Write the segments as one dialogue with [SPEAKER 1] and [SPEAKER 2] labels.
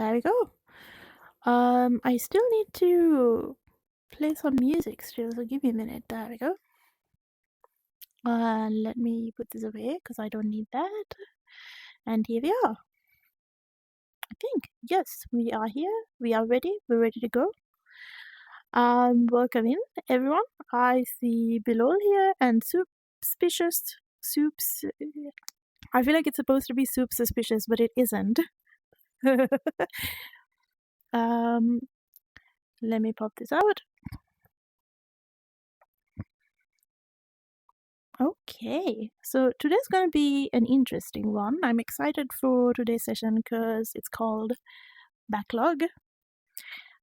[SPEAKER 1] There we go. I still need to play some music still, so give me a minute. There we go. Let me put this away because I don't need that. And here we are. I think, yes, we are here. We are ready. We're ready to go. Welcome in, everyone. I see Bilal here and Soups. I feel like it's supposed to be Soup Suspicious, but it isn't. Let me pop this out. Okay, so today's going to be an interesting one. I'm excited for today's session because it's called Backlog.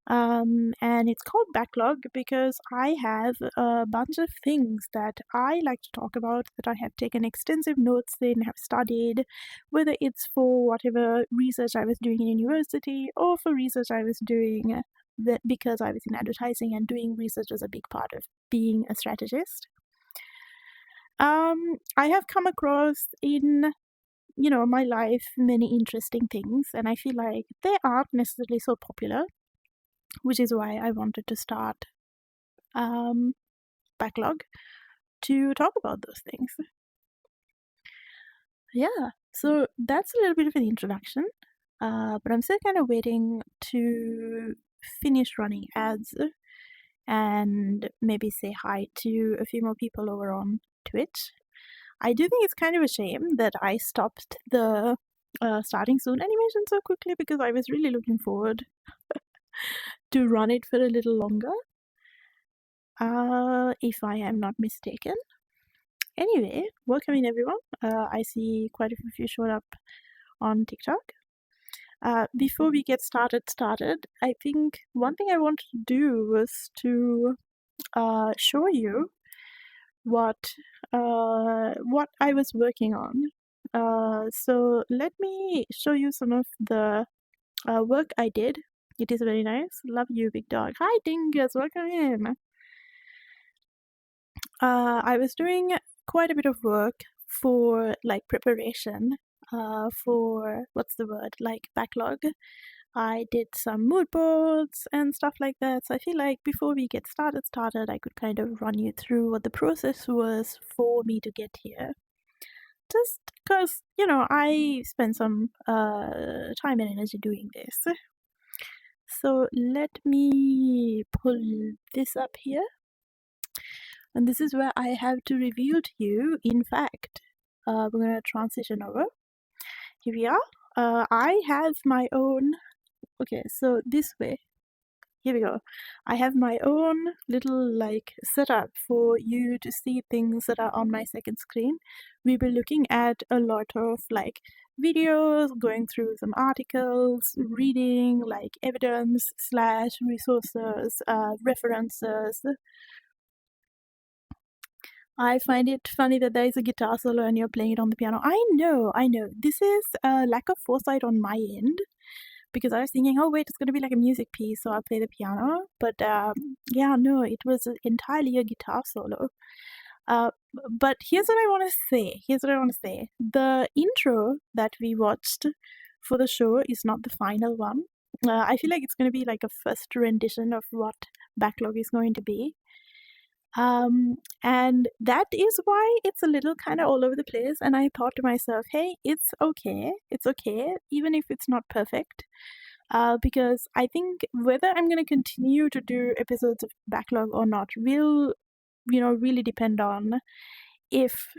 [SPEAKER 1] And it's called Backlog because I have a bunch of things that I like to talk about, that I have taken extensive notes in, have studied, whether it's for whatever research I was doing in university or for research I was doing because I was in advertising, and doing research is a big part of being a strategist. I have come across in, my life many interesting things, and I feel like they aren't necessarily so popular, which is why I wanted to start Backlog to talk about those things. Yeah, so that's a little bit of an introduction, but I'm still kind of waiting to finish running ads and maybe say hi to a few more people over on Twitch. I do think it's kind of a shame that I stopped the starting soon animation so quickly, because I was really looking forward to run it for a little longer, if I am not mistaken. Anyway, welcome in, everyone. I see quite a few showed up on TikTok. Before we get started, I think one thing I wanted to do was to show you what I was working on. So let me show you some of the work I did. It is very nice. Love you, big dog. Hi, Dingus. Welcome in. I was doing quite a bit of work for preparation for Backlog. I did some mood boards and stuff like that. So I feel like before we get started, I could kind of run you through what the process was for me to get here. Just because, I spent some time and energy doing this. So let me pull this up here. And this is where I have to reveal to you, in fact, we're going to transition over. Here we are. I have my own, okay, so this way. Here we go. I have my own little setup for you to see things that are on my second screen. We'll be looking at a lot of videos, going through some articles, reading evidence / resources, references. I find it funny that there is a guitar solo and you're playing it on the piano. I know. This is a lack of foresight on my end, because I was thinking, oh wait, it's going to be like a music piece, so I'll play the piano. But yeah, no, it was entirely a guitar solo. But here's what I want to say. The intro that we watched for the show is not the final one. I feel like it's going to be like a first rendition of what Backlog is going to be. And that is why it's a little kind of all over the place. And I thought to myself, hey, it's okay, even if it's not perfect. Because I think whether I'm going to continue to do episodes of Backlog or not will, really depend on if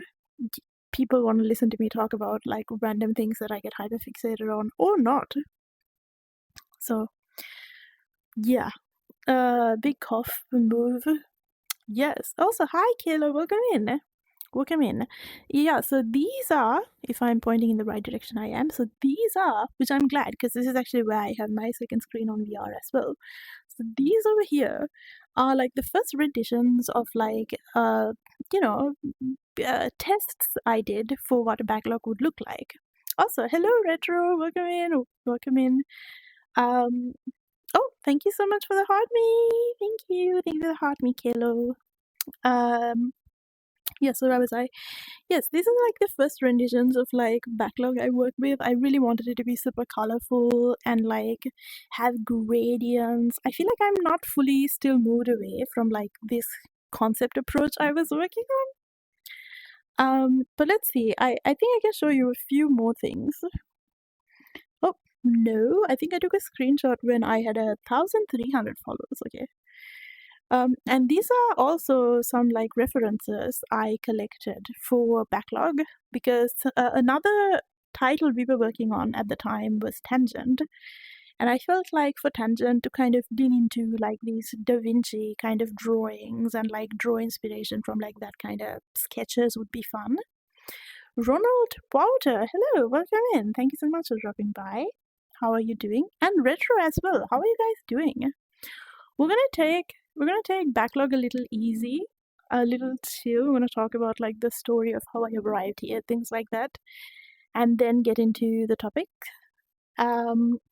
[SPEAKER 1] people want to listen to me talk about random things that I get hyperfixated on or not. So, yeah. Big cough move. Yes. Also, hi, Kayla. Welcome in. Yeah, so these are, if I'm pointing in the right direction, I am. So these are, which I'm glad, because this is actually where I have my second screen on VR as well. So these over here are the first renditions of tests I did for what a backlog would look like. Also, hello, Retro. Welcome in. Oh, thank you so much for the heart me. Thank you for the heart me, Kalo. Yes, so where was I? Yes, these are like the first renditions of like Backlog I work with. I really wanted it to be super colorful and like have gradients. I feel like I'm not fully still moved away from like this concept approach I was working on. But let's see. I think I can show you a few more things. Oh no, I think I took a screenshot when I had 1,300 followers. Okay. And these are also some like references I collected for Backlog because another title we were working on at the time was Tangent. And I felt like for Tangent to kind of lean into like these Da Vinci kind of drawings and like draw inspiration from like that kind of sketches would be fun. Ronald Wouter, hello, welcome in. Thank you so much for dropping by. How are you doing? And Retro as well. How are you guys doing? We're gonna take Backlog a little easy, a little chill. We're gonna talk about like the story of how I arrived here, things like that, and then get into the topic.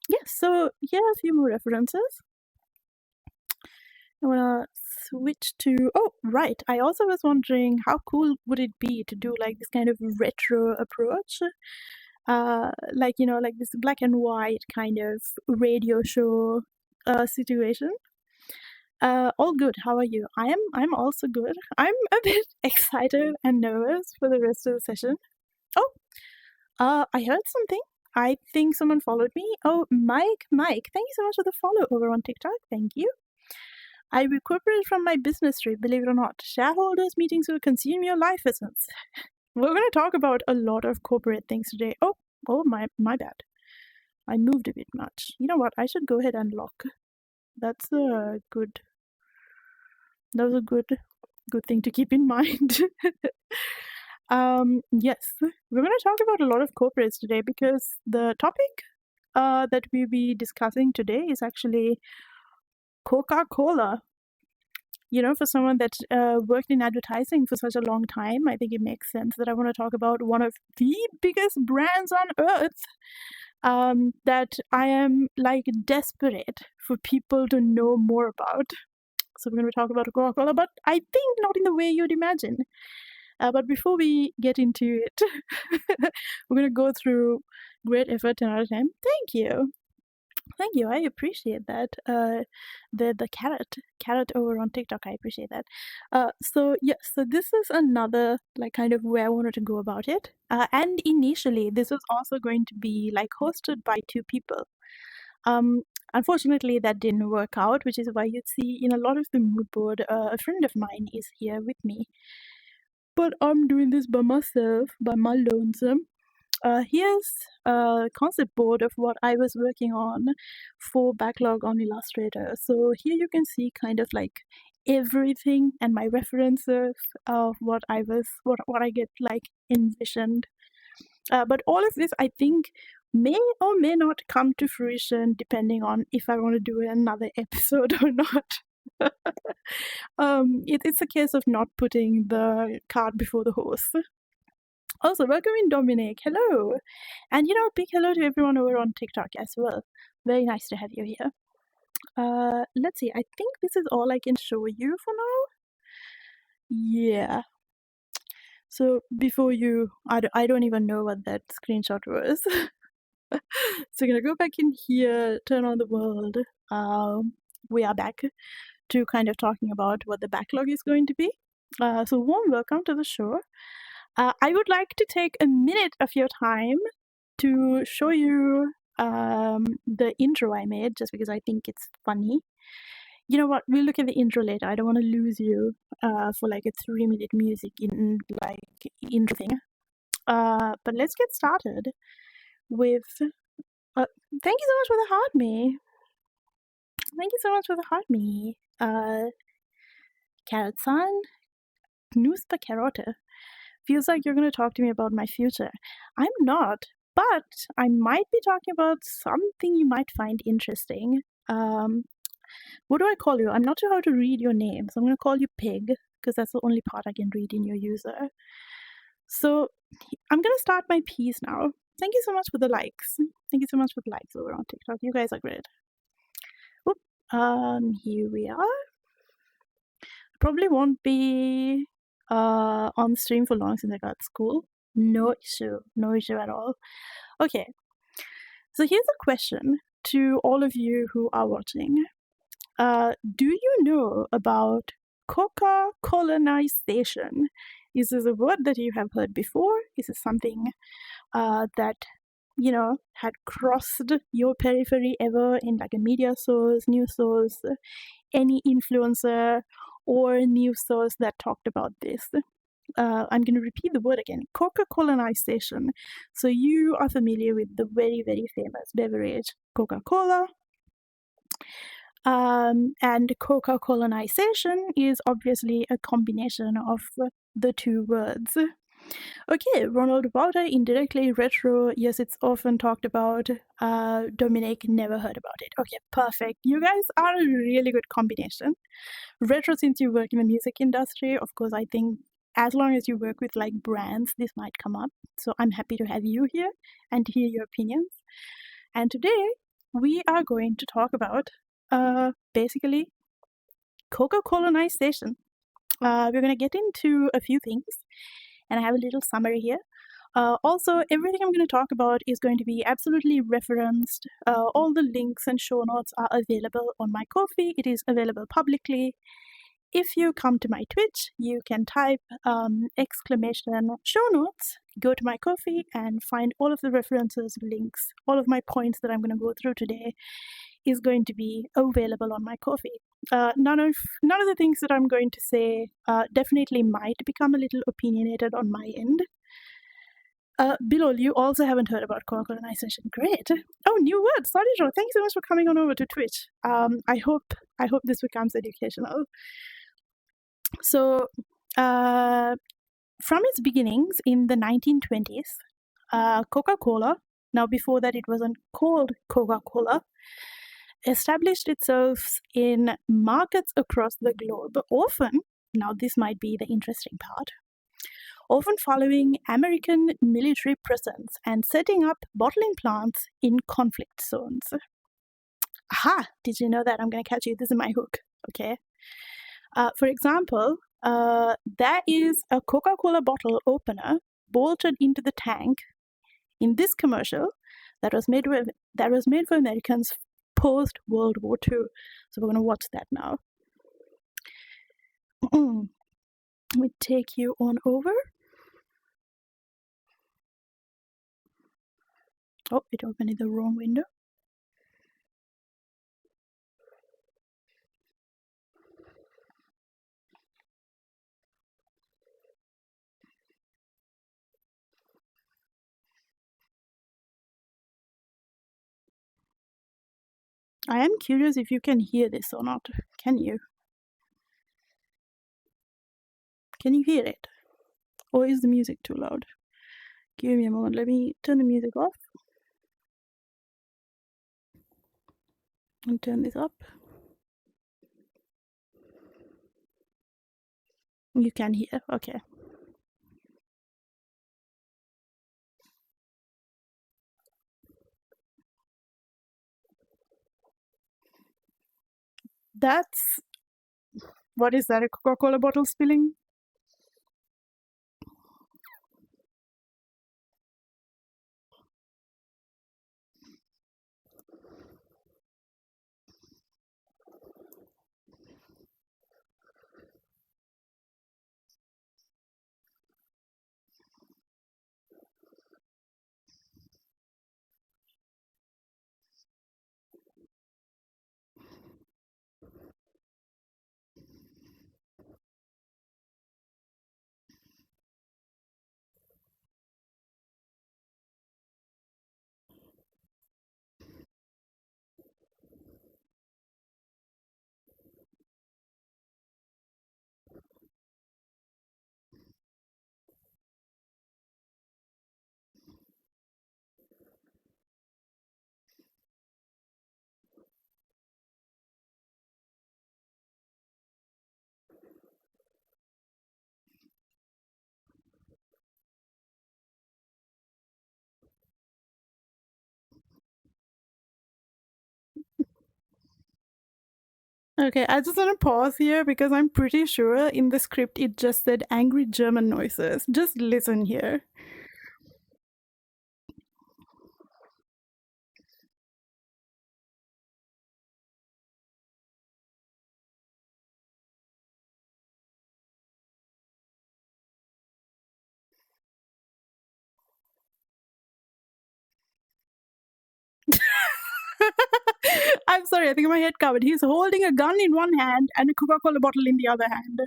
[SPEAKER 1] Yes, so here are a few more references. I wanna switch to right. I also was wondering how cool would it be to do like this kind of retro approach. Like like this black and white kind of radio show situation. All good. How are you? I'm also good. I'm a bit excited and nervous for the rest of the session. Oh, I heard something. I think someone followed me. Oh, Mike, thank you so much for the follow over on TikTok. Thank you. I recuperated from my business trip, believe it or not. Shareholders meetings will consume your life essence. We're going to talk about a lot of corporate things today. Oh, my bad. I moved a bit much. You know what? I should go ahead and lock. That's a good. That was a good thing to keep in mind. Yes, we're going to talk about a lot of corporates today because the topic that we'll be discussing today is actually Coca-Cola. For someone that worked in advertising for such a long time, I think it makes sense that I want to talk about one of the biggest brands on earth that I am like desperate for people to know more about. So we're going to talk about Coca-Cola, but I think not in the way you'd imagine. But before we get into it, we're going to go through great effort 10 out of 10. Thank you. I appreciate that. The carrot over on TikTok, I appreciate that. So this is another like kind of where I wanted to go about it. And initially, this was also going to be like hosted by two people. Unfortunately, that didn't work out, which is why you'd see in a lot of the mood board, a friend of mine is here with me. But I'm doing this by myself, by my lonesome. Here's a concept board of what I was working on for Backlog on Illustrator. So here you can see kind of like everything and my references of what I get like envisioned. But all of this, I think, may or may not come to fruition depending on if I want to do another episode or not. It's a case of not putting the cart before the horse. Also, welcome in, Dominic. Hello. And big hello to everyone over on TikTok as well. Very nice to have you here. Let's see. I think this is all I can show you for now. Yeah. So before I don't even know what that screenshot was. So I'm gonna go back in here, turn on the world. We are back to kind of talking about what the backlog is going to be. So warm welcome to the show. I would like to take a minute of your time to show you the intro I made, just because I think it's funny. You know what? We'll look at the intro later. I don't want to lose you for like a 3-minute music in like intro thing. But let's get started with. Thank you so much for the heart, me. Thank you so much for the heart, me. Carrot-san, Gnuspa Carote. Feels like you're going to talk to me about my future. I'm not, but I might be talking about something you might find interesting. What do I call you? I'm not sure how to read your name, so I'm going to call you Pig, because that's the only part I can read in your user. So I'm going to start my piece now. Thank you so much for the likes. Thank you so much for the likes over on TikTok. You guys are great. Here we are. Probably won't be on stream for long since I got school. No issue at all. Okay, so here's a question to all of you who are watching. Do you know about Coca-colonization? Is this a word that you have heard before? Is it something that had crossed your periphery ever in like a media source, news source, any influencer or news source that talked about this? I'm going to repeat the word again, Coca-colonization. So you are familiar with the very, very famous beverage, Coca-Cola. And Coca-colonization is obviously a combination of the two words. Okay, Ronald Wouter indirectly, retro, yes, it's often talked about. Dominic never heard about it. Okay, perfect. You guys are a really good combination. Retro, since you work in the music industry, of course, I think as long as you work with like brands, this might come up. So I'm happy to have you here and to hear your opinions. And today we are going to talk about basically Coca-colonization. We're going to get into a few things, and I have a little summary here. Also, everything I'm going to talk about is going to be absolutely referenced. All the links and show notes are available on my Ko-fi. It is available publicly. If you come to my Twitch, you can type exclamation show notes, go to my Ko-fi, and find all of the references, links, all of my points that I'm going to go through today is going to be available on my Ko-fi. None of the things that I'm going to say definitely might become a little opinionated on my end. Bilal, you also haven't heard about colonization. Great. Oh, new words. Sorry, Joe. Thank you so much for coming on over to Twitch. I hope this becomes educational. So, from its beginnings in the 1920s, Coca-Cola, now before that it wasn't called Coca-Cola, established itself in markets across the globe, often, now this might be the interesting part, often following American military presence and setting up bottling plants in conflict zones. Aha! Did you know that? I'm going to catch you. This is my hook. Okay. For example, there is a Coca-Cola bottle opener bolted into the tank in this commercial that was made for Americans post World War II. So we're going to watch that now. Let me take you on over. Oh, it opened in the wrong window. I am curious if you can hear this or not. Can you? Can you hear it? Or is the music too loud? Give me a moment. Let me turn the music off. And turn this up. You can hear. Okay. That's... What is that? A Coca-Cola bottle spilling? Okay, I just want to pause here because I'm pretty sure in the script it just said angry German noises. Just listen here. I'm sorry, I think my head covered. He's holding a gun in one hand and a Coca-Cola bottle in the other hand.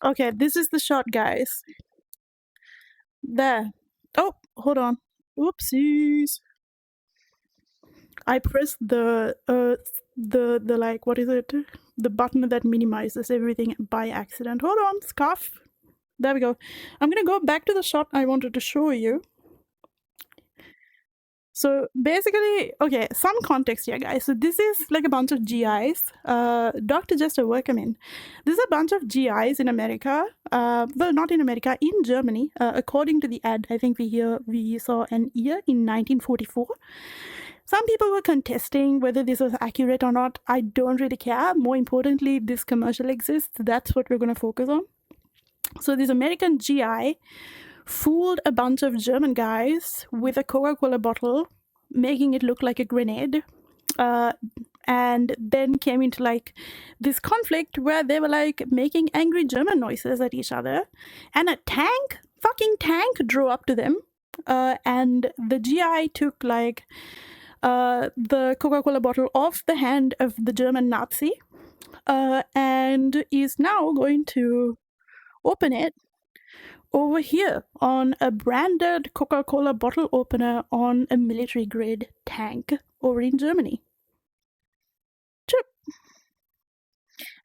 [SPEAKER 1] Okay, this is the shot, guys. There. Oh, hold on. Whoopsies. I pressed the like, what is it? The button that minimizes everything by accident. Hold on, scarf. There we go. I'm gonna go back to the shot I wanted to show you. So basically, okay, some context here, guys. So this is like a bunch of GIs. Dr. Jester, welcome in. This is a bunch of GIs in America. Well, not in America, in Germany. According to the ad, I think we saw an year in 1944. Some people were contesting whether this was accurate or not. I don't really care. More importantly, this commercial exists. That's what we're going to focus on. So this American GI fooled a bunch of German guys with a Coca-Cola bottle, making it look like a grenade. And then came into like this conflict where they were like making angry German noises at each other. And a fucking tank drove up to them. And the GI took like the Coca-Cola bottle off the hand of the German Nazi and is now going to open it over here on a branded Coca-Cola bottle opener on a military-grade tank over in Germany. Chip.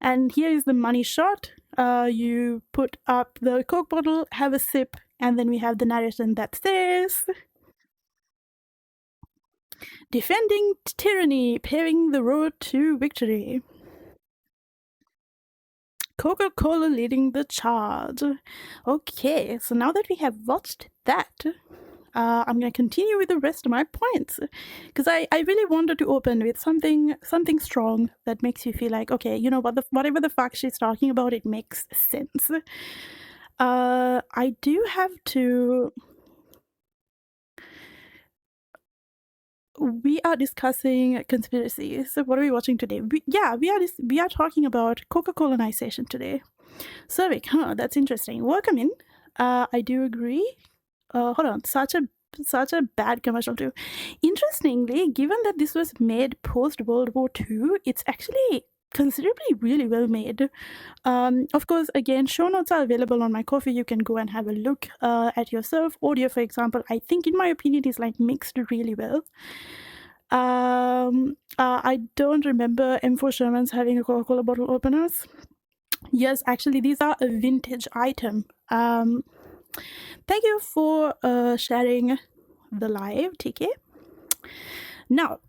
[SPEAKER 1] And here is the money shot. You put up the Coke bottle, have a sip, and then we have the narration that says, defending tyranny, paving the road to victory. Coca-Cola leading the charge. Okay, so now that we have watched that, I'm going to continue with the rest of my points. Because I really wanted to open with something strong that makes you feel like, okay, you know, whatever the fuck she's talking about, it makes sense. I do have to... We are discussing conspiracies. So what are we watching today? We are talking about Coca-Colonization today. Cervic, that's interesting. Welcome in. I do agree. Hold on, such a bad commercial too. Interestingly, given that this was made post World War II, it's actually considerably really well made. Of course, again, show notes are available on my Ko-fi. You can go and have a look at yourself. Audio, for example, I think in my opinion is like mixed really well. I don't remember M4 Shermans having a Coca-Cola bottle openers. Yes, actually, these are a vintage item. Thank you for sharing the live, TK. Now,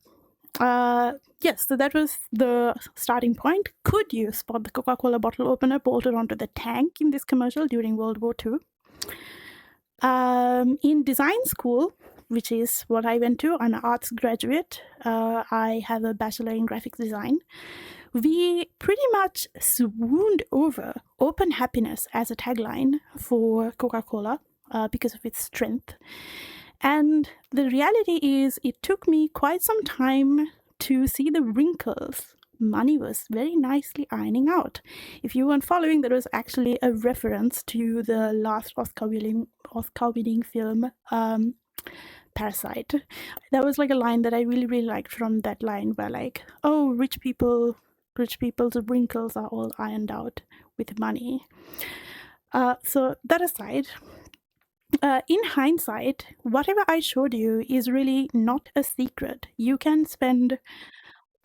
[SPEAKER 1] yes, so that was the starting point. Could you spot the Coca-Cola bottle opener bolted onto the tank in this commercial during World War II? In design school, which is what I went to, I'm an arts graduate. I have a bachelor in graphics design. We pretty much swooned over open happiness as a tagline for Coca-Cola because of its strength. And the reality is it took me quite some time to see the wrinkles money was very nicely ironing out. If you weren't following, there was actually a reference to the last Oscar-winning film, Parasite. That was like a line that I really, really liked from that line where like, oh, rich people's wrinkles are all ironed out with money. So that aside, in hindsight, whatever I showed you is really not a secret. You can spend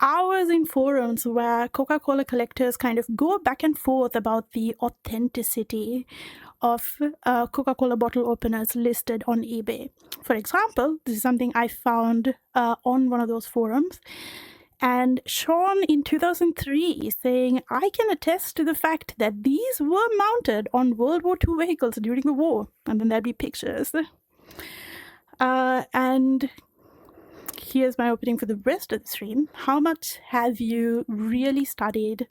[SPEAKER 1] hours in forums where Coca-Cola collectors kind of go back and forth about the authenticity of Coca-Cola bottle openers listed on eBay. For example, this is something I found on one of those forums. And Sean in 2003 saying, I can attest to the fact that these were mounted on World War II vehicles during the war. And then there'd be pictures. And here's my opening for the rest of the stream. How much have you really studied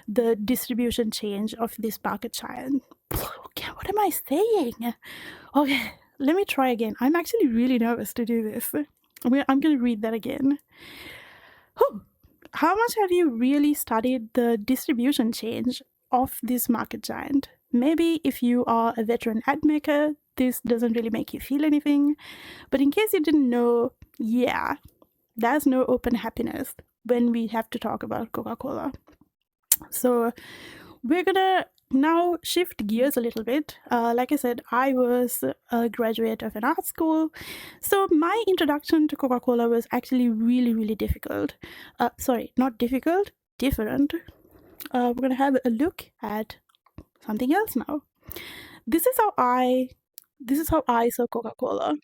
[SPEAKER 1] the distribution change of this market giant? Okay, what am I saying? Okay, let me try again. I'm actually really nervous to do this. I'm going to read that again. Whew. How much have you really studied the distribution change of this market giant? Maybe if you are a veteran ad maker, this doesn't really make you feel anything. But in case you didn't know, yeah, there's no open happiness when we have to talk about Coca-Cola. So we're gonna now shift gears a little bit. Like I said, I was a graduate of an art school, so my introduction to Coca-Cola was actually really, really difficult. Sorry, not difficult, different. We're gonna have a look at something else now. This is how I saw Coca-Cola.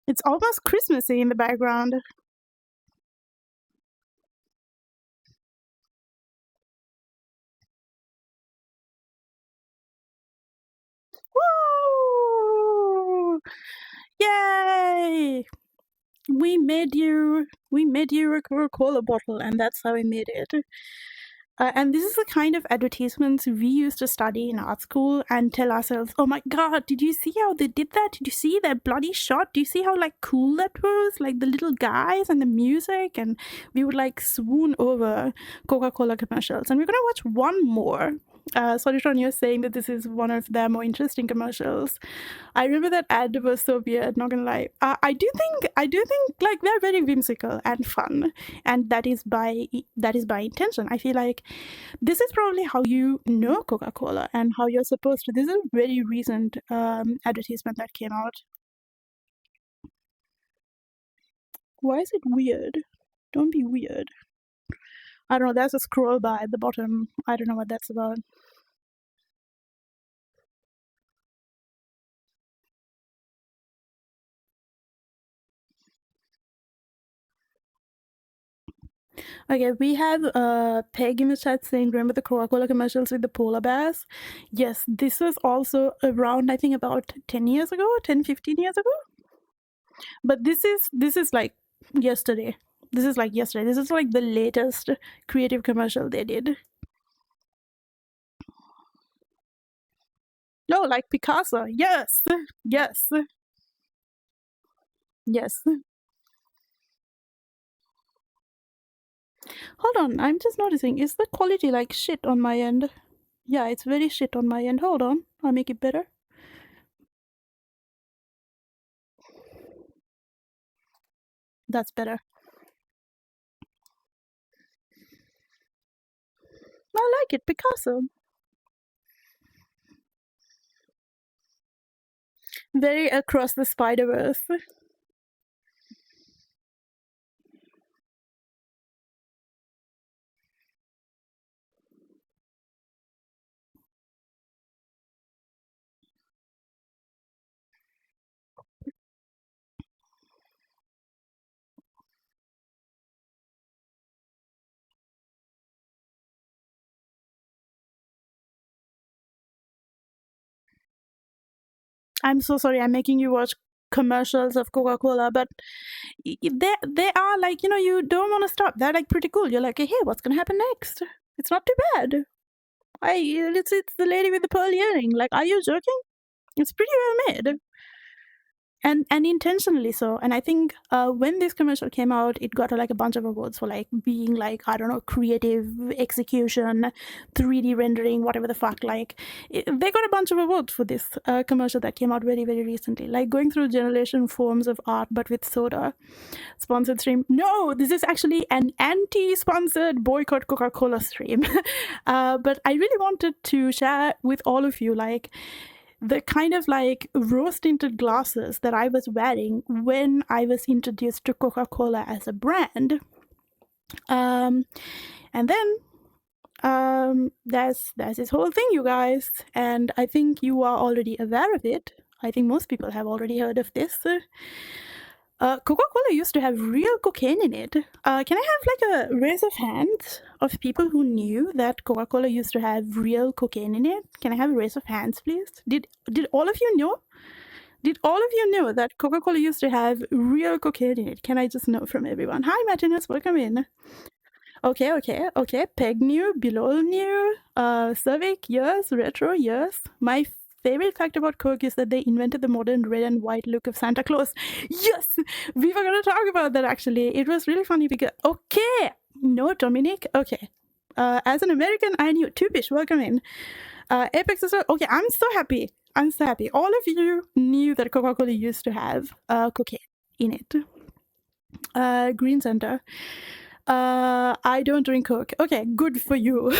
[SPEAKER 1] It's almost Christmassy in the background. Woo! Yay! We made you a Coca-Cola bottle, and that's how we made it. And this is the kind of advertisements we used to study in art school and tell ourselves, oh my god, did you see how they did that? Did you see that bloody shot? Do you see how like cool that was? Like the little guys and the music, and we would like swoon over Coca-Cola commercials. And we're gonna watch one more. Solitron, you're saying that this is one of their more interesting commercials. I remember that ad was so weird, not gonna lie. I do think like they're very whimsical and fun, and that is by intention. I feel like this is probably how you know Coca-Cola and how you're supposed to. This is a very recent advertisement that came out. Why is it weird? Don't be weird. I don't know, there's a scroll bar at the bottom. I don't know what that's about. Okay, we have Peg in the chat saying, remember the Coca-Cola commercials with the polar bears? Yes, this was also around, I think, about 10 years ago, 10, 15 years ago. But this is like yesterday. This is like yesterday. This is like the latest creative commercial they did. No, like Picasso. Yes. Yes. Yes. Hold on, I'm just noticing. Is the quality like shit on my end? Yeah, it's very shit on my end. Hold on. I'll make it better. That's better. I like it, Picasso. Very across the Spider-Verse. I'm so sorry I'm making you watch commercials of Coca-Cola, but they are like, you know, you don't want to stop. They're like pretty cool. You're like, hey, what's gonna happen next? It's not too bad. It's the lady with the pearl earring. Like, are you joking? It's pretty well made. And intentionally so. And I think when this commercial came out, it got like a bunch of awards for like being like, I don't know, creative execution, 3D rendering, whatever the fuck. Like they got a bunch of awards for this commercial that came out very, very recently. Like going through generation forms of art, but with soda. Sponsored stream. No, this is actually an anti-sponsored boycott Coca-Cola stream. But I really wanted to share with all of you like the kind of like rose tinted glasses that I was wearing when I was introduced to Coca-Cola as a brand. And then there's this whole thing, you guys, and I think you are already aware of it. I think most people have already heard of this. Coca-Cola used to have real cocaine in it. Can I have like a raise of hands of people who knew that Coca-Cola used to have real cocaine in it? Can I have a raise of hands, please? Did all of you know? Did all of you know that Coca-Cola used to have real cocaine in it? Can I just know from everyone? Hi, Martinez, welcome in. Okay. Peg knew, Bilal knew, Cervic, yes, Retro, yes. My favorite fact about Coke is that they invented the modern red and white look of Santa Claus. Yes! We were going to talk about that, actually. It was really funny because... Okay! No, Dominic? Okay. As an American, I knew. Tupish, welcome in. Apex as well. Okay, I'm so happy. All of you knew that Coca-Cola used to have cocaine in it. Green Center. I don't drink Coke. Okay, good for you.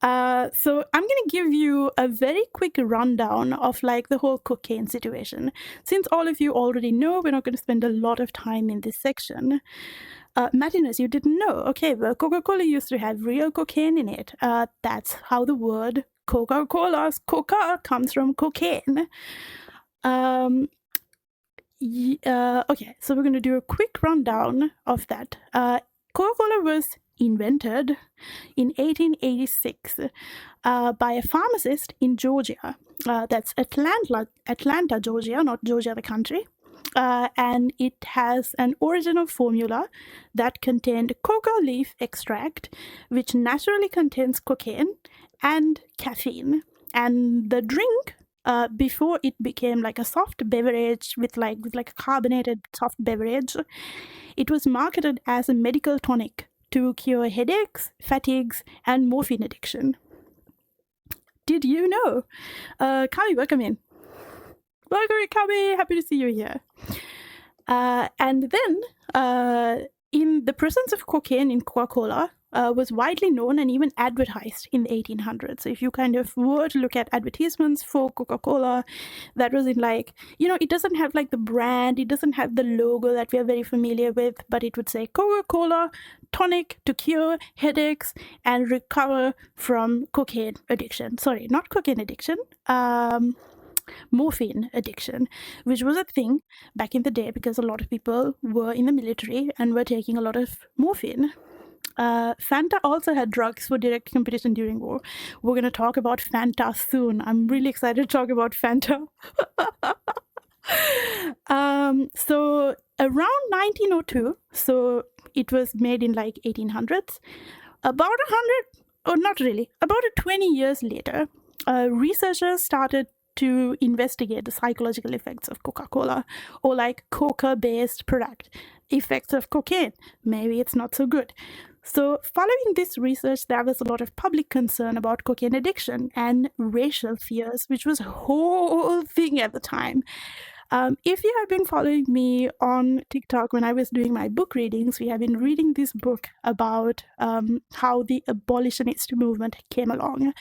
[SPEAKER 1] So I'm gonna give you a very quick rundown of like the whole cocaine situation. Since all of you already know, we're not going to spend a lot of time in this section. Martinez, you didn't know. Okay, well, Coca-Cola used to have real cocaine in it. That's how the word Coca-Cola's Coca comes from cocaine. Okay, so we're going to do a quick rundown of that. Coca-Cola was invented in 1886 by a pharmacist in Georgia. That's Atlanta, Georgia, not Georgia the country. And it has an original formula that contained coca leaf extract, which naturally contains cocaine and caffeine. And the drink, before it became like a soft beverage with like a carbonated soft beverage, it was marketed as a medical tonic to cure headaches, fatigues, and morphine addiction. Did you know? Kami, welcome in. Welcome, Kami. Happy to see you here. And then, in the presence of cocaine in Coca-Cola, was widely known and even advertised in the 1800s. So if you kind of were to look at advertisements for Coca-Cola, that was in like, you know, it doesn't have like the brand, it doesn't have the logo that we are very familiar with, but it would say Coca-Cola tonic to cure headaches and recover from cocaine addiction. Sorry, not cocaine addiction. Morphine addiction, which was a thing back in the day because a lot of people were in the military and were taking a lot of morphine. Fanta also had drugs for direct competition during war. We're going to talk about Fanta soon. I'm really excited to talk about Fanta. So around 1902, so it was made in like 1800s, about 20 years later, researchers started to investigate the psychological effects of Coca-Cola or like Coca-based product effects of cocaine. Maybe it's not so good. So following this research, there was a lot of public concern about cocaine addiction and racial fears, which was a whole thing at the time. If you have been following me on TikTok when I was doing my book readings, we have been reading this book about how the abolitionist movement came along.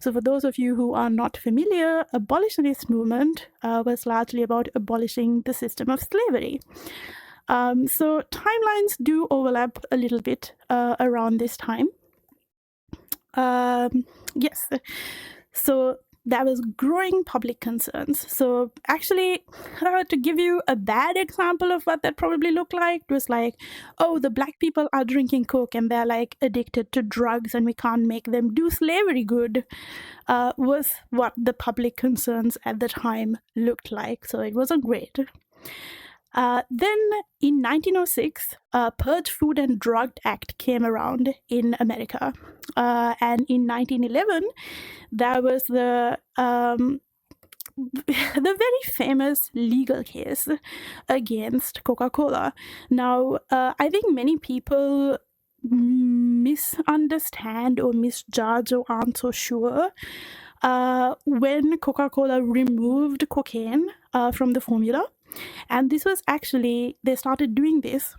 [SPEAKER 1] So for those of you who are not familiar, abolitionist movement was largely about abolishing the system of slavery. So timelines do overlap a little bit around this time. Yes. So there was growing public concerns. So actually, to give you a bad example of what that probably looked like, it was like, oh, the black people are drinking Coke and they're like addicted to drugs and we can't make them do slavery good, was what the public concerns at the time looked like. So it wasn't great. Then in 1906, Purge Food and Drug Act came around in America. And in 1911, there was the the very famous legal case against Coca-Cola. Now, I think many people misunderstand or misjudge or aren't so sure when Coca-Cola removed cocaine from the formula. And this was actually, they started doing this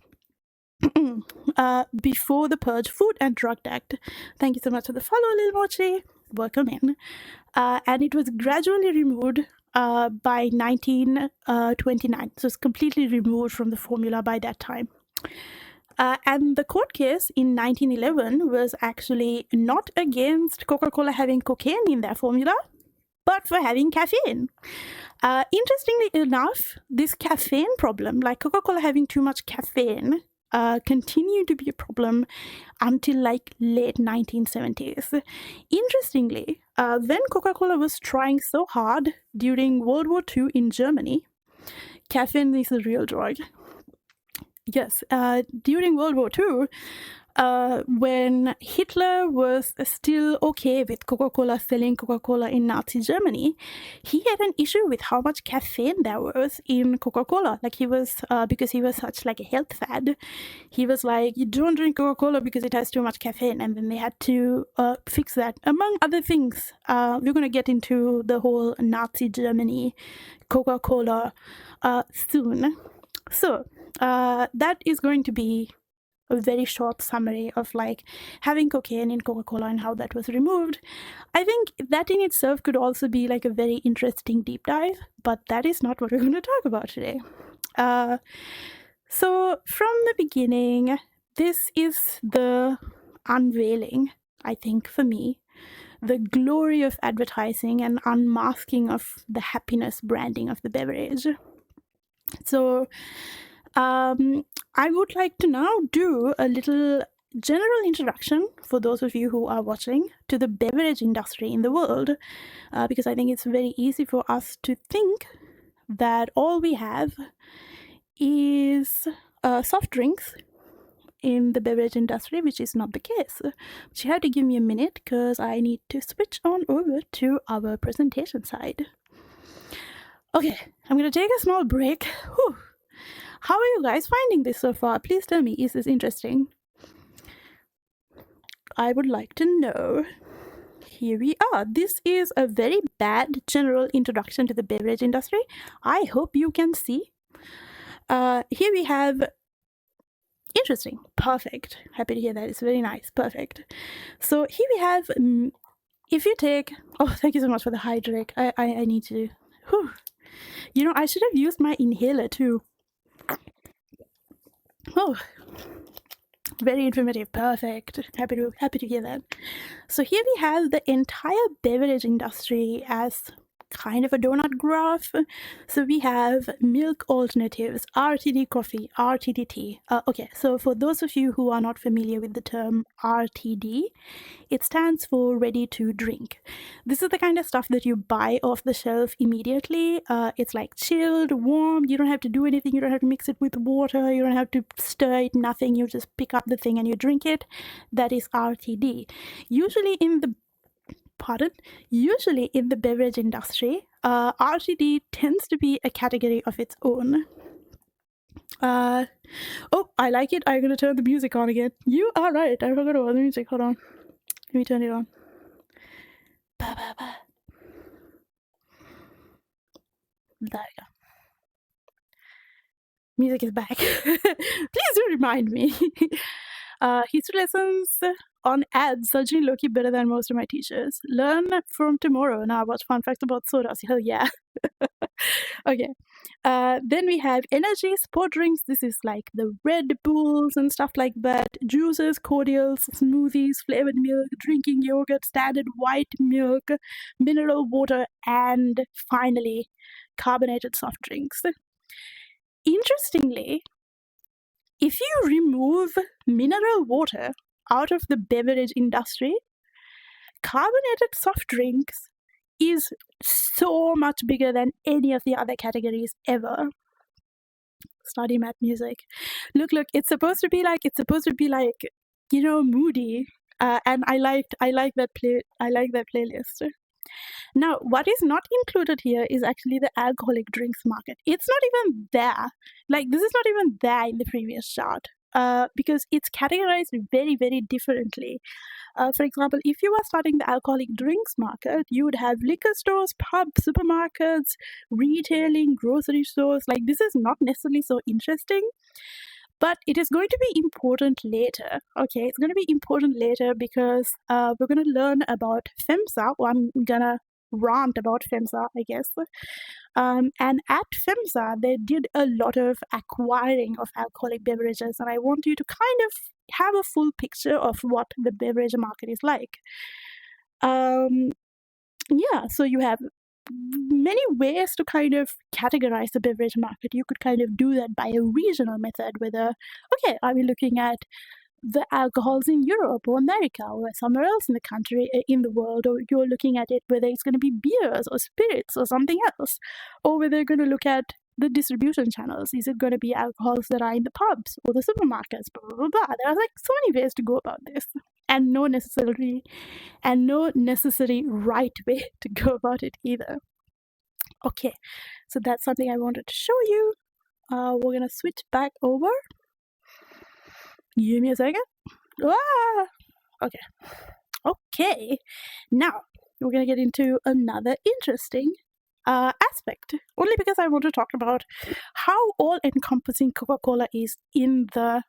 [SPEAKER 1] before the Purge Food and Drug Act. Thank you so much for the follow, Lil Mochi. Welcome in. And it was gradually removed by 1929. So it's completely removed from the formula by that time. And the court case in 1911 was actually not against Coca-Cola having cocaine in their formula, but for having caffeine. Interestingly enough, this caffeine problem, like Coca-Cola having too much caffeine, continued to be a problem until like late 1970s. Interestingly, when Coca-Cola was trying so hard during World War II in Germany, caffeine is a real drug. Yes, during World War II, when Hitler was still okay with Coca-Cola selling Coca-Cola in Nazi Germany, he had an issue with how much caffeine there was in Coca-Cola. Like he was, because he was such like a health fad, he was like, you don't drink Coca-Cola because it has too much caffeine. And then they had to fix that, among other things. We're going to get into the whole Nazi Germany Coca-Cola soon. So that is going to be a very short summary of like having cocaine in Coca-Cola and how that was removed. I think that in itself could also be like a very interesting deep dive, but that is not what we're going to talk about today. So from the beginning, this is the unveiling, I think, for me, the glory of advertising and unmasking of the happiness branding of the beverage. So I would like to now do a little general introduction for those of you who are watching to the beverage industry in the world, because I think it's very easy for us to think that all we have is soft drinks in the beverage industry, which is not the case. But you have to give me a minute because I need to switch on over to our presentation side. Okay, I'm going to take a small break. Whew. How are you guys finding this so far? Please tell me, is this interesting? I would like to know. Here we are. This is a very bad general introduction to the beverage industry. I hope you can see. Here we have... Interesting. Perfect. Happy to hear that. It's very nice. Perfect. So here we have... if you take... Oh, thank you so much for the hydrate. I need to... Whew. You know, I should have used my inhaler too. Oh, very informative. Perfect. Happy to hear that. So here we have the entire beverage industry as kind of a donut graph. So we have milk alternatives, RTD coffee, RTD tea. Okay, so for those of you who are not familiar with the term RTD, it stands for ready to drink. This is the kind of stuff that you buy off the shelf immediately. It's like chilled, warm. You don't have to do anything. You don't have to mix it with water. You don't have to stir it, nothing. You just pick up the thing and you drink it. That is RTD. Usually in the beverage industry, RTD tends to be a category of its own. Oh, I like it. I'm going to turn the music on again. You are right. I forgot about the music. Hold on. Let me turn it on. Ba, ba, ba. There we go. Music is back. Please do remind me. History lessons on ads certainly look better than most of my teachers. Learn from tomorrow. Now watch fun facts about sodas. Hell yeah. Okay. Then we have energy, sport drinks. This is like the Red Bulls and stuff like that. Juices, cordials, smoothies, flavored milk, drinking yogurt, standard white milk, mineral water, and finally, carbonated soft drinks. Interestingly, if you remove mineral water out of the beverage industry, carbonated soft drinks is so much bigger than any of the other categories ever. Study math music. Look, it's supposed to be like, you know, moody. And I like that playlist. Now, what is not included here is actually the alcoholic drinks market. It's not even there. Like, this is not even there in the previous chart because it's categorized very, very differently. For example, if you are starting the alcoholic drinks market, you would have liquor stores, pubs, supermarkets, retailing, grocery stores. Like, this is not necessarily so interesting, but it is going to be important later. Okay, it's going to be important later because we're going to learn about FEMSA, or I'm going to rant about FEMSA, I guess. And at FEMSA, they did a lot of acquiring of alcoholic beverages, and I want you to kind of have a full picture of what the beverage market is like. Yeah, so you have many ways to kind of categorize the beverage market. You could kind of do that by a regional method, whether, okay, are we looking at the alcohols in Europe or America or somewhere else in the country, in the world, or you're looking at it whether it's going to be beers or spirits or something else, or whether you're going to look at the distribution channels. Is it going to be alcohols that are in the pubs or the supermarkets, blah, blah, blah, blah. There are like so many ways to go about this, and no necessary right way to go about it either. Okay, so that's something I wanted to show you. We're gonna switch back over. Give me a second. Ah! Okay. Now we're gonna get into another interesting aspect, only because I want to talk about how all-encompassing Coca-Cola is in the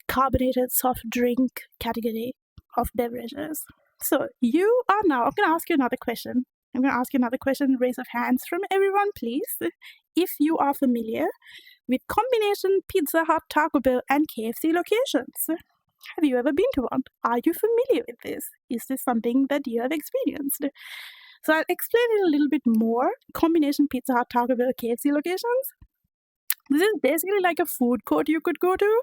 [SPEAKER 1] carbonated soft drink category of beverages. So you are now, I'm going to ask you another question. Raise of hands from everyone, please. If you are familiar with combination Pizza Hut, Taco Bell, and KFC locations. Have you ever been to one? Are you familiar with this? Is this something that you have experienced? So I'll explain it a little bit more. Combination Pizza Hut, Taco Bell, KFC locations. This is basically like a food court you could go to,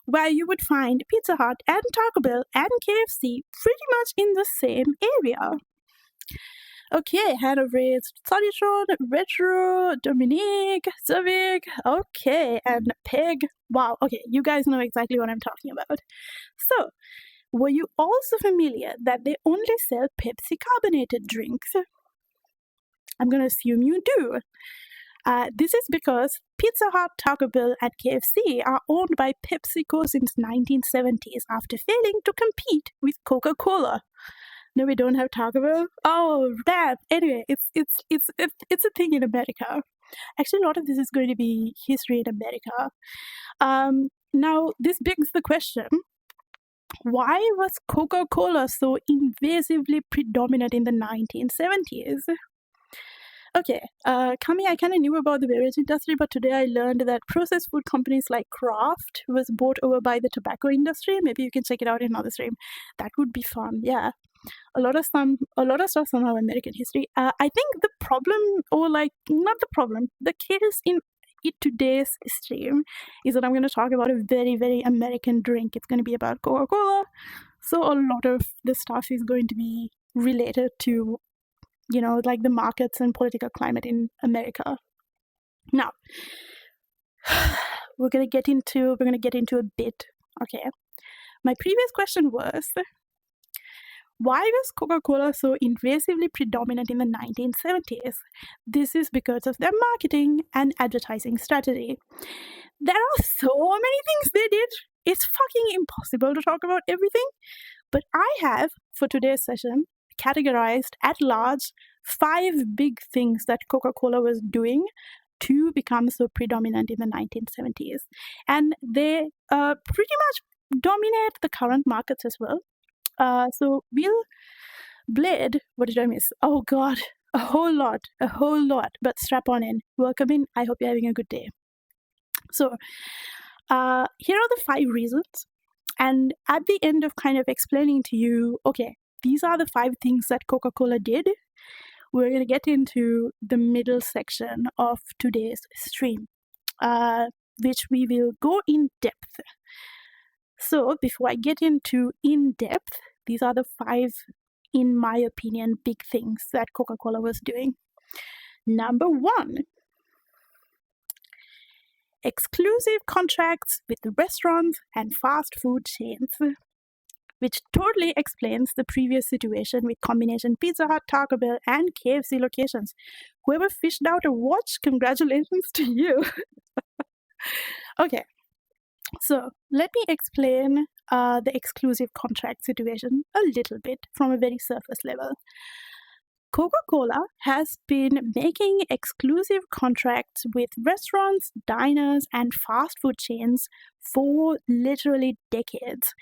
[SPEAKER 1] where you would find Pizza Hut and Taco Bell and KFC pretty much in the same area. Okay, hand of raised, Solitron, Retro, Dominique, Civic, okay, and Peg. Wow, okay, you guys know exactly what I'm talking about. So, were you also familiar that they only sell Pepsi carbonated drinks? I'm gonna assume you do. This is because Pizza Hut, Taco Bell, and KFC are owned by PepsiCo since 1970s after failing to compete with Coca-Cola. No, we don't have Taco Bell. Oh, damn. Anyway, it's a thing in America. Actually, a lot of this is going to be history in America. Now, this begs the question: why was Coca-Cola so invasively predominant in the 1970s? Okay, Kami, I kind of knew about the beverage industry, but today I learned that processed food companies like Kraft was bought over by the tobacco industry. Maybe you can check it out in another stream. That would be fun, yeah. A lot of stuff somehow American history. I think the problem, or like not the problem, the case in today's stream is that I'm going to talk about a very, very American drink. It's going to be about Coca-Cola. So a lot of the stuff is going to be related to, you know, like the markets and political climate in America. Now, we're gonna get into a bit. Okay. My previous question was, why was Coca-Cola so invasively predominant in the 1970s? This is because of their marketing and advertising strategy. There are so many things they did. It's fucking impossible to talk about everything. But I have, for today's session, categorized at large 5 big things that Coca-Cola was doing to become so predominant in the 1970s. And they pretty much dominate the current markets as well. So we'll Blade, what did I miss? Oh god, a whole lot, but strap on in. Welcome in, I hope you're having a good day. So, here are the 5 reasons. And at the end of kind of explaining to you, okay, these are the 5 things that Coca-Cola did, we're going to get into the middle section of today's stream, which we will go in depth. So before I get into in depth, these are the 5, in my opinion, big things that Coca-Cola was doing. Number 1, exclusive contracts with restaurants and fast food chains. which totally explains the previous situation with combination Pizza Hut, Taco Bell, and KFC locations. Whoever fished out a watch, congratulations to you. Okay, so let me explain the exclusive contract situation a little bit from a very surface level. Coca-Cola has been making exclusive contracts with restaurants, diners, and fast food chains for literally decades.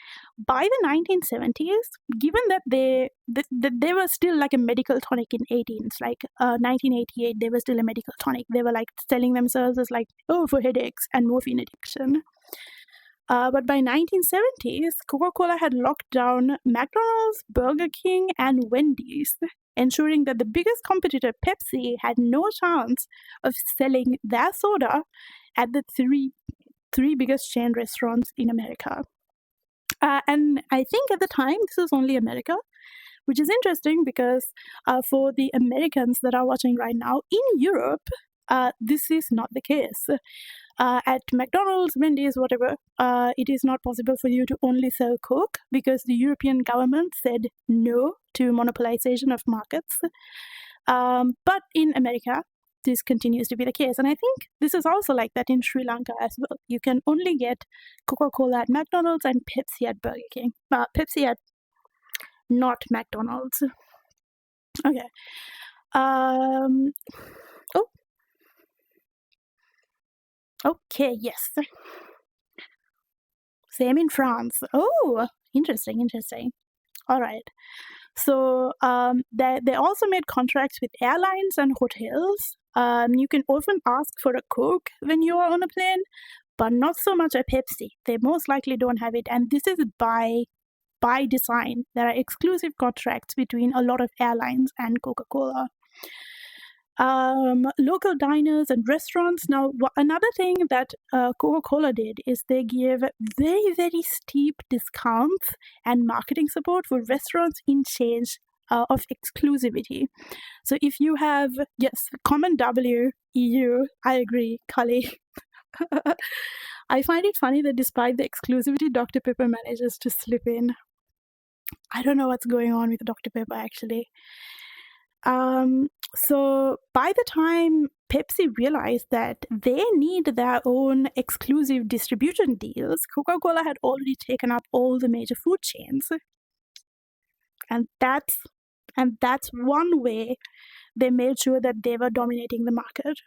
[SPEAKER 1] By the 1970s, given that they were still like a medical tonic in 18s, like 1988, they were still a medical tonic. They were like selling themselves as like, oh, for headaches and morphine addiction. But by 1970s, Coca-Cola had locked down McDonald's, Burger King, and Wendy's, ensuring that the biggest competitor, Pepsi, had no chance of selling their soda at the three biggest chain restaurants in America. And I think at the time, this was only America, which is interesting because for the Americans that are watching right now, in Europe, this is not the case. At McDonald's, Wendy's, whatever, it is not possible for you to only sell Coke because the European government said no to monopolization of markets. But in America, this continues to be the case. And I think this is also like that in Sri Lanka as well. You can only get Coca-Cola at McDonald's and Pepsi at Burger King. Pepsi at not McDonald's. Okay. Okay, yes. Same in France. Oh, interesting. All right. So they also made contracts with airlines and hotels. You can often ask for a Coke when you are on a plane, but not so much a Pepsi. They most likely don't have it, and this is by design. There are exclusive contracts between a lot of airlines and Coca-Cola. Local diners and restaurants. Now, another thing that Coca-Cola did is they give very, very steep discounts and marketing support for restaurants in change of exclusivity. So if you have, yes, Common W, EU, I agree, Kali. I find it funny that despite the exclusivity, Dr. Pepper manages to slip in. I don't know what's going on with Dr. Pepper, actually. So by the time Pepsi realized that they need their own exclusive distribution deals, Coca-Cola had already taken up all the major food chains. And that's one way they made sure that they were dominating the market.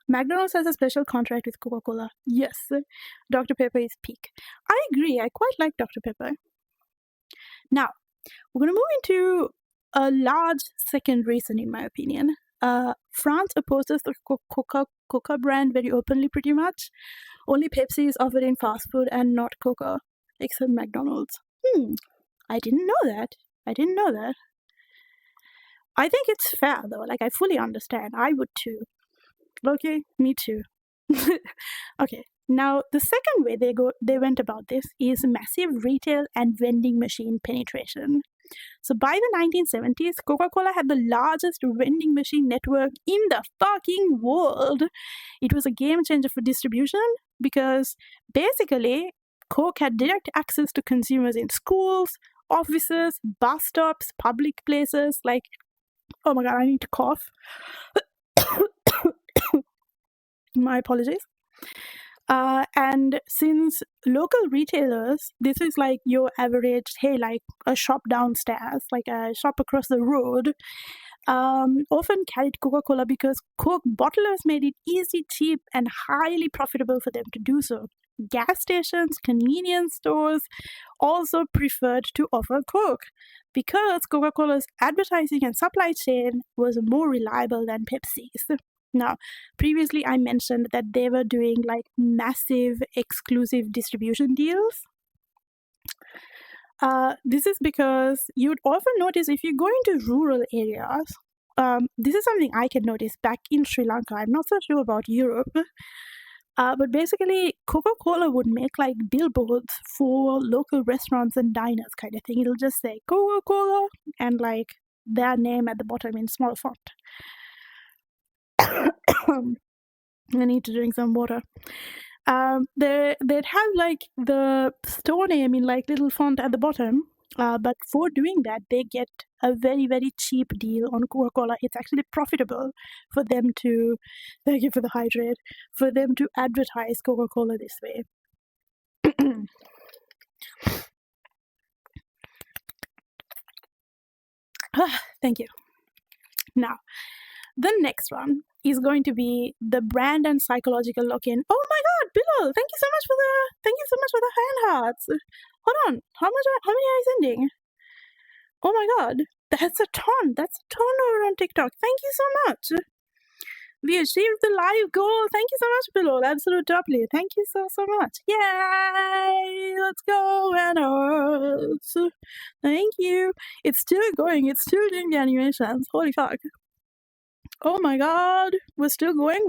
[SPEAKER 1] McDonald's has a special contract with Coca-Cola. Yes, Dr. Pepper is peak. I agree. I quite like Dr. Pepper. Now, we're going to move into a large second reason, in my opinion. France opposes the Coca brand very openly, pretty much. Only Pepsi is offered in fast food and not Coca, except McDonald's. I didn't know that. I think it's fair, though. Like, I fully understand. I would too. Okay, me too. Okay, now the second way they went about this is massive retail and vending machine penetration. So by the 1970s, Coca-Cola had the largest vending machine network in the fucking world. It was a game changer for distribution because basically Coke had direct access to consumers in schools, offices, bus stops, public places. Like, oh my god, I need to cough. My apologies. And since local retailers, this is like your average, hey, like a shop downstairs, like a shop across the road, often carried Coca-Cola because Coke bottlers made it easy, cheap, and highly profitable for them to do so. Gas stations, convenience stores also preferred to offer Coke because Coca-Cola's advertising and supply chain was more reliable than Pepsi's. Now, previously I mentioned that they were doing like massive exclusive distribution deals. This is because you'd often notice if you go into rural areas, this is something I can notice back in Sri Lanka. I'm not so sure about Europe. But basically, Coca-Cola would make like billboards for local restaurants and diners kind of thing. It'll just say Coca-Cola and like their name at the bottom in small font. I need to drink some water. They'd have like the store name in like little font at the bottom. But for doing that, they get a very, very cheap deal on Coca-Cola. It's actually profitable for them to, thank you for the hydrate, for them to advertise Coca-Cola this way. Thank you. Now, the next one is going to be the brand and psychological lock-in. Oh my God, Bilal! Thank you so much for the hand hearts. Hold on, how many are you sending? Oh my God, that's a ton. That's a ton over on TikTok. Thank you so much. We achieved the live goal. Thank you so much, Bilal. Absolute doubly. Thank you so much. Yay! Let's go, Anna. Thank you. It's still going. It's still doing the animations. Holy fuck. Oh my God. We're still going.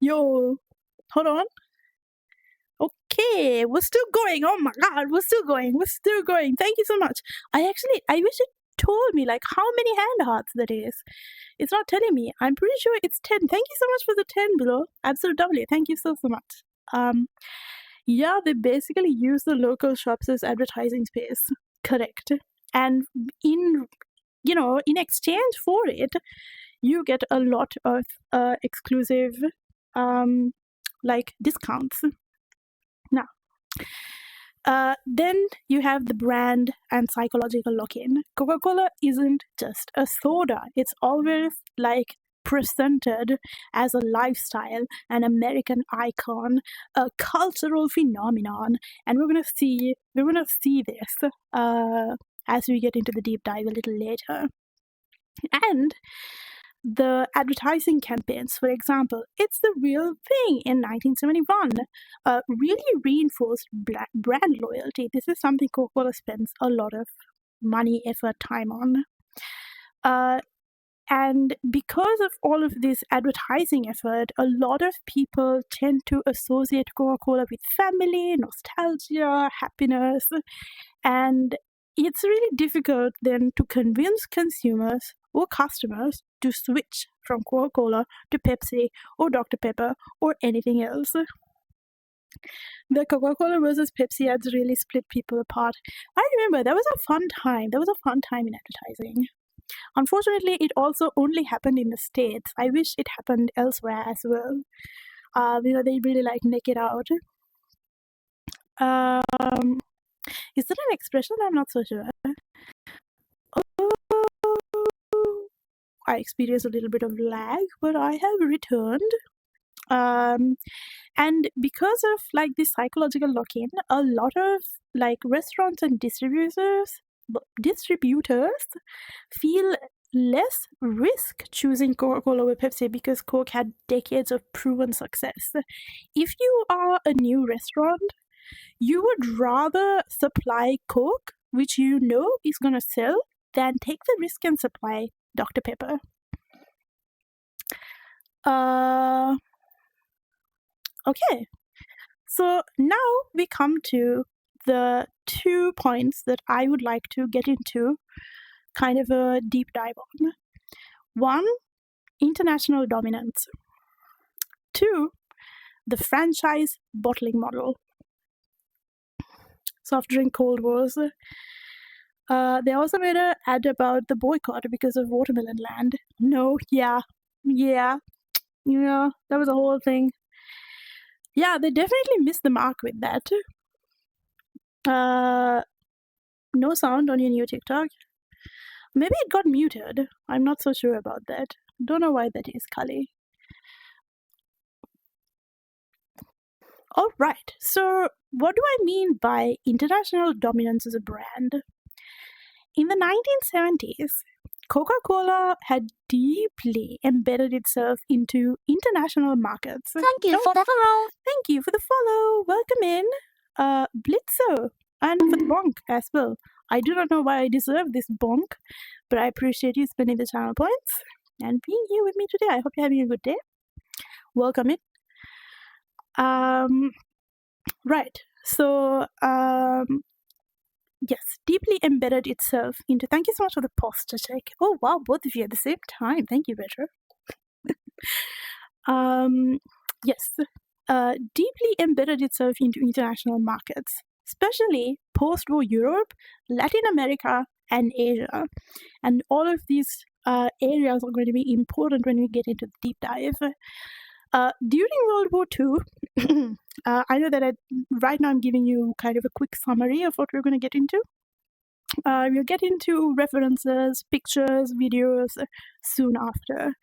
[SPEAKER 1] Yo. Hold on. Okay. We're still going. Oh my God. We're still going. Thank you so much. I wish it told me like how many hand hearts that is. It's not telling me. I'm pretty sure it's 10. Thank you so much for the 10 below. Absolute doubly. Thank you so much. Yeah, they basically use the local shops as advertising space. Correct. And in exchange for it, you get a lot of exclusive like discounts. Now, then you have the brand and psychological lock-in. Coca-Cola isn't just a soda. It's always like presented as a lifestyle, an American icon, a cultural phenomenon, and we're gonna see this as we get into the deep dive a little later. And the advertising campaigns, for example, It's the Real Thing in 1971, really reinforced brand loyalty. This is something Coca-Cola spends a lot of money, effort, time on. And because of all of this advertising effort, a lot of people tend to associate Coca-Cola with family, nostalgia, happiness, and it's really difficult then to convince consumers or customers to switch from Coca-Cola to Pepsi or Dr. Pepper or anything else. The Coca-Cola versus Pepsi ads really split people apart. I remember that was a fun time. In advertising. Unfortunately, it also only happened in the States. I wish it happened elsewhere as well. They really like nick it out. Is that an expression? I'm not so sure. I experienced a little bit of lag, but I have returned. And because of like this psychological lock-in, a lot of like restaurants and distributors feel less risk choosing Coca-Cola over Pepsi because Coke had decades of proven success. If you are a new restaurant, you would rather supply Coke, which you know is going to sell, than take the risk and supply Dr. Pepper. Okay, so now we come to the 2 points that I would like to get into kind of a deep dive on. 1, international dominance. 2, the franchise bottling model. Soft drink cold wars. They also made an ad about the boycott because of Watermelon Land. No, yeah, that was a whole thing. Yeah, they definitely missed the mark with that. No sound on your new TikTok. Maybe it got muted. I'm not so sure about that. Don't know why that is, Kali. Alright, so what do I mean by international dominance as a brand? In the 1970s, Coca-Cola had deeply embedded itself into international markets.
[SPEAKER 2] Thank you for the follow.
[SPEAKER 1] Thank you for the follow. Welcome in, Blitzo, and for the bonk as well. I do not know why I deserve this bonk, but I appreciate you spending the channel points and being here with me today. I hope you're having a good day. Welcome in. Right. So, yes, deeply embedded itself into. Thank you so much for the posture check. Oh wow, both of you at the same time. Thank you, Retro. Yes. deeply embedded itself into international markets, especially post-war Europe, Latin America, and Asia. And all of these areas are going to be important when we get into the deep dive. During World War II, I know that right now I'm giving you kind of a quick summary of what we're going to get into. We'll get into references, pictures, videos soon after.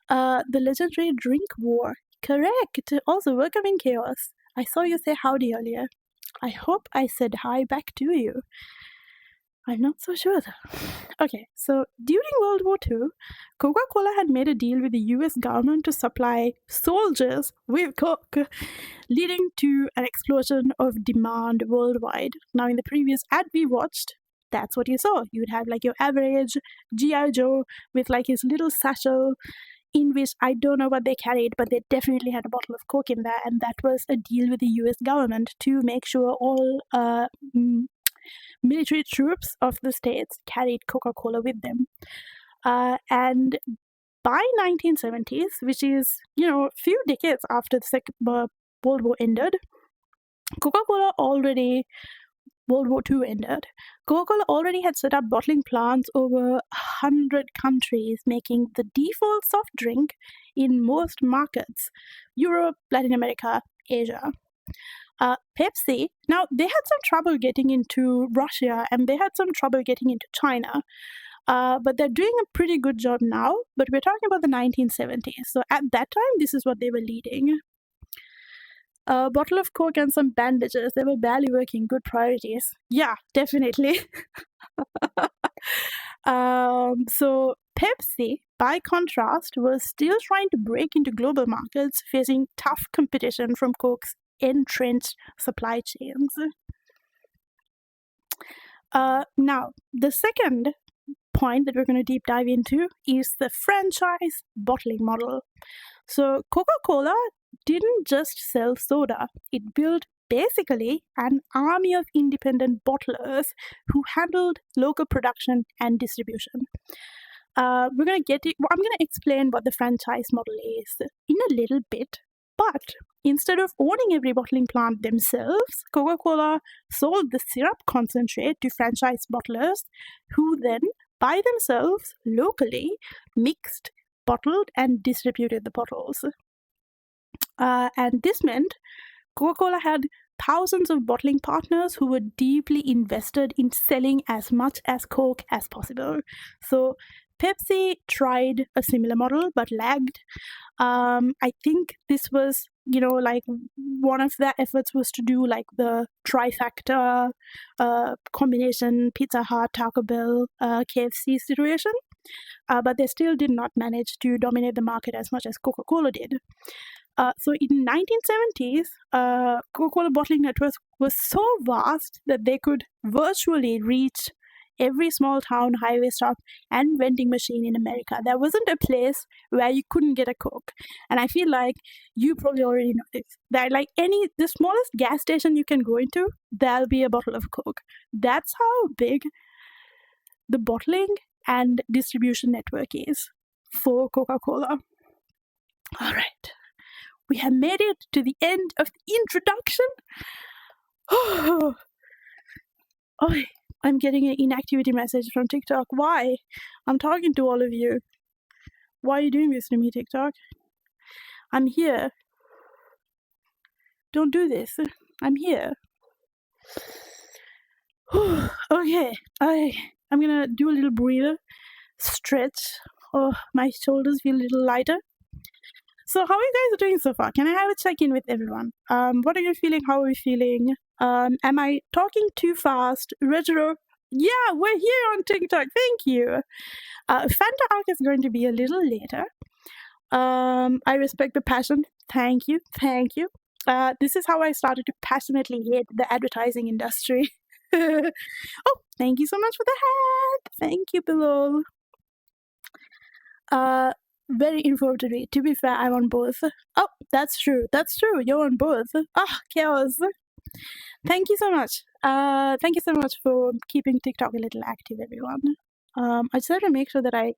[SPEAKER 1] The legendary drink war. Correct. Also, welcome in Chaos. I saw you say howdy earlier. I hope I said hi back to you. I'm not so sure though. Okay, so during World War II, Coca-Cola had made a deal with the US government to supply soldiers with Coke, leading to an explosion of demand worldwide. Now, in the previous ad we watched, that's what you saw. You'd have like your average G.I. Joe with like his little satchel, in which I don't know what they carried, but they definitely had a bottle of Coke in there, and that was a deal with the US government to make sure all military troops of the States carried Coca-Cola with them. And by 1970s, which is, a few decades after the Second World War ended, World War II ended. Coca-Cola already had set up bottling plants over 100 countries, making the default soft drink in most markets: Europe, Latin America, Asia. Pepsi, now they had some trouble getting into Russia and they had some trouble getting into China. But they're doing a pretty good job now, but we're talking about the 1970s. So at that time, this is what they were leading. A bottle of Coke and some bandages. They were barely working. Good priorities. Yeah, definitely. So Pepsi, by contrast, was still trying to break into global markets, facing tough competition from Coke's entrenched supply chains. Now, the second point that we're going to deep dive into is the franchise bottling model. So Coca-Cola didn't just sell soda. It built basically an army of independent bottlers who handled local production and distribution. I'm going to explain what the franchise model is in a little bit, but instead of owning every bottling plant themselves, Coca-Cola sold the syrup concentrate to franchise bottlers who then, by themselves, locally, mixed, bottled, and distributed the bottles. And this meant Coca-Cola had thousands of bottling partners who were deeply invested in selling as much as Coke as possible. So Pepsi tried a similar model but lagged. I think this was, like one of their efforts was to do like the trifecta combination Pizza Hut, Taco Bell, KFC situation. But they still did not manage to dominate the market as much as Coca-Cola did. So in 1970s, Coca-Cola bottling network was so vast that they could virtually reach every small town, highway stop, and vending machine in America. There wasn't a place where you couldn't get a Coke. And I feel like you probably already know this. That like the smallest gas station you can go into, there'll be a bottle of Coke. That's how big the bottling and distribution network is for Coca-Cola. All right. We have made it to the end of the introduction. Oh, I'm getting an inactivity message from TikTok. Why? I'm talking to all of you. Why are you doing this to me, TikTok? I'm here. Don't do this. I'm here. Okay. I'm gonna do a little breather, stretch. Oh, my shoulders feel a little lighter. So how are you guys doing so far? Can I have a check-in with everyone? What are you feeling? How are we feeling? Am I talking too fast? Retro? Yeah, we're here on TikTok. Thank you. Fanta Arc is going to be a little later. I respect the passion. Thank you. Thank you. This is how I started to passionately hate the advertising industry. Oh, thank you so much for the hat. Thank you, Bilal. Very informative. To be fair, I'm on both. Oh, that's true. That's true. You're on both. Chaos. Thank you so much. Thank you so much for keeping TikTok a little active, everyone. I just have to make sure that I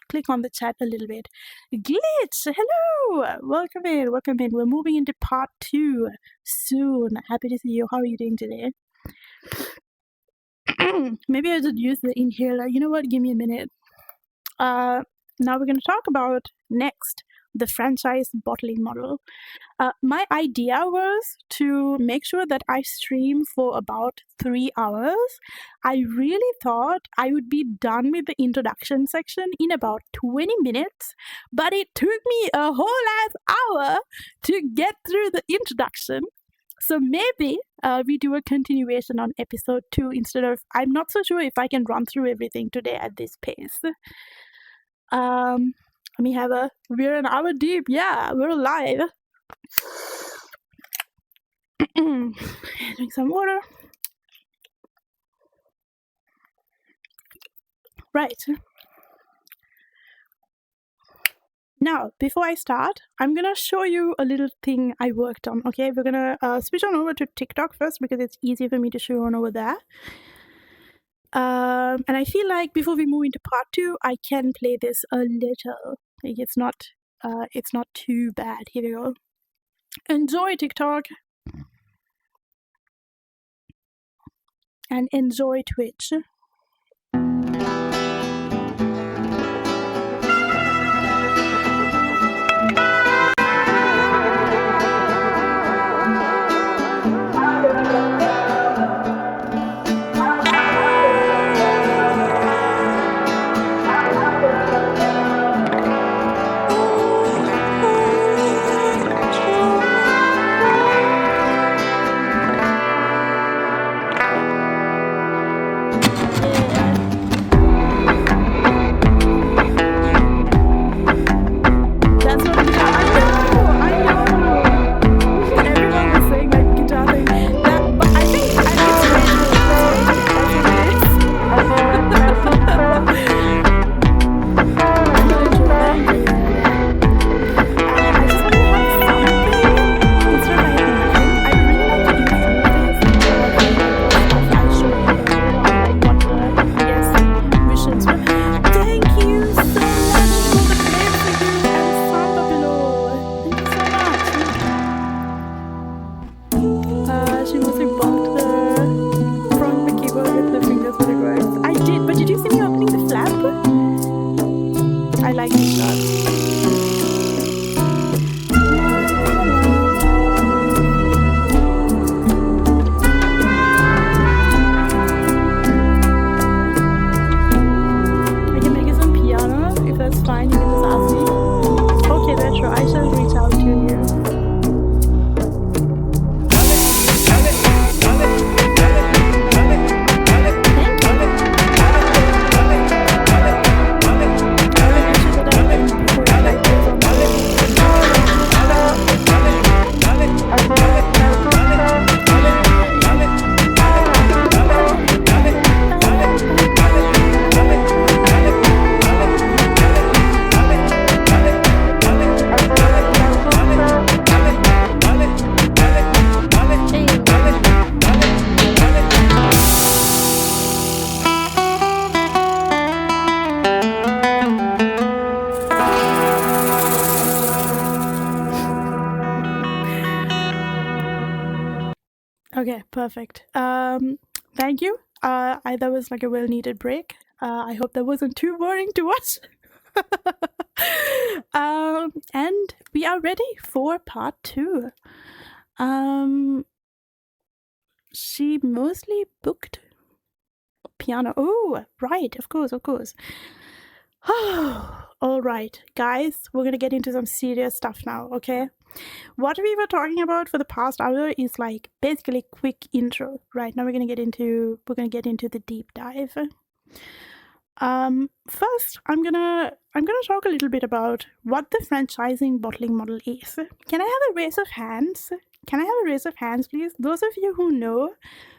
[SPEAKER 1] click on the chat a little bit. Glitch, hello! Welcome in, welcome in. We're moving into part 2 soon. Happy to see you. How are you doing today? Maybe I should use the inhaler. You know what? Give me a minute. Now we're going to talk about next the franchise bottling model. My idea was to make sure that I stream for about 3 hours. I really thought I would be done with the introduction section in about 20 minutes, but it took me a whole ass hour to get through the introduction. So maybe we do a continuation on episode 2 instead of, I'm not so sure if I can run through everything today at this pace. Let me have we're an hour deep. Yeah, we're live. Drink some water. Right. Now, before I start, I'm gonna show you a little thing I worked on, okay? We're gonna switch on over to TikTok first because it's easier for me to show on over there. And I feel like before we move into part 2, I can play this a little. Like it's not too bad. Here we go. Enjoy TikTok. And enjoy Twitch. Okay, perfect. Thank you. That was like a well-needed break. I hope that wasn't too boring to watch. And we are ready for part 2. She mostly booked piano. Oh, right, of course. All right, guys, we're gonna get into some serious stuff now, okay? What we were talking about for the past hour is like basically quick intro. Right now we're gonna get into the deep dive. First, I'm gonna talk a little bit about what the franchising bottling model is. Can I have a raise of hands? Can I have a raise of hands, please? Those of you who know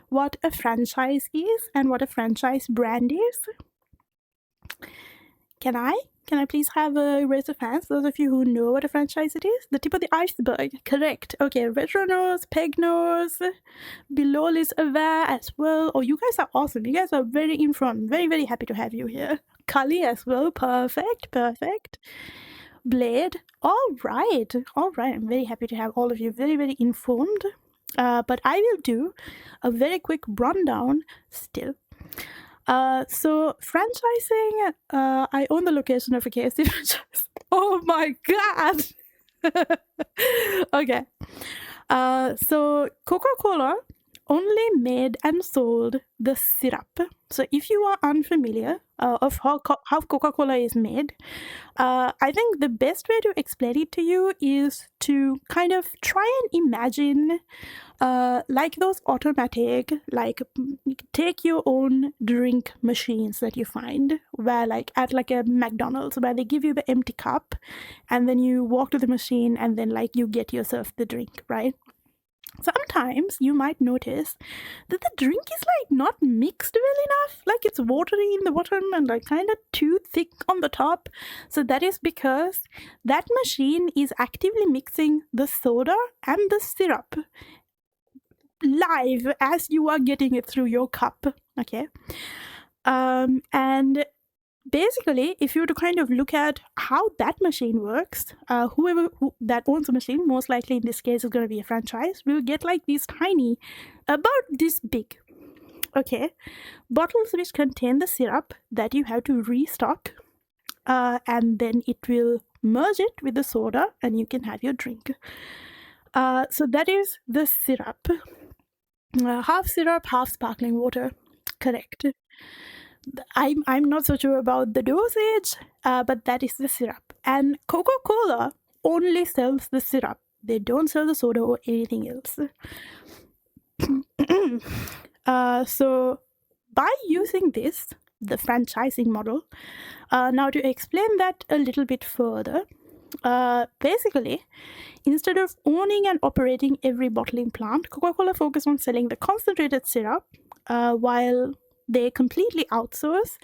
[SPEAKER 1] what a franchise is and what a franchise brand is. Can I Can I please have a raise of hands? Those of you who know what a franchise it is? The tip of the iceberg. Correct. Okay, retro knows, peg knows, Bilal is aware as well. Oh, you guys are awesome. You guys are very in front. Very, very happy to have you here. Kali as well. Perfect, perfect. Blade. All right. All right. I'm very happy to have all of you very, very informed. But I will do a very quick rundown still. So franchising, I own the location of a KFC franchise. Oh my god! Okay. So Coca-Cola only made and sold the syrup. So if you are unfamiliar of how Coca-Cola is made, I think the best way to explain it to you is to kind of try and imagine like those automatic, like take your own drink machines that you find, where like at like a McDonald's, where they give you the empty cup and then you walk to the machine and then like you get yourself the drink, right? Sometimes you might notice that the drink is like not mixed well enough, like it's watery in the bottom and like kind of too thick on the top. So that is because that machine is actively mixing the soda and the syrup live as you are getting it through your cup. Okay. And basically, if you were to kind of look at how that machine works, whoever that owns a machine, most likely in this case is going to be a franchise, will get like these tiny, about this big, okay, bottles which contain the syrup that you have to restock, and then it will merge it with the soda and you can have your drink. So that is the syrup. Half syrup, half sparkling water. Correct. I'm not so sure about the dosage, but that is the syrup. And Coca-Cola only sells the syrup. They don't sell the soda or anything else. So by using this, the franchising model, now to explain that a little bit further, basically, instead of owning and operating every bottling plant, Coca-Cola focused on selling the concentrated syrup, while they completely outsource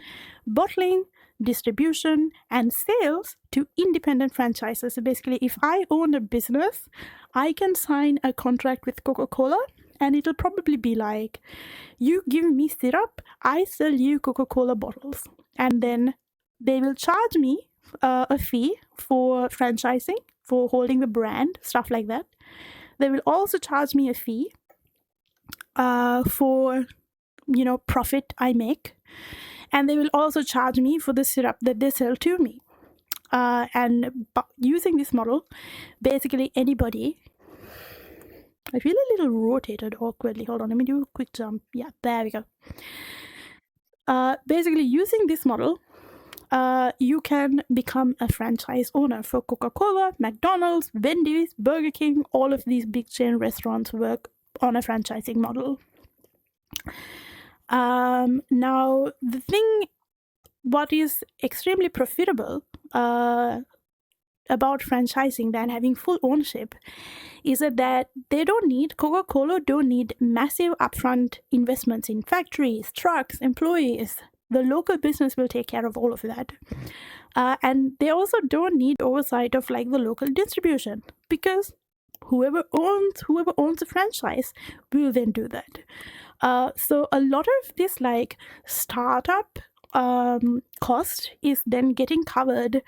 [SPEAKER 1] bottling, distribution, and sales to independent franchises. So basically, if I own a business, I can sign a contract with Coca-Cola, and it'll probably be like, you give me syrup, I sell you Coca-Cola bottles. And then they will charge me a fee for franchising, for holding the brand, stuff like that. They will also charge me a fee for, you know, profit I make. And they will also charge me for the syrup that they sell to me. And using this model, basically anybody... I feel a little rotated awkwardly. Hold on, let me do a quick jump. Yeah, there we go. Basically, using this model, you can become a franchise owner for Coca-Cola, McDonald's, Wendy's, Burger King. All of these big chain restaurants work on a franchising model. Now, the thing, what is extremely profitable about franchising than having full ownership is that they don't need, Coca-Cola don't need massive upfront investments in factories, trucks, employees. The local business will take care of all of that. And they also don't need oversight of like the local distribution, because whoever owns a franchise will then do that. So a lot of this like startup cost is then getting covered,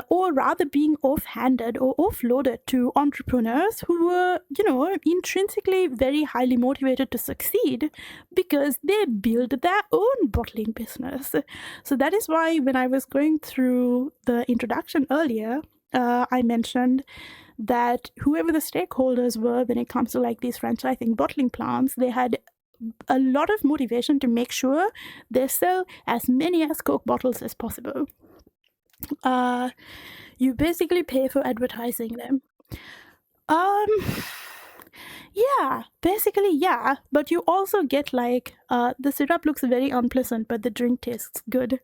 [SPEAKER 1] or rather being offhanded or offloaded to entrepreneurs who were, you know, intrinsically very highly motivated to succeed because they build their own bottling business. So that is why when I was going through the introduction earlier, I mentioned that whoever the stakeholders were when it comes to like these franchising bottling plants, they had a lot of motivation to make sure they sell as many as Coke bottles as possible. You basically pay for advertising them. Yeah, basically, yeah. But you also get like, the syrup looks very unpleasant, but the drink tastes good.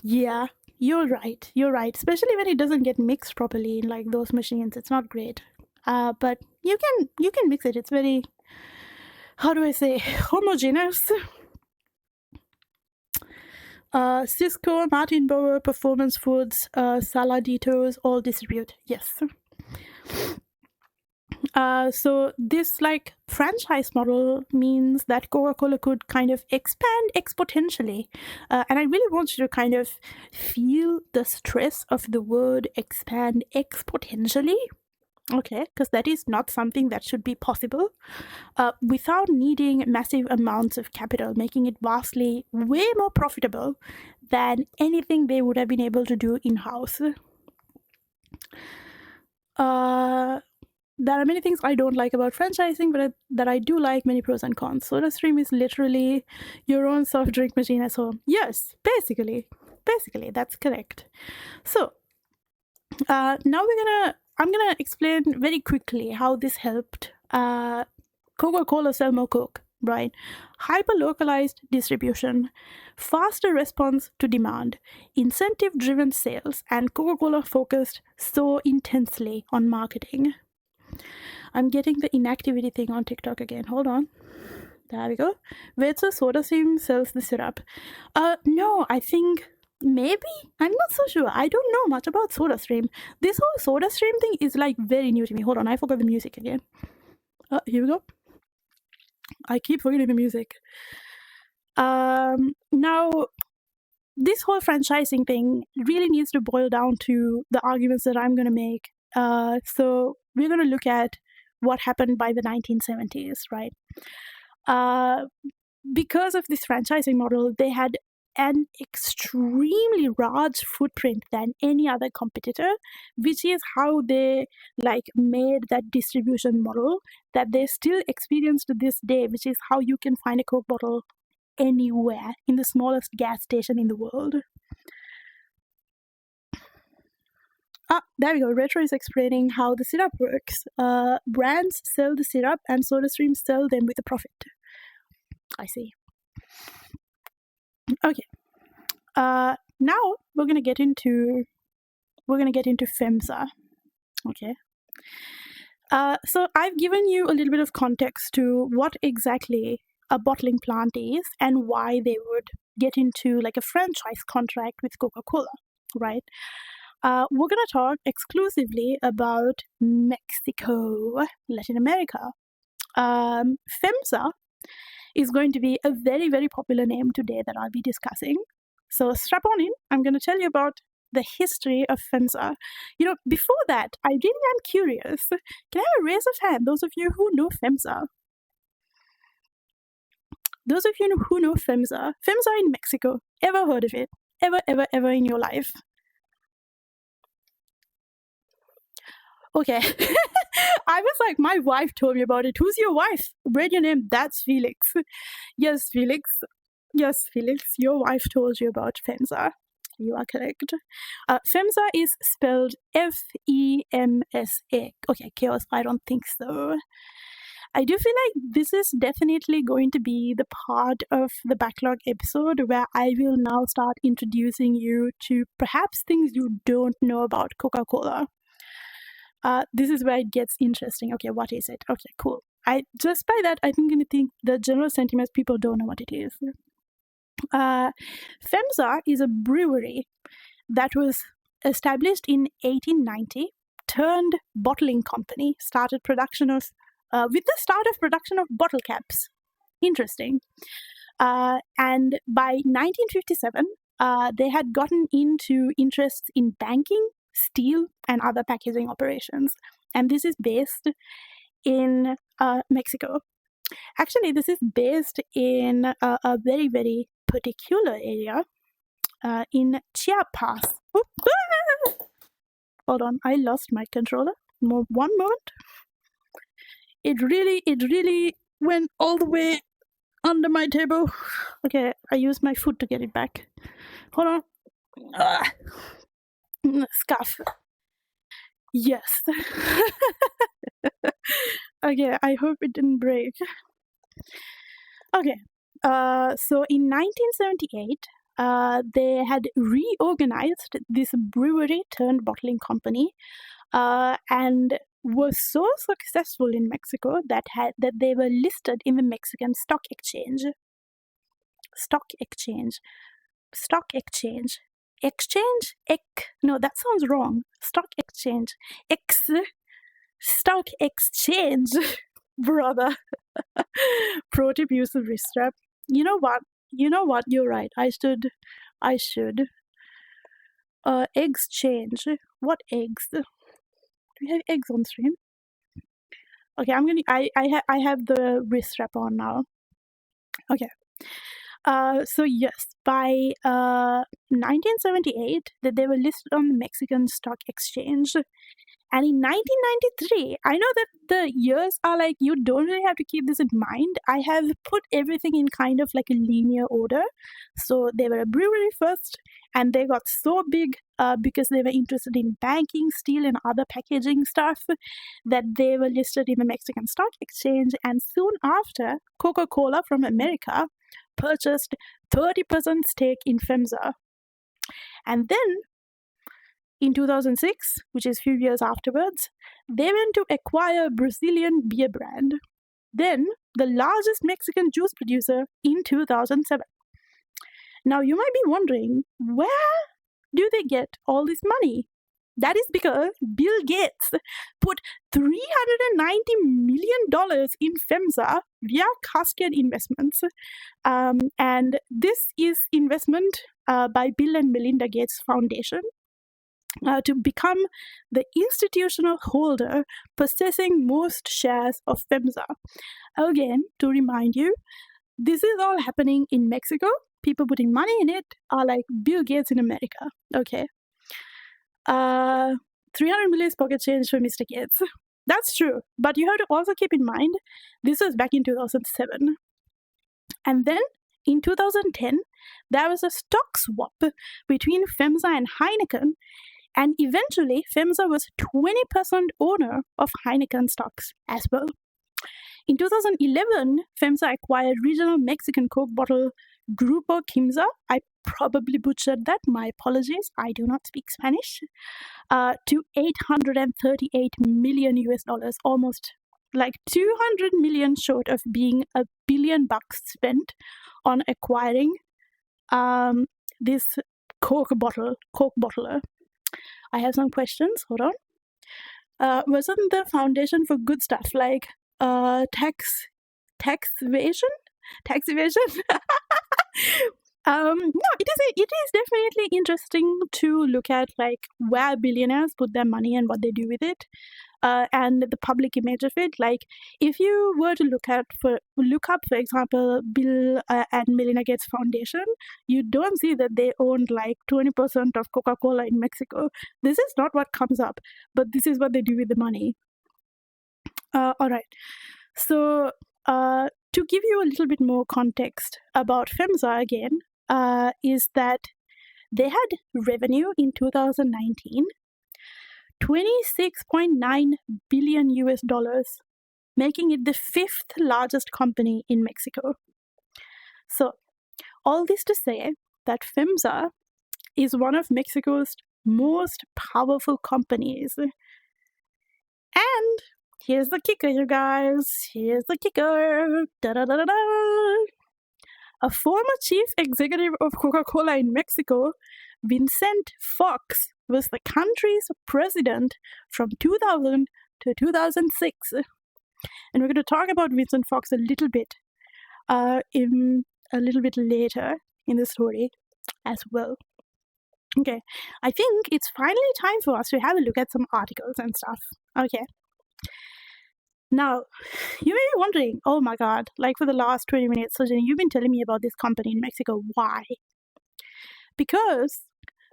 [SPEAKER 1] Yeah, you're right. Especially when it doesn't get mixed properly in like those machines. It's not great. But you can mix it. It's very, how do I say, homogeneous. Cisco, Martin Bower, Performance Foods, Saladitos all distribute. Yes. So this like franchise model means that Coca-Cola could kind of expand exponentially. And I really want you to kind of feel the stress of the word expand exponentially. Okay, because that is not something that should be possible without needing massive amounts of capital, making it vastly way more profitable than anything they would have been able to do in-house. There are many things I don't like about franchising, but that I do like, many pros and cons. SodaStream is literally your own soft drink machine at home. Yes, basically, that's correct. So now I'm gonna explain very quickly how this helped Coca-Cola sell more Coke, right? Hyper-localized distribution, faster response to demand, incentive-driven sales, and Coca-Cola focused so intensely on marketing. I'm getting the inactivity thing on TikTok again. Hold on. There we go. Wait, so SodaStream sells the syrup. No, I think maybe? I'm not so sure. I don't know much about SodaStream. This whole SodaStream thing is like very new to me. Hold on, I forgot the music again. Here we go. I keep forgetting the music. Now, this whole franchising thing really needs to boil down to the arguments that I'm going to make. So we're going to look at what happened by the 1970s, right? Because of this franchising model, they had an extremely large footprint than any other competitor, which is how they like made that distribution model that they still experience to this day, which is how you can find a Coke bottle anywhere in the smallest gas station in the world. There we go. Retro is explaining how the syrup works. Brands sell the syrup and SodaStream sell them with a profit. I see. Okay. Now we're gonna get into FEMSA. Okay. So I've given you a little bit of context to what exactly a bottling plant is and why they would get into like a franchise contract with Coca-Cola, right? We're going to talk exclusively about Mexico, Latin America. FEMSA is going to be a very, very popular name today that I'll be discussing. So strap on in. I'm going to tell you about the history of FEMSA. You know, before that, I really am curious. Can I have a raise of hand, those of you who know FEMSA? Those of you who know FEMSA in Mexico, ever heard of it? Ever in your life? Okay. I was like, my wife told me about it. Who's your wife? Read your name. That's Felix. Yes, Felix. Yes, Felix. Your wife told you about FEMSA. You are correct. FEMSA is spelled F-E-M-S-A. Okay, chaos. I don't think so. I do feel like this is definitely going to be the part of the backlog episode where I will now start introducing you to perhaps things you don't know about Coca-Cola. This is where it gets interesting. Okay, what is it? Okay, cool. Just by that, I'm going to think the general sentiment people don't know what it is. FEMSA is a brewery that was established in 1890, turned bottling company, started production of, with the start of production of bottle caps. Interesting. And by 1957, they had gotten into interests in banking, steel, and other packaging operations. And this is based in Mexico. Actually, this is based in a very, very particular area in Chiapas. Hold on, I lost my controller. One moment. It really went all the way under my table. Okay, I used my foot to get it back. Hold on. Scuff. Yes. Okay, I hope it didn't break. Okay. So in 1978, they had reorganized this brewery turned bottling company, and was so successful in Mexico that they were listed in the Mexican stock exchange. stock exchange. Exchange? No, that sounds wrong. Stock exchange. Stock exchange. Brother. Pro tip, use the wrist strap. You know what? You're right. I should. Eggs change. What eggs? Do we have eggs on stream? Okay, I have the wrist strap on now. Okay. So yes, by 1978, they were listed on the Mexican Stock Exchange. And in 1993, I know that the years are like, you don't really have to keep this in mind. I have put everything in kind of like a linear order. So they were a brewery first, and they got so big because they were interested in banking, steel, and other packaging stuff that they were listed in the Mexican Stock Exchange. And soon after, Coca-Cola from America purchased 30% stake in FEMSA. And then in 2006, which is a few years afterwards, they went to acquire a Brazilian beer brand, then the largest Mexican juice producer in 2007. Now you might be wondering, where do they get all this money? That is because Bill Gates put $390 million in FEMSA via Cascade Investments. And this is investment by Bill and Melinda Gates Foundation to become the institutional holder possessing most shares of FEMSA. Again, to remind you, this is all happening in Mexico. People putting money in it are like Bill Gates in America. Okay. 300 million is pocket change for Mr. Gates. That's true. But you have to also keep in mind, this was back in 2007. And then in 2010, there was a stock swap between FEMSA and Heineken. And eventually, FEMSA was 20% owner of Heineken stocks as well. In 2011, FEMSA acquired regional Mexican Coke bottle Grupo Quimsa. I probably butchered that. My apologies. I do not speak Spanish. To $838 million US dollars, almost like 200 million short of being $1 billion spent on acquiring this Coke bottler. I have some questions. Hold on. Wasn't the Foundation for Good Stuff like tax evasion? No, it is definitely interesting to look at like where billionaires put their money and what they do with it, and the public image of it. Like if you were to look up, for example, Bill and Melinda Gates Foundation, you don't see that they owned like 20% of Coca-Cola in Mexico. This is not what comes up, but this is what they do with the money. All right. So to give you a little bit more context about FEMSA again, is that they had revenue in 2019, $26.9 billion US dollars, making it the 5th largest company in Mexico. So, all this to say that FEMSA is one of Mexico's most powerful companies. And here's the kicker, you guys. Here's the kicker. Da-da-da-da-da. A former chief executive of Coca-Cola in Mexico, Vincent Fox, was the country's president from 2000 to 2006. And we're going to talk about Vincent Fox a little bit later in the story as well. Okay, I think it's finally time for us to have a look at some articles and stuff. Okay. Now, you may be wondering, oh my god, like for the last 20 minutes, Sujani, you've been telling me about this company in Mexico. Why? Because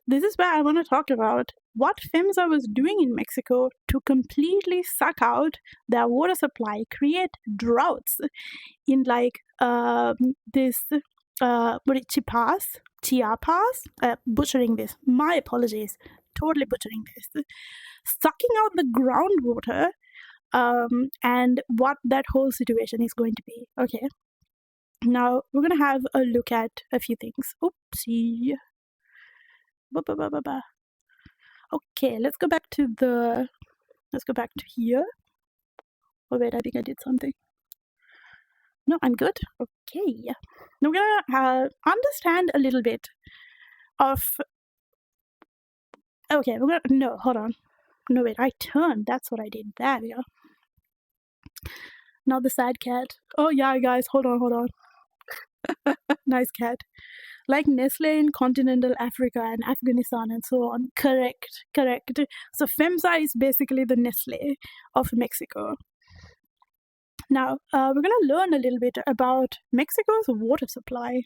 [SPEAKER 1] this is where I want to talk about what FEMSA was doing in Mexico to completely suck out their water supply, create droughts in like Chiapas, butchering this, my apologies, totally butchering this, sucking out the groundwater, and what that whole situation is going to be. Okay, now we're gonna have a look at a few things. Oopsie. Okay, let's go back to here. Oh wait, I think I did something. No, I'm good. Okay, now we're gonna understand a little bit of... Okay, we're gonna... No, hold on. No, wait, I turned. That's what I did. There we go. Not the sad cat. Oh, yeah, guys, hold on. Nice cat. Like Nestle in continental Africa and Afghanistan and so on. Correct. So FEMSA is basically the Nestle of Mexico. Now, we're going to learn a little bit about Mexico's water supply.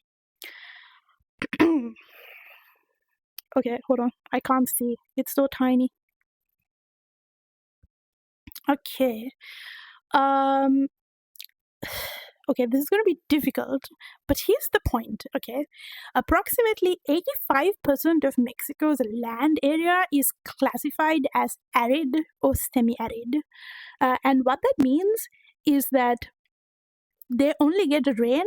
[SPEAKER 1] Okay, hold on. I can't see. It's so tiny. Okay. Okay, this is going to be difficult, but here's the point, okay? Approximately 85% of Mexico's land area is classified as arid or semi-arid. And what that means is that they only get rain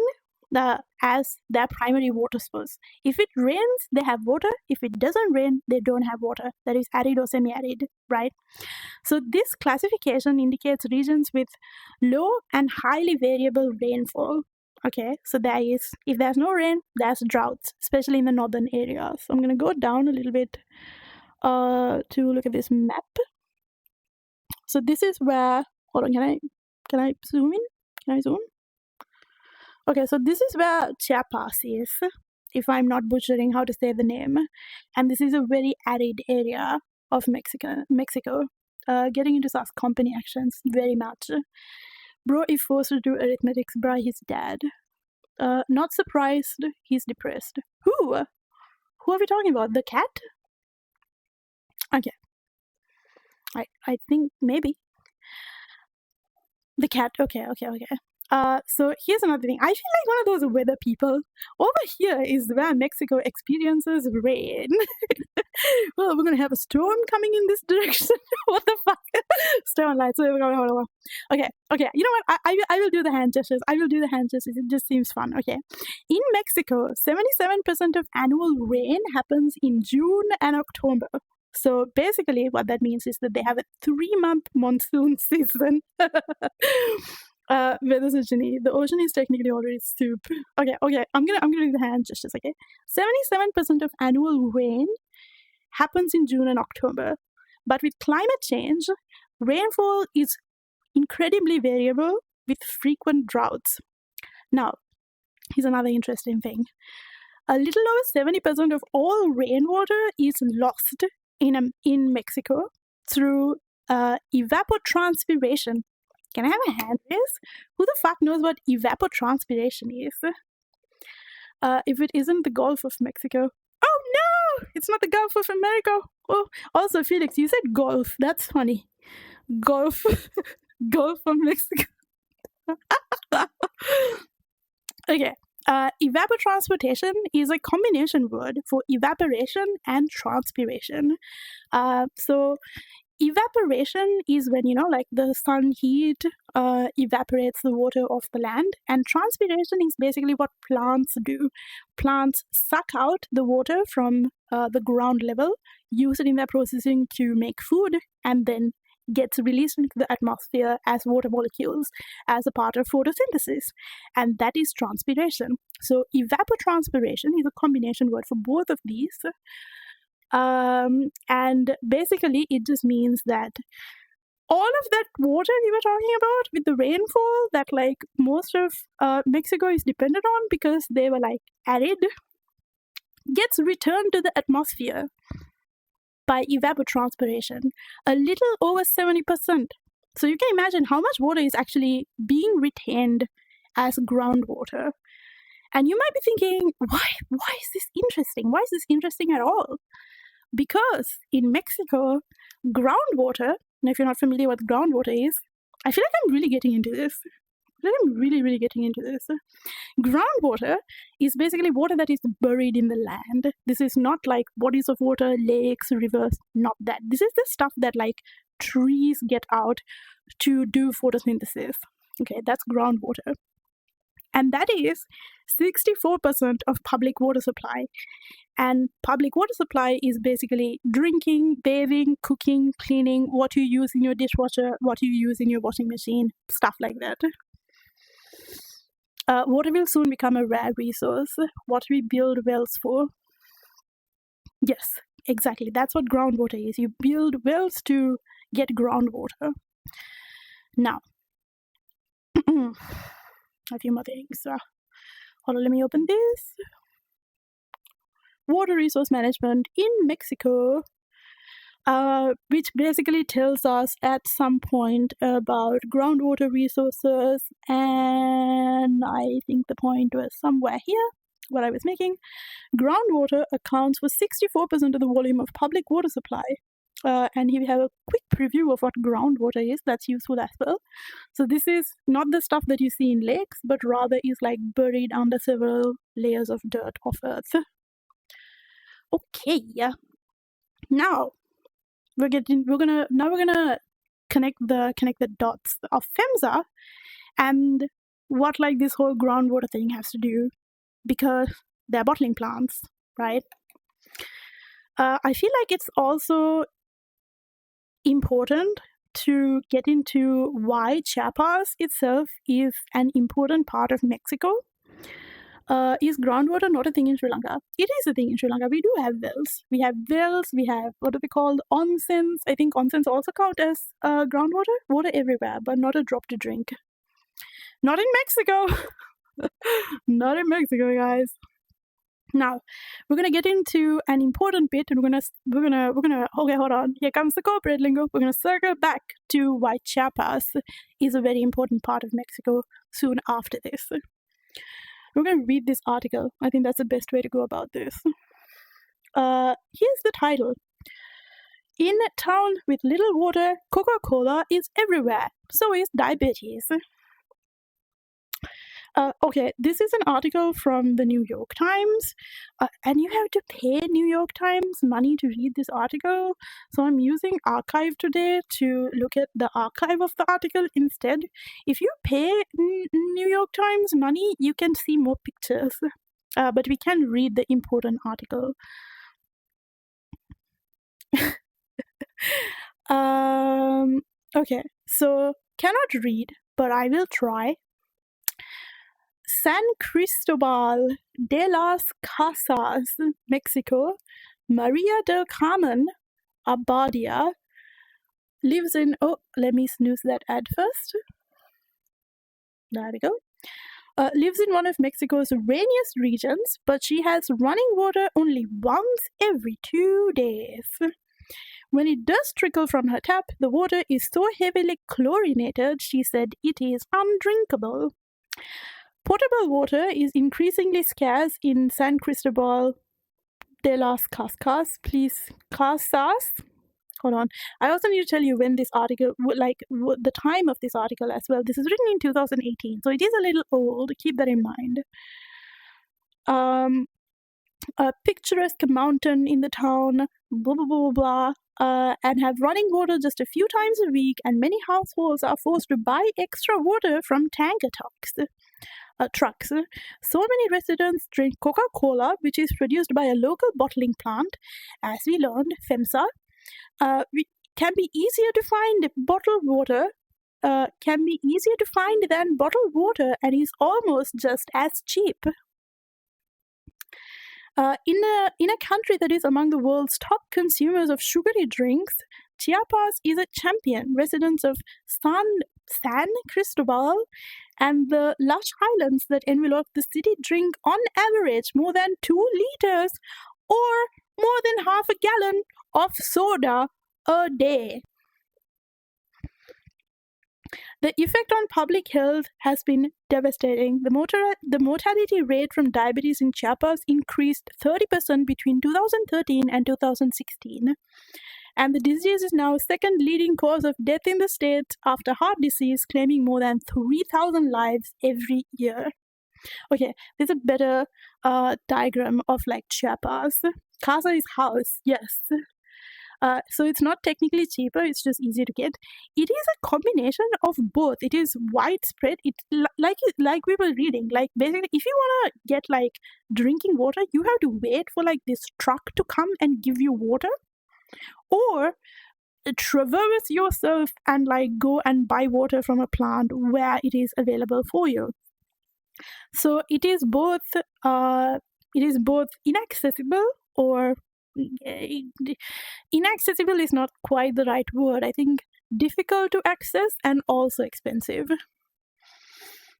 [SPEAKER 1] as their primary water source. If it rains, they have water. If it doesn't rain, they don't have water. That is arid or semi-arid, right? So this classification indicates regions with low and highly variable rainfall. Okay, so there is, if there's no rain, there's droughts, especially in the northern areas. So I'm going to go down a little bit to look at this map. So this is where, hold on, can I zoom in? Can I zoom? Okay, so this is where Chiapas is, if I'm not butchering how to say the name. And this is a very arid area of Mexico. Getting into such company actions very much. Bro, if forced to do arithmetics by his dad. Not surprised, he's depressed. Who are we talking about? The cat? Okay. I think maybe. The cat, okay. So here's another thing. I feel like one of those weather people. Over here is where Mexico experiences rain. Well, we're gonna have a storm coming in this direction. What the fuck? Storm lights. Okay. You know what? I will do the hand gestures. It just seems fun. Okay. In Mexico, 77% of annual rain happens in June and October. So basically, what that means is that they have a 3-month monsoon season. Weather's the ocean is technically already soup. Okay. I'm gonna do the hand gestures. Okay. 77% of annual rain happens in June and October, but with climate change, rainfall is incredibly variable with frequent droughts. Now, here's another interesting thing. A little over 70% of all rainwater is lost in Mexico through evapotranspiration. Can I have a hand for this? Who the fuck knows what evapotranspiration is? If it isn't the Gulf of Mexico. Oh no! It's not the Gulf of America. Oh, also, Felix, you said Gulf. That's funny. Gulf. Gulf of Mexico. Okay. Evapotranspiration is a combination word for evaporation and transpiration. So evaporation is when, like the sun heat evaporates the water off the land, and transpiration is basically what plants do. Plants suck out the water from the ground level, use it in their processing to make food, and then gets released into the atmosphere as water molecules as a part of photosynthesis. And that is transpiration. So evapotranspiration is a combination word for both of these. And basically it just means that all of that water we were talking about with the rainfall that like most of Mexico is dependent on because they were like arid, gets returned to the atmosphere by evapotranspiration, a little over 70%. So you can imagine how much water is actually being retained as groundwater. And you might be thinking, why is this interesting? Why is this interesting at all? Because in Mexico, groundwater, and if you're not familiar with what groundwater is, I feel like I'm really getting into this. Really getting into this. Groundwater is basically water that is buried in the land. This is not like bodies of water, lakes, rivers, not that. This is the stuff that like trees get out to do photosynthesis. Okay, that's groundwater. And that is 64% of public water supply. And public water supply is basically drinking, bathing, cooking, cleaning, what you use in your dishwasher, what you use in your washing machine, stuff like that. Water will soon become a rare resource. What we build wells for. Yes, exactly. That's what groundwater is. You build wells to get groundwater. Now, a few more things. Hold on, let me open this. Water resource management in Mexico, which basically tells us at some point about groundwater resources, and I think the point was somewhere here, what I was making. Groundwater accounts for 64% of the volume of public water supply. And here we have a quick preview of what groundwater is. That's useful as well. So this is not the stuff that you see in lakes, but rather is like buried under several layers of dirt of earth. Okay, now we're gonna connect the dots of PHMSA and what like this whole groundwater thing has to do, because they're bottling plants, right? I feel like it's also important to get into why Chiapas itself is an important part of Mexico. Is groundwater not a thing in Sri Lanka? It is a thing in Sri Lanka. We do have wells. We have, what are they called? Onsens. I think onsens also count as groundwater. Water everywhere, but not a drop to drink. Not in Mexico. Not in Mexico, guys. Now, we're gonna get into an important bit, and we're gonna okay, hold on. Here comes the corporate lingo. We're gonna circle back to why Chiapas is a very important part of Mexico soon after this. We're gonna read this article. I think that's the best way to go about this. Here's the title. In a town with little water, Coca-Cola is everywhere. So is diabetes. Okay, this is an article from the New York Times, and you have to pay New York Times money to read this article. So I'm using Archive today to look at the archive of the article instead. If you pay New York Times money, you can see more pictures, but we can read the important article. Okay, so cannot read, but I will try. San Cristobal de las Casas, Mexico, Maria del Carmen Abadia lives in, let me snooze that ad first. There we go. Lives in one of Mexico's rainiest regions, but she has running water only once every 2 days. When it does trickle from her tap, the water is so heavily chlorinated, she said it is undrinkable. Potable water is increasingly scarce in San Cristobal de las Casas. Hold on. I also need to tell you when this article, the time of this article as well. This is written in 2018, so it is a little old. Keep that in mind. A picturesque mountain in the town, blah, blah, blah, blah, and have running water just a few times a week, and many households are forced to buy extra water from tanker trucks. So many residents drink Coca-Cola, which is produced by a local bottling plant. As we learned, PHMSA can be easier to find bottled water. Can be easier to find than bottled water, and is almost just as cheap. In a country that is among the world's top consumers of sugary drinks, Chiapas is a champion. Residents of San Cristobal and the lush highlands that envelop the city drink on average more than 2 liters or more than half a gallon of soda a day. The effect on public health has been devastating. The mortality rate from diabetes in Chiapas increased 30% between 2013 and 2016. And the disease is now second leading cause of death in the state after heart disease, claiming more than 3,000 lives every year. Okay, there's a better diagram of like Chiapas. Casa is house, yes. So it's not technically cheaper, it's just easier to get. It is a combination of both. It is widespread. It like we were reading, like basically if you want to get like drinking water, you have to wait for like this truck to come and give you water, or traverse yourself and like go and buy water from a plant where it is available for you. So it is both inaccessible or inaccessible is not quite the right word. I think difficult to access and also expensive.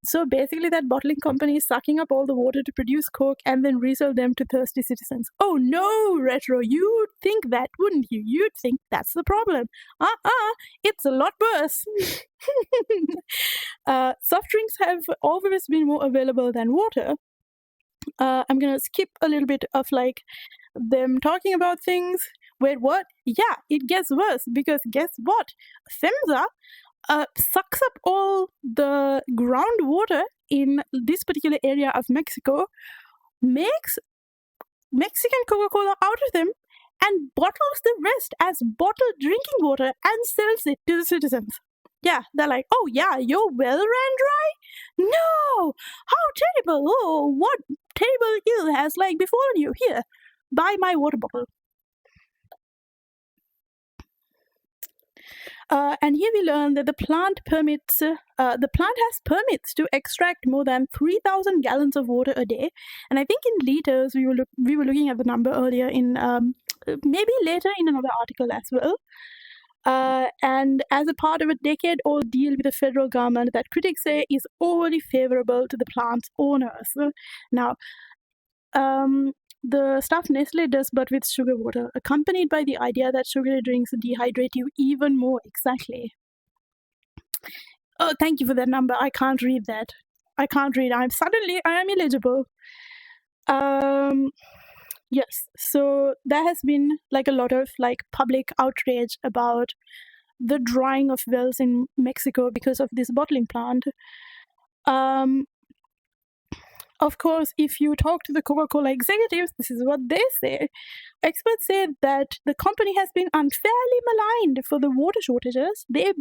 [SPEAKER 1] So basically that bottling company is sucking up all the water to produce Coke and then resell them to thirsty citizens. Oh no, Retro, you'd think that, wouldn't you? You'd think that's the problem. It's a lot worse. Soft drinks have always been more available than water. I'm gonna skip a little bit of like them talking about things. Wait, what? Yeah, it gets worse because guess what? FEMSA sucks up all the groundwater in this particular area of Mexico, makes Mexican Coca-Cola out of them, and bottles the rest as bottled drinking water and sells it to the citizens. Yeah, they're like, oh yeah, your well ran dry? No! How terrible! Oh, what terrible ill has like befallen you? Here, buy my water bottle. And here we learn that the plant has permits to extract more than 3,000 gallons of water a day. And I think in liters, we were looking at the number earlier in maybe later in another article as well. And as a part of a decade-old deal with the federal government that critics say is overly favorable to the plant's owners. Now, the stuff Nestle does but with sugar water, accompanied by the idea that sugary drinks dehydrate you even more. Exactly. Oh, thank you for that number. I can't read that. I can't read. I am illegible. Yes, so there has been like a lot of like public outrage about the drying of wells in Mexico because of this bottling plant. Of course, if you talk to the Coca-Cola executives, this is what they say. Experts say that the company has been unfairly maligned for the water shortages. They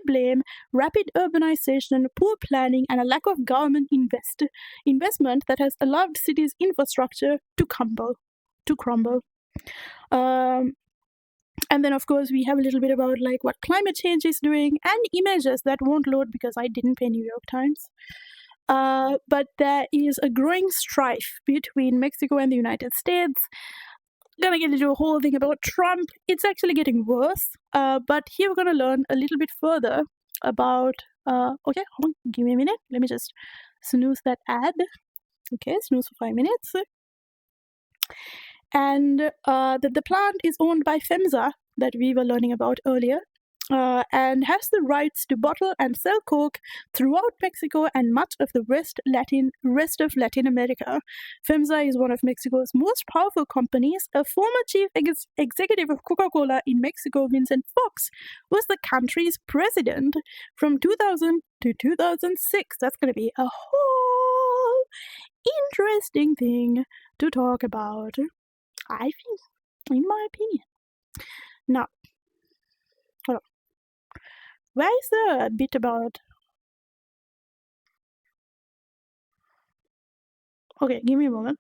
[SPEAKER 1] blame rapid urbanization, poor planning, and a lack of government investment that has allowed cities' infrastructure to crumble. And then, of course, we have a little bit about like what climate change is doing and images that won't load because I didn't pay New York Times. But there is a growing strife between Mexico and the United States. Gonna get into a whole thing about Trump. It's actually getting worse. But here we're gonna learn a little bit further about. Okay, hold on, give me a minute. Let me just snooze that ad. Okay, snooze for 5 minutes. And the plant is owned by FEMSA that we were learning about earlier. And has the rights to bottle and sell Coke throughout Mexico and much of the rest of Latin America. FEMSA is one of Mexico's most powerful companies. A former chief executive of Coca-Cola in Mexico, Vincent Fox, was the country's president from 2000 to 2006. That's going to be a whole interesting thing to talk about, I think, in my opinion. Now, hold on. Where is the bit about... Okay, give me a moment.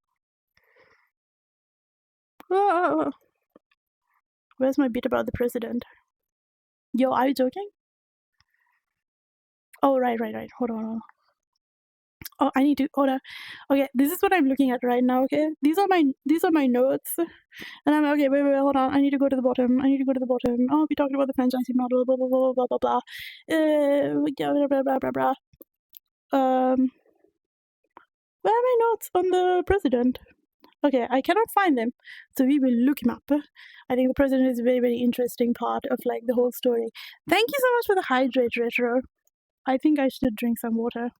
[SPEAKER 1] Where's my bit about the president? Yo, are you joking? Oh, right. Hold on. Oh, I need to... Hold on. Okay, this is what I'm looking at right now, okay? These are my notes. And I'm okay, wait, hold on. I need to go to the bottom. Oh, we talked about the franchising model, blah, blah, blah, blah, blah, blah. Blah, blah, blah, blah. Where are my notes on the president? Okay, I cannot find them, so we will look him up. I think the president is a very, very interesting part of like the whole story. Thank you so much for the hydrate, Retro. I think I should drink some water.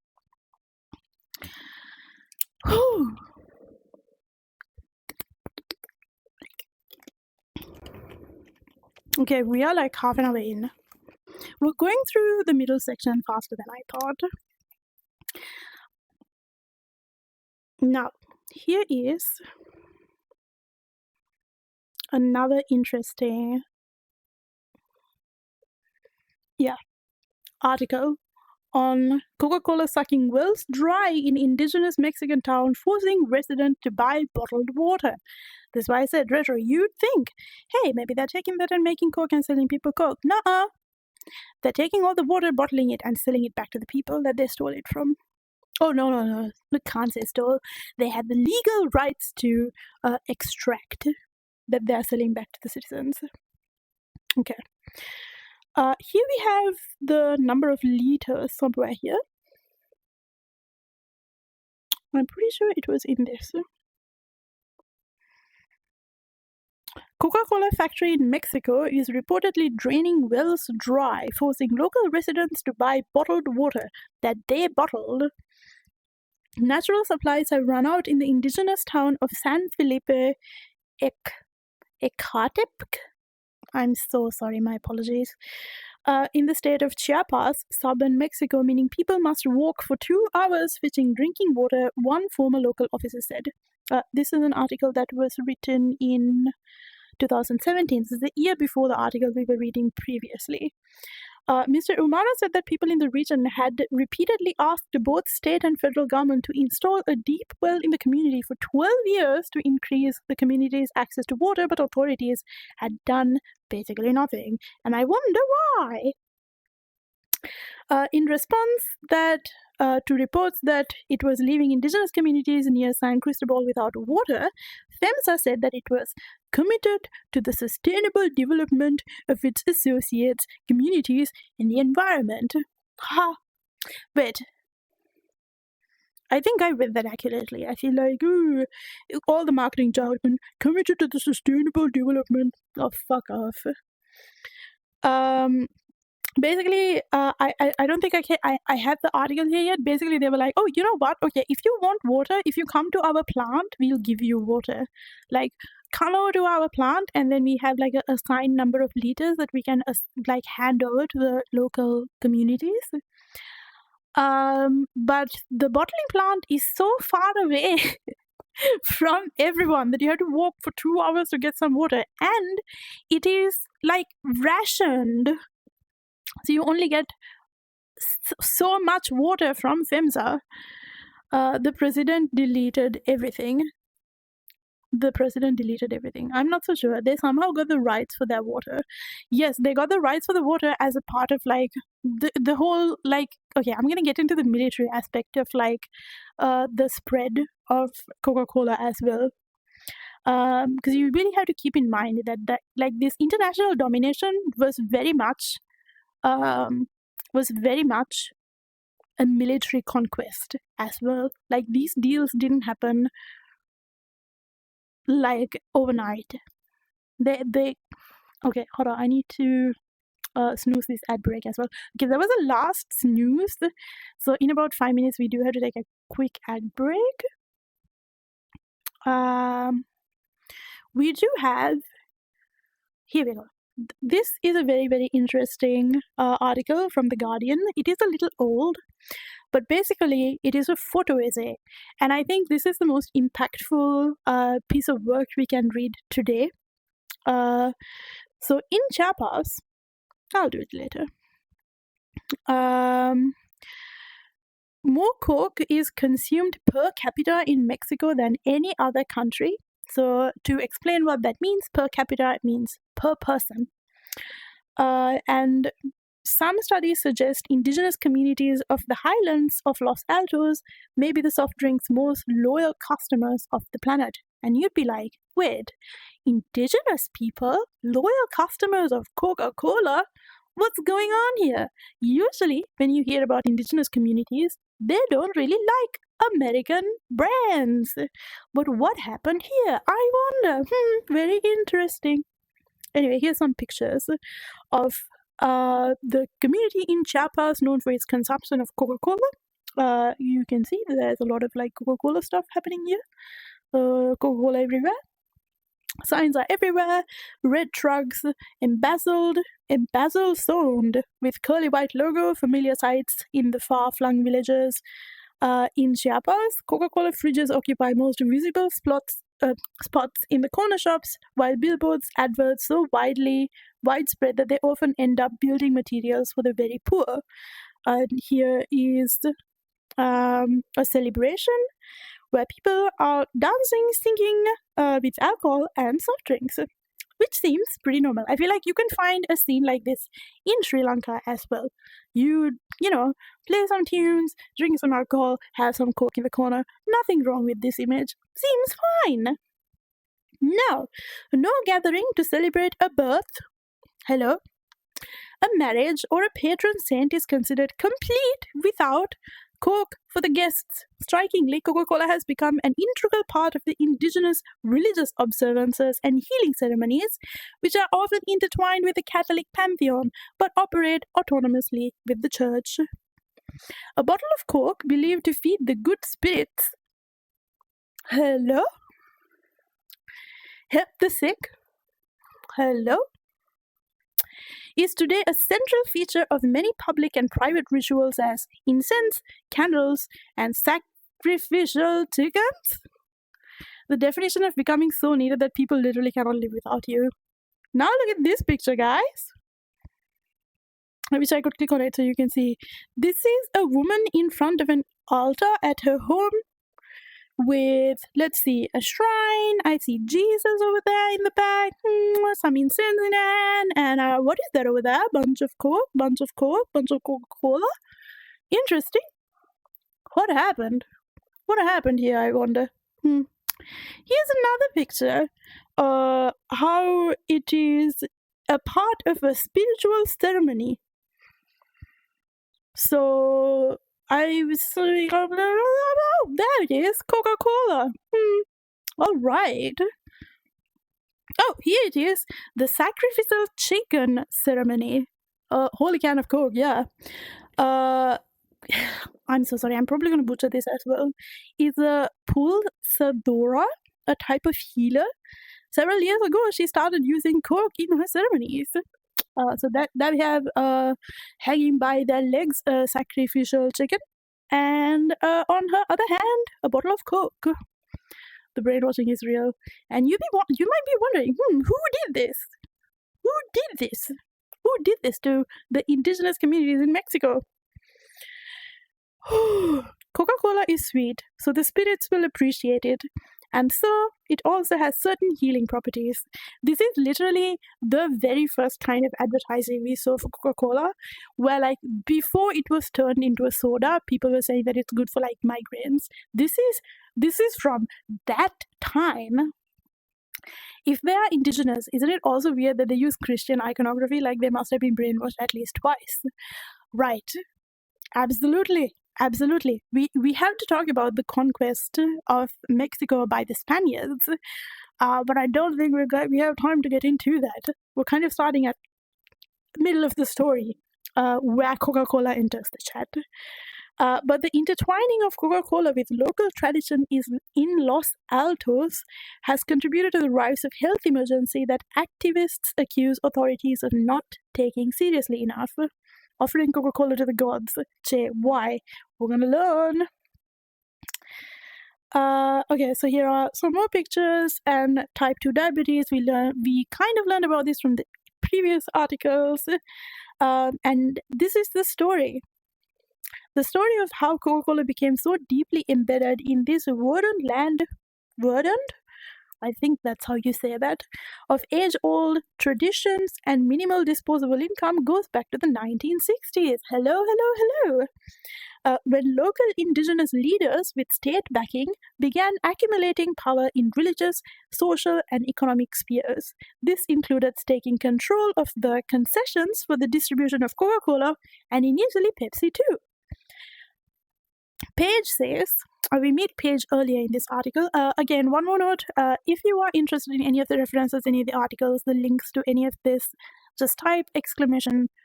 [SPEAKER 1] Okay, we are like half an hour in. We're going through the middle section faster than I thought. Now, here is another interesting article on Coca-Cola sucking wells dry in indigenous Mexican town, forcing residents to buy bottled water. That's why I said, Retro, you'd think, hey, maybe they're taking that and making Coke and selling people Coke. Nuh-uh. They're taking all the water, bottling it, and selling it back to the people that they stole it from. Oh, no. They can't say stole. They had the legal rights to extract that they are selling back to the citizens. Okay. Here we have the number of liters somewhere here. I'm pretty sure it was in this. Coca-Cola factory in Mexico is reportedly draining wells dry, forcing local residents to buy bottled water that they bottled. Natural supplies have run out in the indigenous town of San Felipe Ecatepec. I'm so sorry, my apologies. In the state of Chiapas, southern Mexico, meaning people must walk for 2 hours fetching drinking water, one former local officer said. This is an article that was written in 2017. This is the year before the article we were reading previously. Mr. Umara said that people in the region had repeatedly asked both state and federal government to install a deep well in the community for 12 years to increase the community's access to water, but authorities had done basically nothing. And I wonder why. In response to reports that it was leaving indigenous communities near San Cristobal without water, FEMSA said that it was committed to the sustainable development of its associates, communities, and the environment. Ha! Wait. I think I read that accurately. I feel like, all the marketing jargon, committed to the sustainable development. Oh, fuck off. Basically, I don't think I have the article here yet. Basically, they were like, oh, you know what? Okay, if you want water, if you come to our plant, we'll give you water. Like, come over to our plant, and then we have like a assigned number of liters that we can like hand over to the local communities. But the bottling plant is so far away from everyone that you have to walk for 2 hours to get some water, and it is like rationed. So you only get so much water from FEMSA. The president deleted everything. I'm not so sure. They somehow got the rights for their water. Yes, they got the rights for the water as a part of like the whole like, okay, I'm gonna get into the military aspect of like the spread of Coca-Cola as well. Because you really have to keep in mind that like this international domination was very much a military conquest as well. Like these deals didn't happen like overnight. They okay, hold on, I need to snooze this ad break as well. Okay, there was a last snooze, so in about 5 minutes we do have to take a quick ad break. We do have, here we go. This is a very, very interesting article from The Guardian. It is a little old, but basically it is a photo essay. And I think this is the most impactful piece of work we can read today. So in Chiapas, I'll do it later. More coke is consumed per capita in Mexico than any other country. So to explain what that means, per capita, it means per person. And some studies suggest indigenous communities of the highlands of Los Altos may be the soft drink's most loyal customers of the planet. And you'd be like, wait, indigenous people, loyal customers of Coca-Cola? What's going on here? Usually, when you hear about indigenous communities, they don't really like American brands. But what happened here? I wonder. Very interesting. Anyway, here's some pictures of the community in Chiapas known for its consumption of Coca-Cola. You can see there's a lot of like Coca-Cola stuff happening here. Coca-Cola everywhere. Signs are everywhere. Red trucks, embezzled zoned with curly white logo, familiar sights in the far-flung villages. In Chiapas, Coca-Cola fridges occupy most visible spots in the corner shops, while billboards adverts so widespread that they often end up building materials for the very poor. Here is a celebration where people are dancing, singing with alcohol and soft drinks, which seems pretty normal. I feel like you can find a scene like this in Sri Lanka as well. You know, play some tunes, drink some alcohol, have some coke in the corner. Nothing wrong with this image. Seems fine. No, no gathering to celebrate a birth, hello, a marriage, or a patron saint is considered complete without Coke for the guests. Strikingly, Coca-Cola has become an integral part of the indigenous religious observances and healing ceremonies, which are often intertwined with the Catholic pantheon, but operate autonomously with the church. A bottle of Coke believed to feed the good spirits, hello, help the sick, hello, is today a central feature of many public and private rituals as incense, candles, and sacrificial chickens. The definition of becoming so needed that people literally cannot live without you. Now look at this picture, guys. I wish I could click on it so you can see. This is a woman in front of an altar at her home with, let's see, a shrine. I see Jesus over there in the back, some incense in hand, and what is that over there? Bunch of Coca-Cola. Interesting. What happened? What happened here, I wonder? Here's another picture. How it is a part of a spiritual ceremony. So I was like, oh, there it is, Coca-Cola. All right. Oh, here it is, the sacrificial chicken ceremony. Holy can of Coke, yeah. I'm so sorry, I'm probably going to butcher this as well. Is a pulsadora, a type of healer. Several years ago, she started using Coke in her ceremonies. So that we have hanging by their legs a sacrificial chicken, and on her other hand, a bottle of Coke. The brainwashing is real, and you might be wondering, who did this? Who did this? Who did this to the indigenous communities in Mexico? Coca-Cola is sweet, so the spirits will appreciate it. And so, it also has certain healing properties. This is literally the very first kind of advertising we saw for Coca-Cola, where like before it was turned into a soda, people were saying that it's good for like migraines. This is from that time. If they are indigenous, isn't it also weird that they use Christian iconography? Like they must have been brainwashed at least twice. Right. Absolutely. Absolutely. We have to talk about the conquest of Mexico by the Spaniards, but I don't think we have time to get into that. We're kind of starting at the middle of the story, where Coca-Cola enters the chat. But the intertwining of Coca-Cola with local tradition in Los Altos has contributed to the rise of health emergency that activists accuse authorities of not taking seriously enough. Offering Coca-Cola to the gods. Che, why? We're gonna learn. Okay, so here are some more pictures and type 2 diabetes. We kind of learned about this from the previous articles. And this is the story. The story of how Coca-Cola became so deeply embedded in this verdant land, I think that's how you say that, of age-old traditions and minimal disposable income goes back to the 1960s. Hello. When local indigenous leaders with state backing began accumulating power in religious, social, and economic spheres. This included taking control of the concessions for the distribution of Coca-Cola and initially Pepsi too. Page says, we meet Page earlier in this article. Again, one more note, if you are interested in any of the references, any of the articles, the links to any of this, just type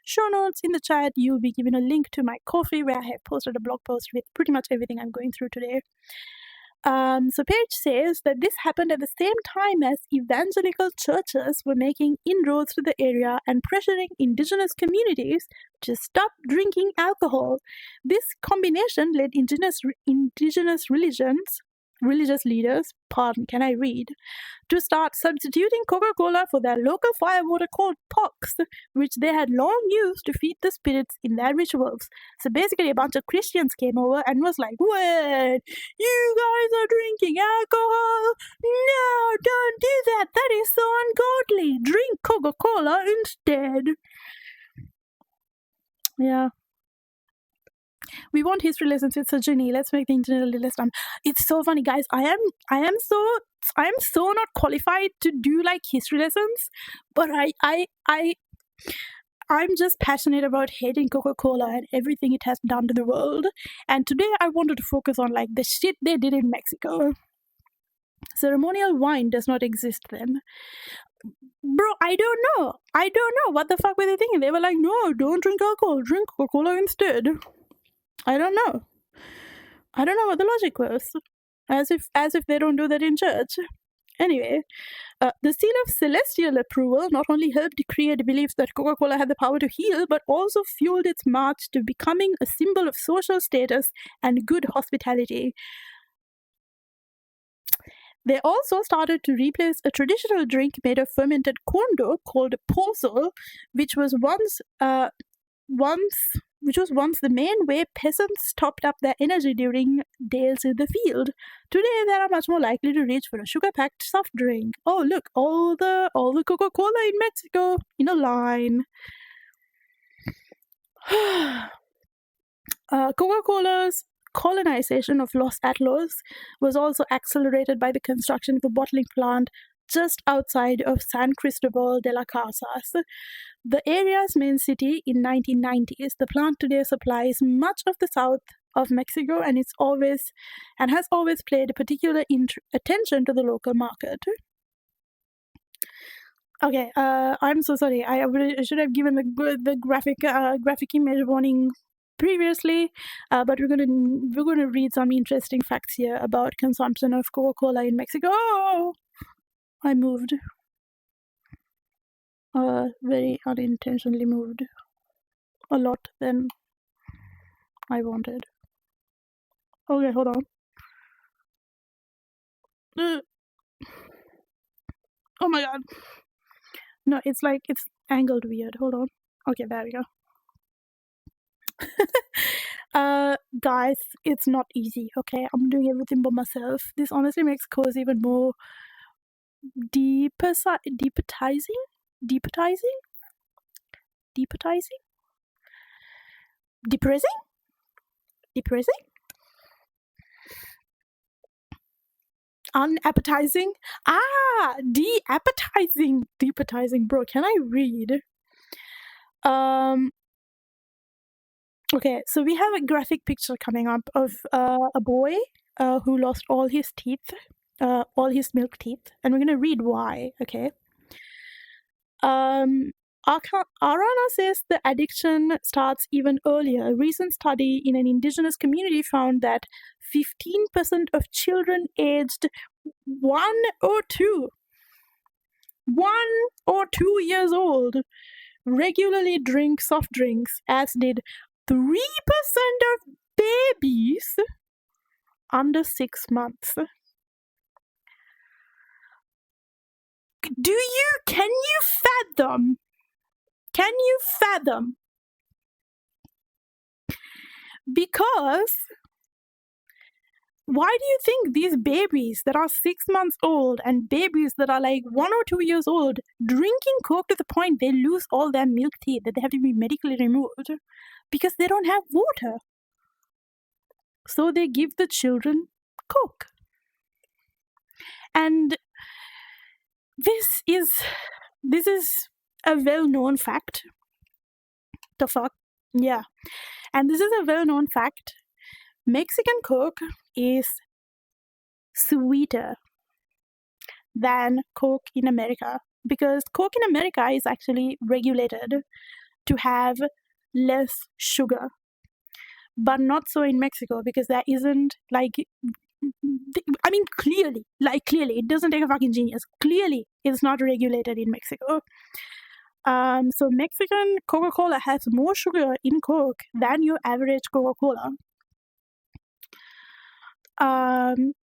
[SPEAKER 1] !show notes in the chat. You'll be given a link to my Ko-fi where I have posted a blog post with pretty much everything I'm going through today. So Page says that this happened at the same time as evangelical churches were making inroads to the area and pressuring indigenous communities to stop drinking alcohol. This combination led indigenous religious leaders, to start substituting Coca-Cola for their local firewater called pox, which they had long used to feed the spirits in their rituals. So basically a bunch of Christians came over and was like, wait, you guys are drinking alcohol? No, don't do that. That is so ungodly. Drink Coca-Cola instead. Yeah. We want history lessons with Sajani. Let's make the internal list. It's so funny, guys. I am so not qualified to do like history lessons, but I'm just passionate about hating Coca-Cola and everything it has done to the world. And today I wanted to focus on like the shit they did in Mexico. Ceremonial wine does not exist then. Bro, I don't know. What the fuck were they thinking? They were like, no, don't drink alcohol. Drink Coca-Cola instead. I don't know what the logic was. As if they don't do that in church. Anyway, the seal of celestial approval not only helped create beliefs that Coca-Cola had the power to heal, but also fueled its march to becoming a symbol of social status and good hospitality. They also started to replace a traditional drink made of fermented corn dough called pozol, which was once the main way peasants topped up their energy during days in the field. Today, they are much more likely to reach for a sugar-packed soft drink. Oh, look, all the Coca-Cola in Mexico in a line. Coca-Cola's colonization of Los Atlos was also accelerated by the construction of a bottling plant just outside of San Cristobal de las Casas, the area's main city in 1990s. The plant today supplies much of the south of Mexico and has always paid particular attention to the local market. Okay, I'm so sorry. I should have given the graphic image warning previously, but we're gonna read some interesting facts here about consumption of Coca-Cola in Mexico. Oh, I moved. Very unintentionally moved a lot than I wanted. Okay, hold on. Oh my god. No, it's angled weird. Hold on. Okay, there we go. Guys, it's not easy, okay? I'm doing everything by myself. This honestly makes Co's even more deepatizing? Depressing? Unappetizing? Deappetizing, bro. Can I read? Okay, so we have a graphic picture coming up of a boy who lost all his teeth, all his milk teeth, and we're gonna read why, okay? Arana says the addiction starts even earlier. A recent study in an indigenous community found that 15% of children aged 1 or 2 years old regularly drink soft drinks, as did 3% of babies under 6 months. Can you fathom? Because why do you think these babies that are 6 months old and babies that are like 1 or 2 years old drinking Coke to the point they lose all their milk teeth, that they have to be medically removed? Because they don't have water. So they give the children Coke. And this is a well-known fact. The fuck? Yeah. And this is a well-known fact. Mexican Coke is sweeter than Coke in America, because Coke in America is actually regulated to have less sugar, but not so in Mexico, because there isn't clearly, it doesn't take a fucking genius. Clearly, it's not regulated in Mexico. So Mexican Coca-Cola has more sugar in Coke than your average Coca-Cola.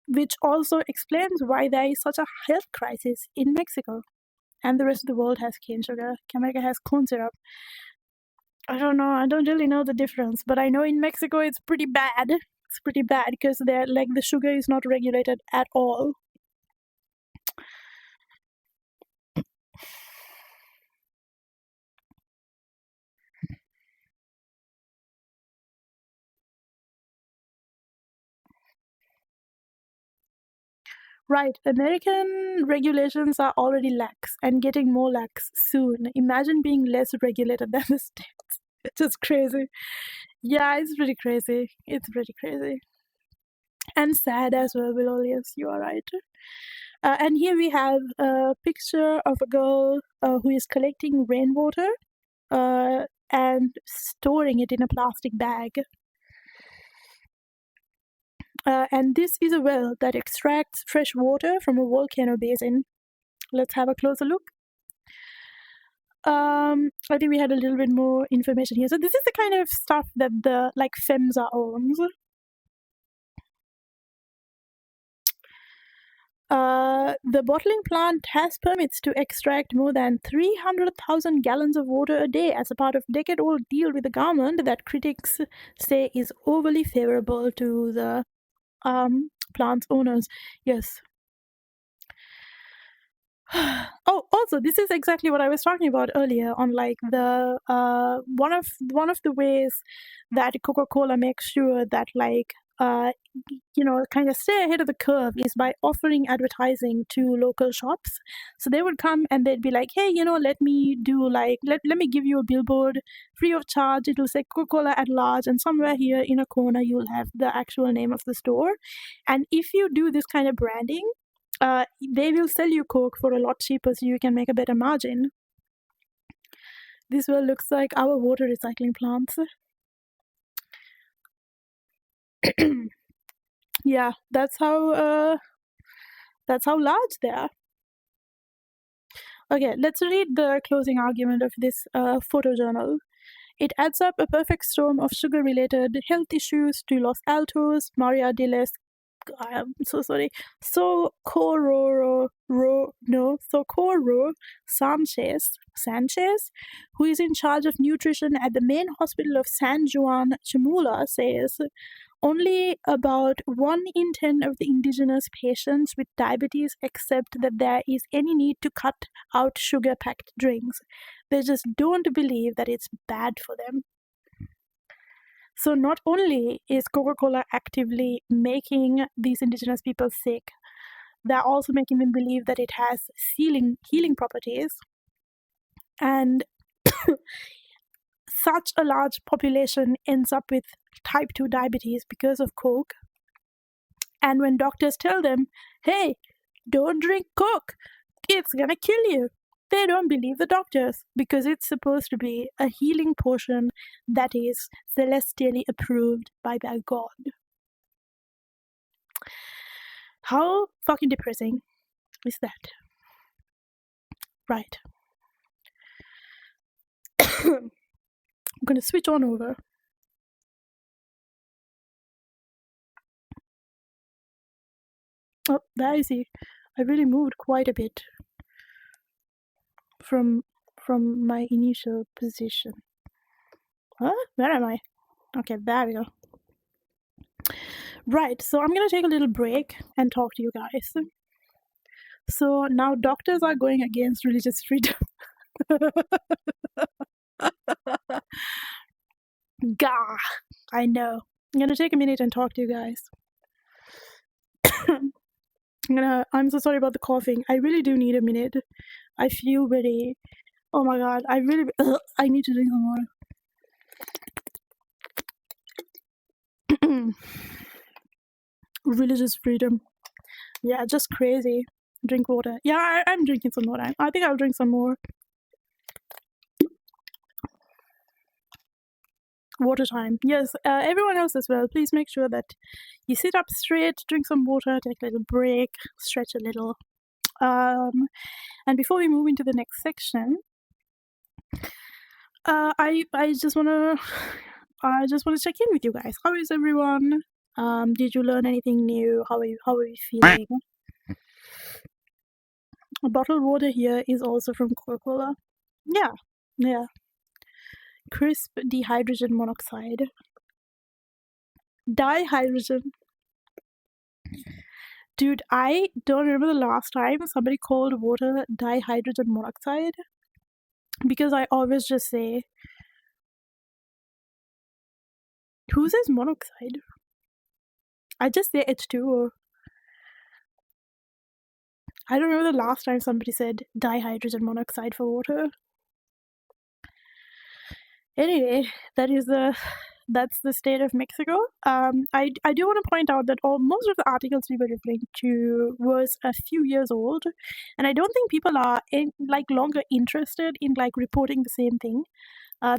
[SPEAKER 1] Which also explains why there is such a health crisis in Mexico. And the rest of the world has cane sugar. America has corn syrup. I don't know. I don't really know the difference. But I know in Mexico it's pretty bad. It's pretty bad because the sugar is not regulated at all. Right. American regulations are already lax and getting more lax soon. Imagine being less regulated than the States. It's just crazy. Yeah, it's pretty crazy. It's pretty crazy. And sad as well, Wilolius. You are right. And here we have a picture of a girl who is collecting rainwater and storing it in a plastic bag. And this is a well that extracts fresh water from a volcano basin. Let's have a closer look. I think we had a little bit more information here. So this is the kind of stuff that the FEMSA owns. The bottling plant has permits to extract more than 300,000 gallons of water a day as a part of decade-old deal with the government that critics say is overly favorable to the plant's owners. Yes. Oh, also, this is exactly what I was talking about earlier on, the one of the ways that Coca-Cola makes sure that kind of stay ahead of the curve is by offering advertising to local shops. So they would come and they'd be like, hey, let me do let me give you a billboard free of charge. It'll say Coca-Cola at large, and somewhere here in a corner you'll have the actual name of the store. And if you do this kind of branding, they will sell you Coke for a lot cheaper so you can make a better margin. This well looks like our water recycling plants. Yeah, that's how large they are. Okay, let's read the closing argument of this photojournal. It adds up a perfect storm of sugar-related health issues to Los Altos, Maria de les I'm so sorry. Socorro Sanchez, who is in charge of nutrition at the main hospital of San Juan Chamula, says only about 1 in 10 of the indigenous patients with diabetes accept that there is any need to cut out sugar-packed drinks. They just don't believe that it's bad for them. So not only is Coca-Cola actively making these indigenous people sick, they're also making them believe that it has healing properties. And such a large population ends up with type 2 diabetes because of Coke. And when doctors tell them, hey, don't drink Coke, it's gonna kill you, they don't believe the doctors because it's supposed to be a healing potion that is celestially approved by their God. How fucking depressing is that? Right. I'm gonna switch on over. Oh, there you see. I really moved quite a bit from my initial position. Huh? Where am I? Okay, there we go. Right, so I'm gonna take a little break and talk to you guys. So now doctors are going against religious freedom. Gah, I know. I'm gonna take a minute and talk to you guys. I'm so sorry about the coughing. I really do need a minute. I feel very. Oh my god, I really. I need to drink some water. Religious freedom. Yeah, just crazy. Drink water. Yeah, I'm drinking some water. I think I'll drink some more. Water time. Yes, everyone else as well. Please make sure that you sit up straight, drink some water, take a little break, stretch a little. And before we move into the next section, I just wanna check in with you guys. How is everyone? Did you learn anything new? How are you feeling? Bottled water here is also from Coca-Cola. Yeah. Crisp dihydrogen monoxide. Dihydrogen. Dude, I don't remember the last time somebody called water dihydrogen monoxide. Because I always just say, who says monoxide? I just say H2O. I don't know the last time somebody said dihydrogen monoxide for water. Anyway, that's the state of Mexico. I do want to point out that most of the articles we were referring to was a few years old, and I don't think people are longer interested in reporting the same thing,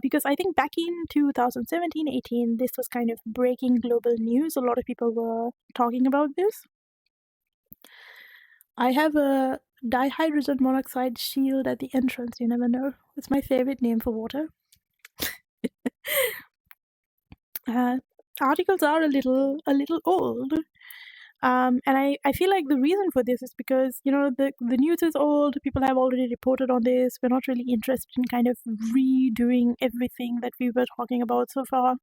[SPEAKER 1] because I think back in 2017-18 this was kind of breaking global news. A lot of people were talking about this. I have a dihydrogen monoxide shield at the entrance. You never know. It's my favorite name for water. Articles are a little old, and I feel like the reason for this is because the news is old. People have already reported on this. We're not really interested in kind of redoing everything that we were talking about so far.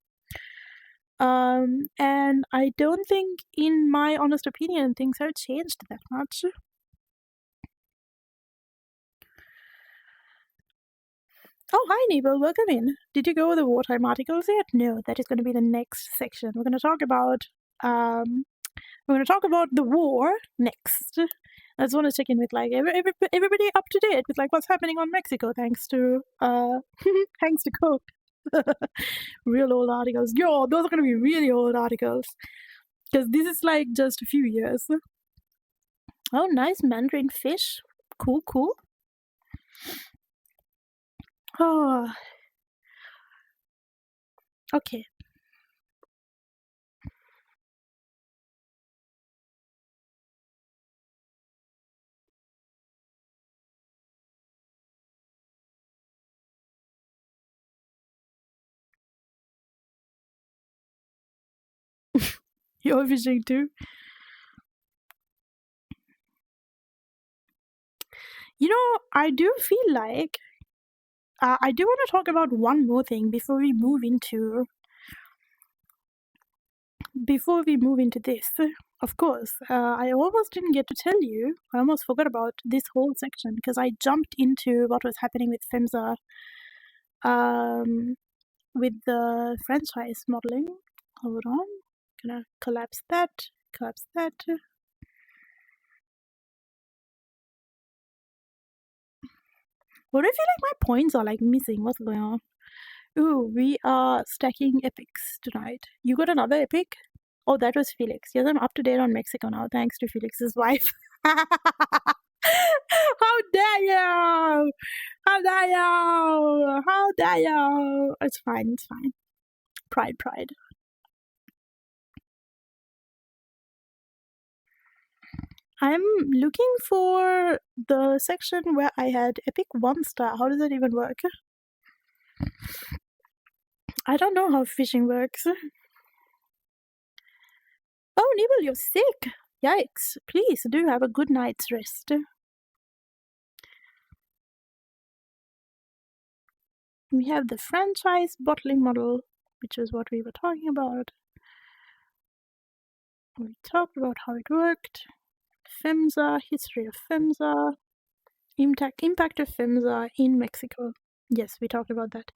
[SPEAKER 1] And I don't think, in my honest opinion, things have changed that much. Oh, hi, Nebel. Welcome in. Did you go over the wartime articles yet? No, that is going to be the next section. We're going to talk about the war next. I just want to check in with everybody up to date with what's happening on Mexico, thanks to thanks to Coke. Real old articles. Yo, those are going to be really old articles, because this is just a few years. Oh, nice Mandarin fish. Cool. Oh. Okay. You're fishing too? I do feel like I do want to talk about one more thing before we move into this. Of course, I almost didn't get to tell you. I almost forgot about this whole section because I jumped into what was happening with FEMSA, with the franchise modeling. Hold on, gonna collapse that. What do I feel like my points are missing? What's going on? Ooh, we are stacking epics tonight. You got another epic? Oh, that was Felix. Yes, I'm up to date on Mexico now, thanks to Felix's wife. How dare you! How dare you! How dare you! It's fine. Pride. I'm looking for the section where I had epic 1 star. How does that even work? I don't know how fishing works. Oh, Nibble, you're sick. Yikes. Please do have a good night's rest. We have the franchise bottling model, which is what we were talking about. We talked about how it worked. FEMSA, history of FEMSA, impact of FEMSA in Mexico. Yes, we talked about that.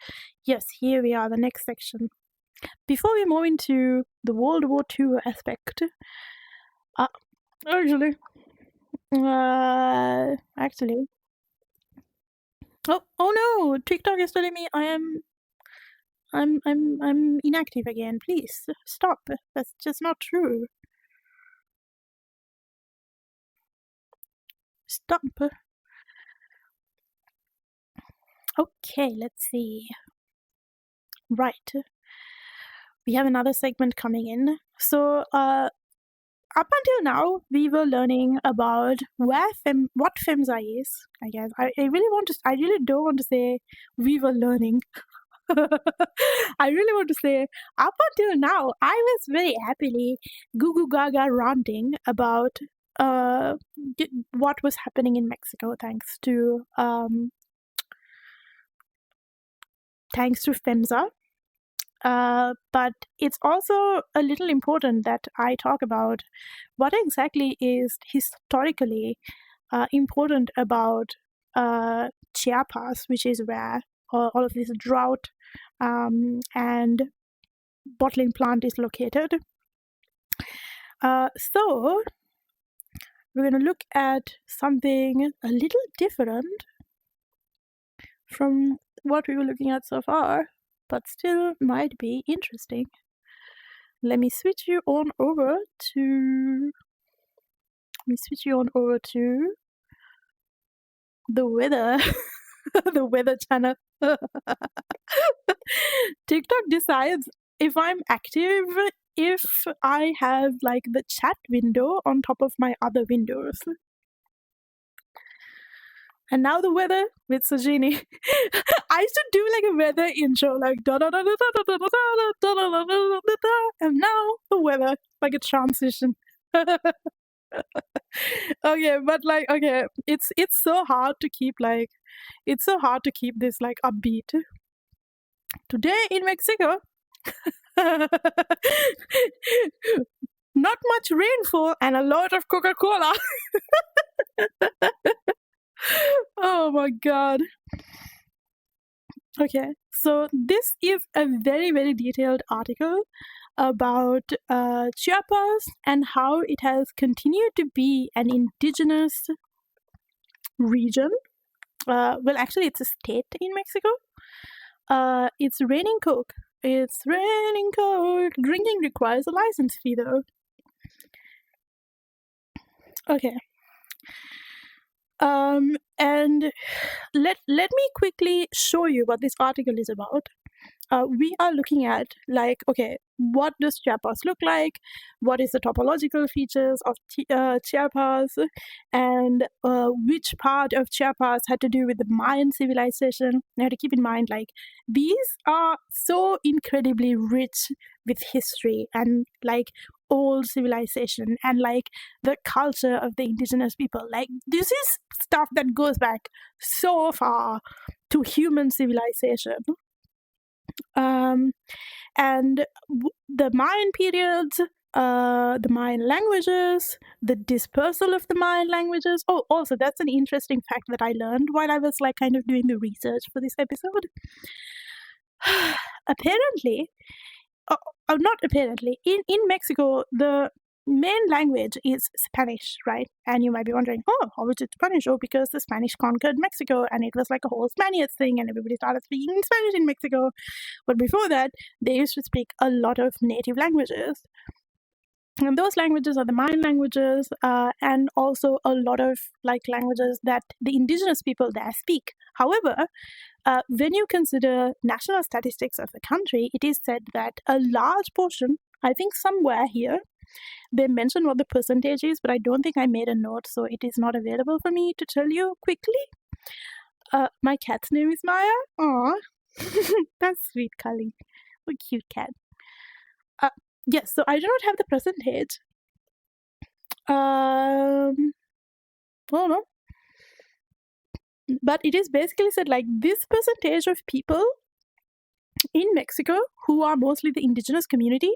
[SPEAKER 1] Yes, here we are, the next section. Before we move into the World War II aspect, actually, oh no, TikTok is telling me I'm inactive again. Please stop. That's just not true. Stop. Okay, let's see. Right. We have another segment coming in. So, up until now, we were learning about what FEMSA is. I guess I really don't want to say we were learning. I really want to say, up until now, I was very happily goo goo gaga ranting about what was happening in Mexico, thanks to FEMSA. But it's also a little important that I talk about what exactly is historically important about Chiapas, which is where all of this drought and bottling plant is located. So we're going to look at something a little different from what we were looking at so far, but still might be interesting. Let me switch you on over to the weather, the weather channel. TikTok decides if I'm active if I have like the chat window on top of my other windows. And now the weather with Sajini. I should do like a weather intro, like da da da da da da da da da da da da, and now the weather, like a transition. Okay, but like okay, it's so hard to keep this like upbeat. Today in Mexico, not much rainfall and a lot of Coca-Cola. Oh my god. Okay, so this is a very, very detailed article about Chiapas and how it has continued to be an indigenous region. Well, actually, it's a state in Mexico. It's raining Coke. It's raining Coke. Drinking requires a license fee, though. Okay. And let me quickly show you what this article is about. We are looking at like, okay, what does Chiapas look like? What is the topological features of Chiapas? And which part of Chiapas had to do with the Mayan civilization? You have to keep in mind, like, these are so incredibly rich with history and like old civilization and like the culture of the indigenous people. Like, this is stuff that goes back so far to human civilization. And the Mayan periods, the Mayan languages, the dispersal of the Mayan languages. Oh, also, that's an interesting fact that I learned while I was like kind of doing the research for this episode. Apparently, not apparently, in Mexico, the main language is Spanish, right? And you might be wondering, oh, how is it Spanish? Oh, because the Spanish conquered Mexico and it was like a whole Spaniard thing and everybody started speaking Spanish in Mexico. But before that, they used to speak a lot of native languages. And those languages are the Mayan languages and also a lot of like languages that the indigenous people there speak. However, when you consider national statistics of the country, it is said that a large portion, I think somewhere here, they mention what the percentage is, but I don't think I made a note, so it is not available for me to tell you quickly. My cat's name is Maya. Aww. That's sweet, Kali. What a cute cat. Yes, so I do not have the percentage. I don't know. But it is basically said like this percentage of people in Mexico, who are mostly the indigenous community,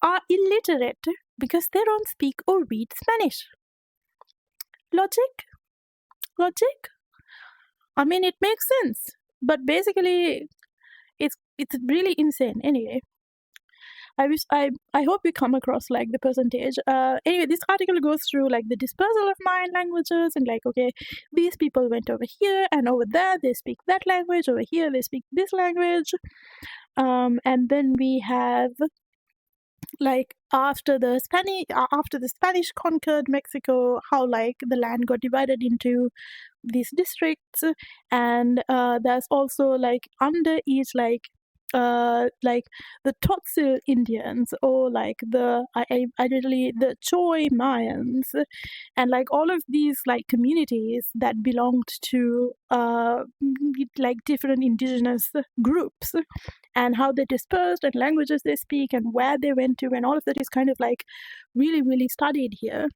[SPEAKER 1] are illiterate because they don't speak or read Spanish. Logic? I mean, it makes sense, but basically, it's really insane. Anyway, I hope we come across like the percentage. Anyway, this article goes through like the dispersal of Mayan languages and like, okay, these people went over here and over there they speak that language, over here they speak this language. And then we have like after the Spanish conquered Mexico, how like the land got divided into these districts, and there's also like under each like the Totsil Indians or like the ideally the Choi Mayans, and like all of these like communities that belonged to like different indigenous groups, and how they dispersed and languages they speak and where they went to, and all of that is kind of like really, really studied here.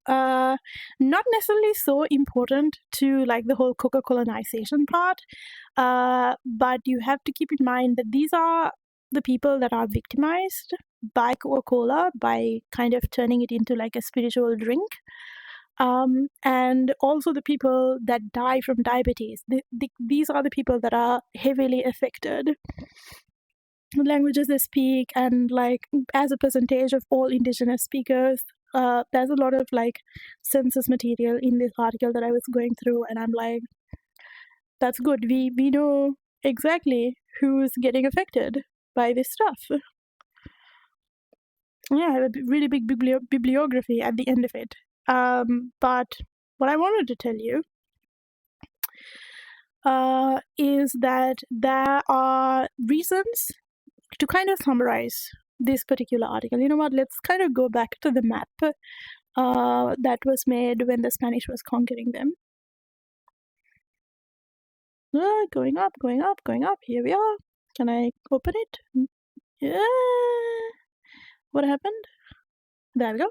[SPEAKER 1] Not necessarily so important to like the whole Coca-Colonization part, but you have to keep in mind that these are the people that are victimized by Coca-Cola by kind of turning it into like a spiritual drink, and also the people that die from diabetes. These are the people that are heavily affected. Languages they speak and like as a percentage of all indigenous speakers, there's a lot of like census material in this article that I was going through, and I'm like, that's good. We know exactly who's getting affected by this stuff. Yeah, I have a really big bibliography at the end of it. But what I wanted to tell you is that there are reasons to kind of summarize this particular article. You know what? Let's kind of go back to the map that was made when the Spanish was conquering them. Going up, going up, going up. Here we are. Can I open it? Yeah. What happened? There we go.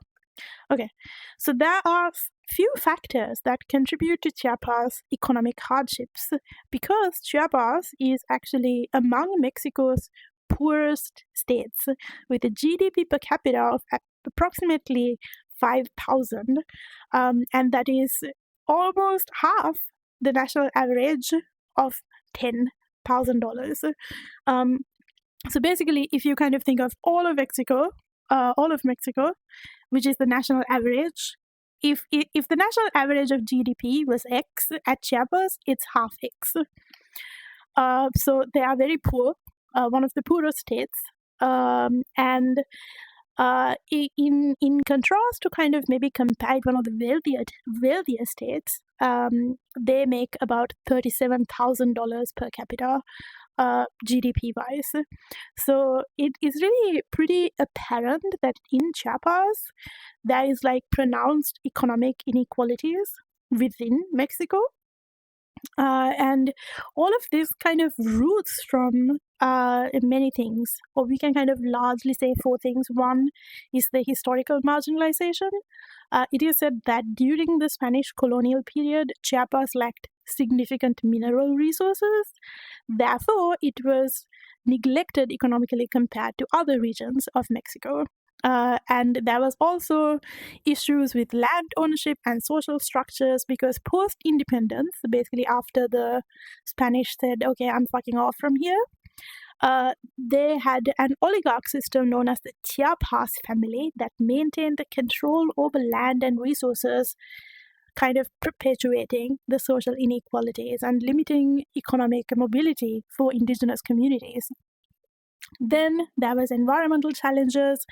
[SPEAKER 1] Okay, so there are few factors that contribute to Chiapas' economic hardships because Chiapas is actually among Mexico's poorest states with a GDP per capita of approximately 5,000, and that is almost half the national average of $10,000. So basically, if you kind of think of all of Mexico, which is the national average, if the national average of GDP was X, at Chiapas, it's half X. So they are very poor, one of the poorest states, and in contrast to kind of maybe compare one of the wealthier states, they make about $37,000 per capita, GDP wise. So it is really pretty apparent that in Chiapas there is like pronounced economic inequalities within Mexico. And all of this kind of roots from many things, or we can kind of largely say four things. One is the historical marginalization. It is said that during the Spanish colonial period, Chiapas lacked significant mineral resources. Therefore, it was neglected economically compared to other regions of Mexico. And there was also issues with land ownership and social structures because post-independence, basically after the Spanish said, okay, I'm fucking off from here, they had an oligarch system known as the Chiapas family that maintained the control over land and resources, kind of perpetuating the social inequalities and limiting economic mobility for indigenous communities. Then there was environmental challenges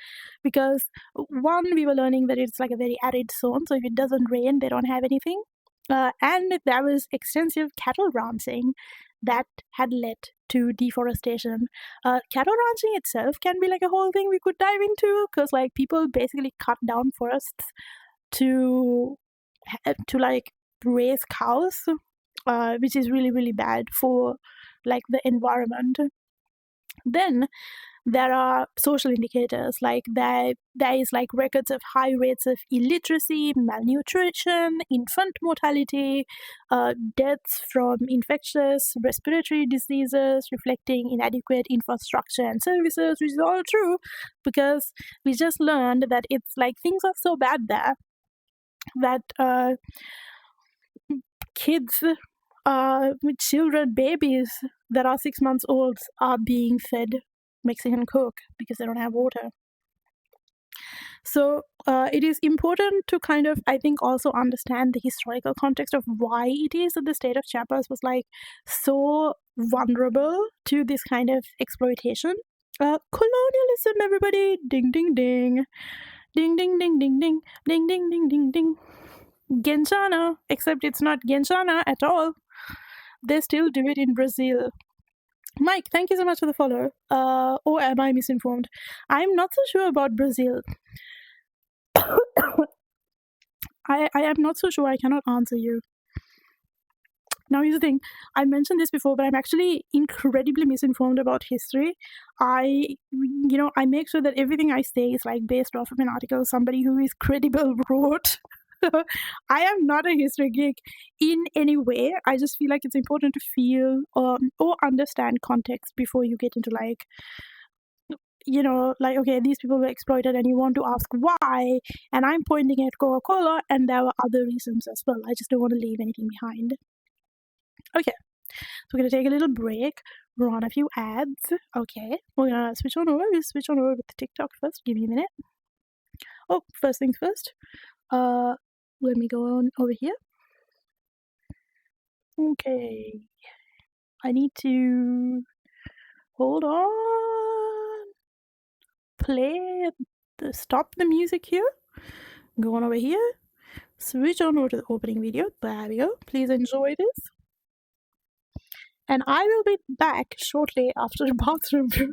[SPEAKER 1] because one, we were learning that it's like a very arid zone, so if it doesn't rain, they don't have anything. And there was extensive cattle ranching that had led to deforestation. Cattle ranching itself can be like a whole thing we could dive into because like people basically cut down forests to like raise cows, which is really, really bad for like the environment. Then there are social indicators like there is like records of high rates of illiteracy, malnutrition, infant mortality, deaths from infectious respiratory diseases, reflecting inadequate infrastructure and services, which is all true because we just learned that it's like things are so bad there that kids, with children, babies that are 6 months old are being fed Mexican Coke because they don't have water. So it is important to kind of, I think, also understand the historical context of why it is that the state of Chiapas was like so vulnerable to this kind of exploitation. Colonialism, everybody! Ding, ding, ding. Ding, ding, ding, ding, ding. Ding, ding, ding, ding, ding. Genshana, except it's not Genshana at all. They still do it in Brazil. Mike, thank you so much for the follow. Or am I misinformed? I'm not so sure about Brazil. I am not so sure. I cannot answer you. Now, here's the thing. I mentioned this before, but I'm actually incredibly misinformed about history. I make sure that everything I say is like based off of an article somebody who is credible wrote. I am not a history geek in any way. I just feel like it's important to feel or understand context before you get into like, like, okay, these people were exploited and you want to ask why, and I'm pointing at Coca-Cola and there were other reasons as well. I just don't want to leave anything behind. Okay, so we're going to take a little break, run a few ads. Okay, we're going to switch on over with TikTok first. Give me a minute. Oh, first things first. Let me go on over here. Okay. I need to hold on. Stop the music here. Go on over here. Switch on over to the opening video. There we go. Please enjoy this. And I will be back shortly after the bathroom break.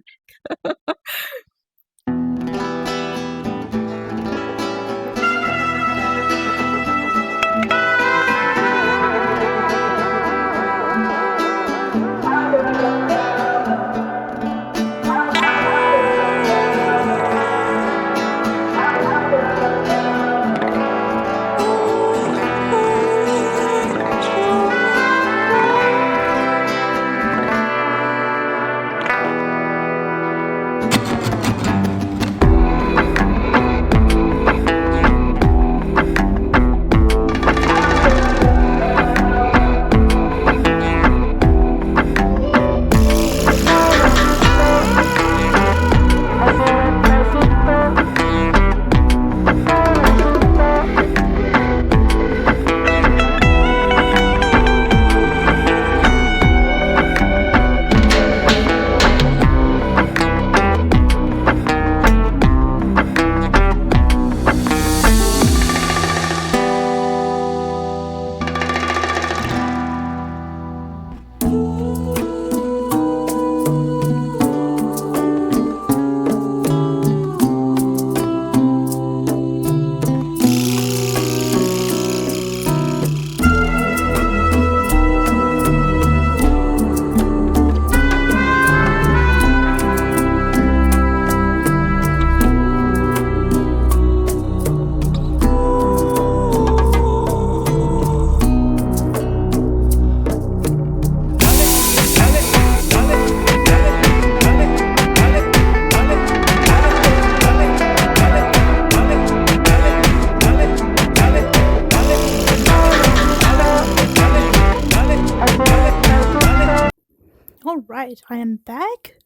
[SPEAKER 1] Alright, I am back.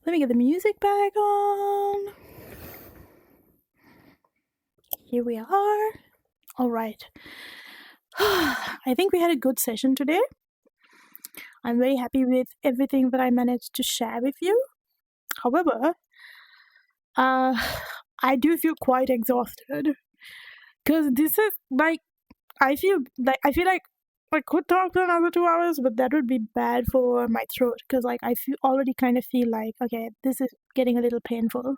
[SPEAKER 1] Let me get the music back on. Here we are. Alright. I think we had a good session today. I'm very happy with everything that I managed to share with you. However, I do feel quite exhausted. Because this is like, I feel like I could talk for another 2 hours, but that would be bad for my throat because like I already kind of feel like, okay, this is getting a little painful.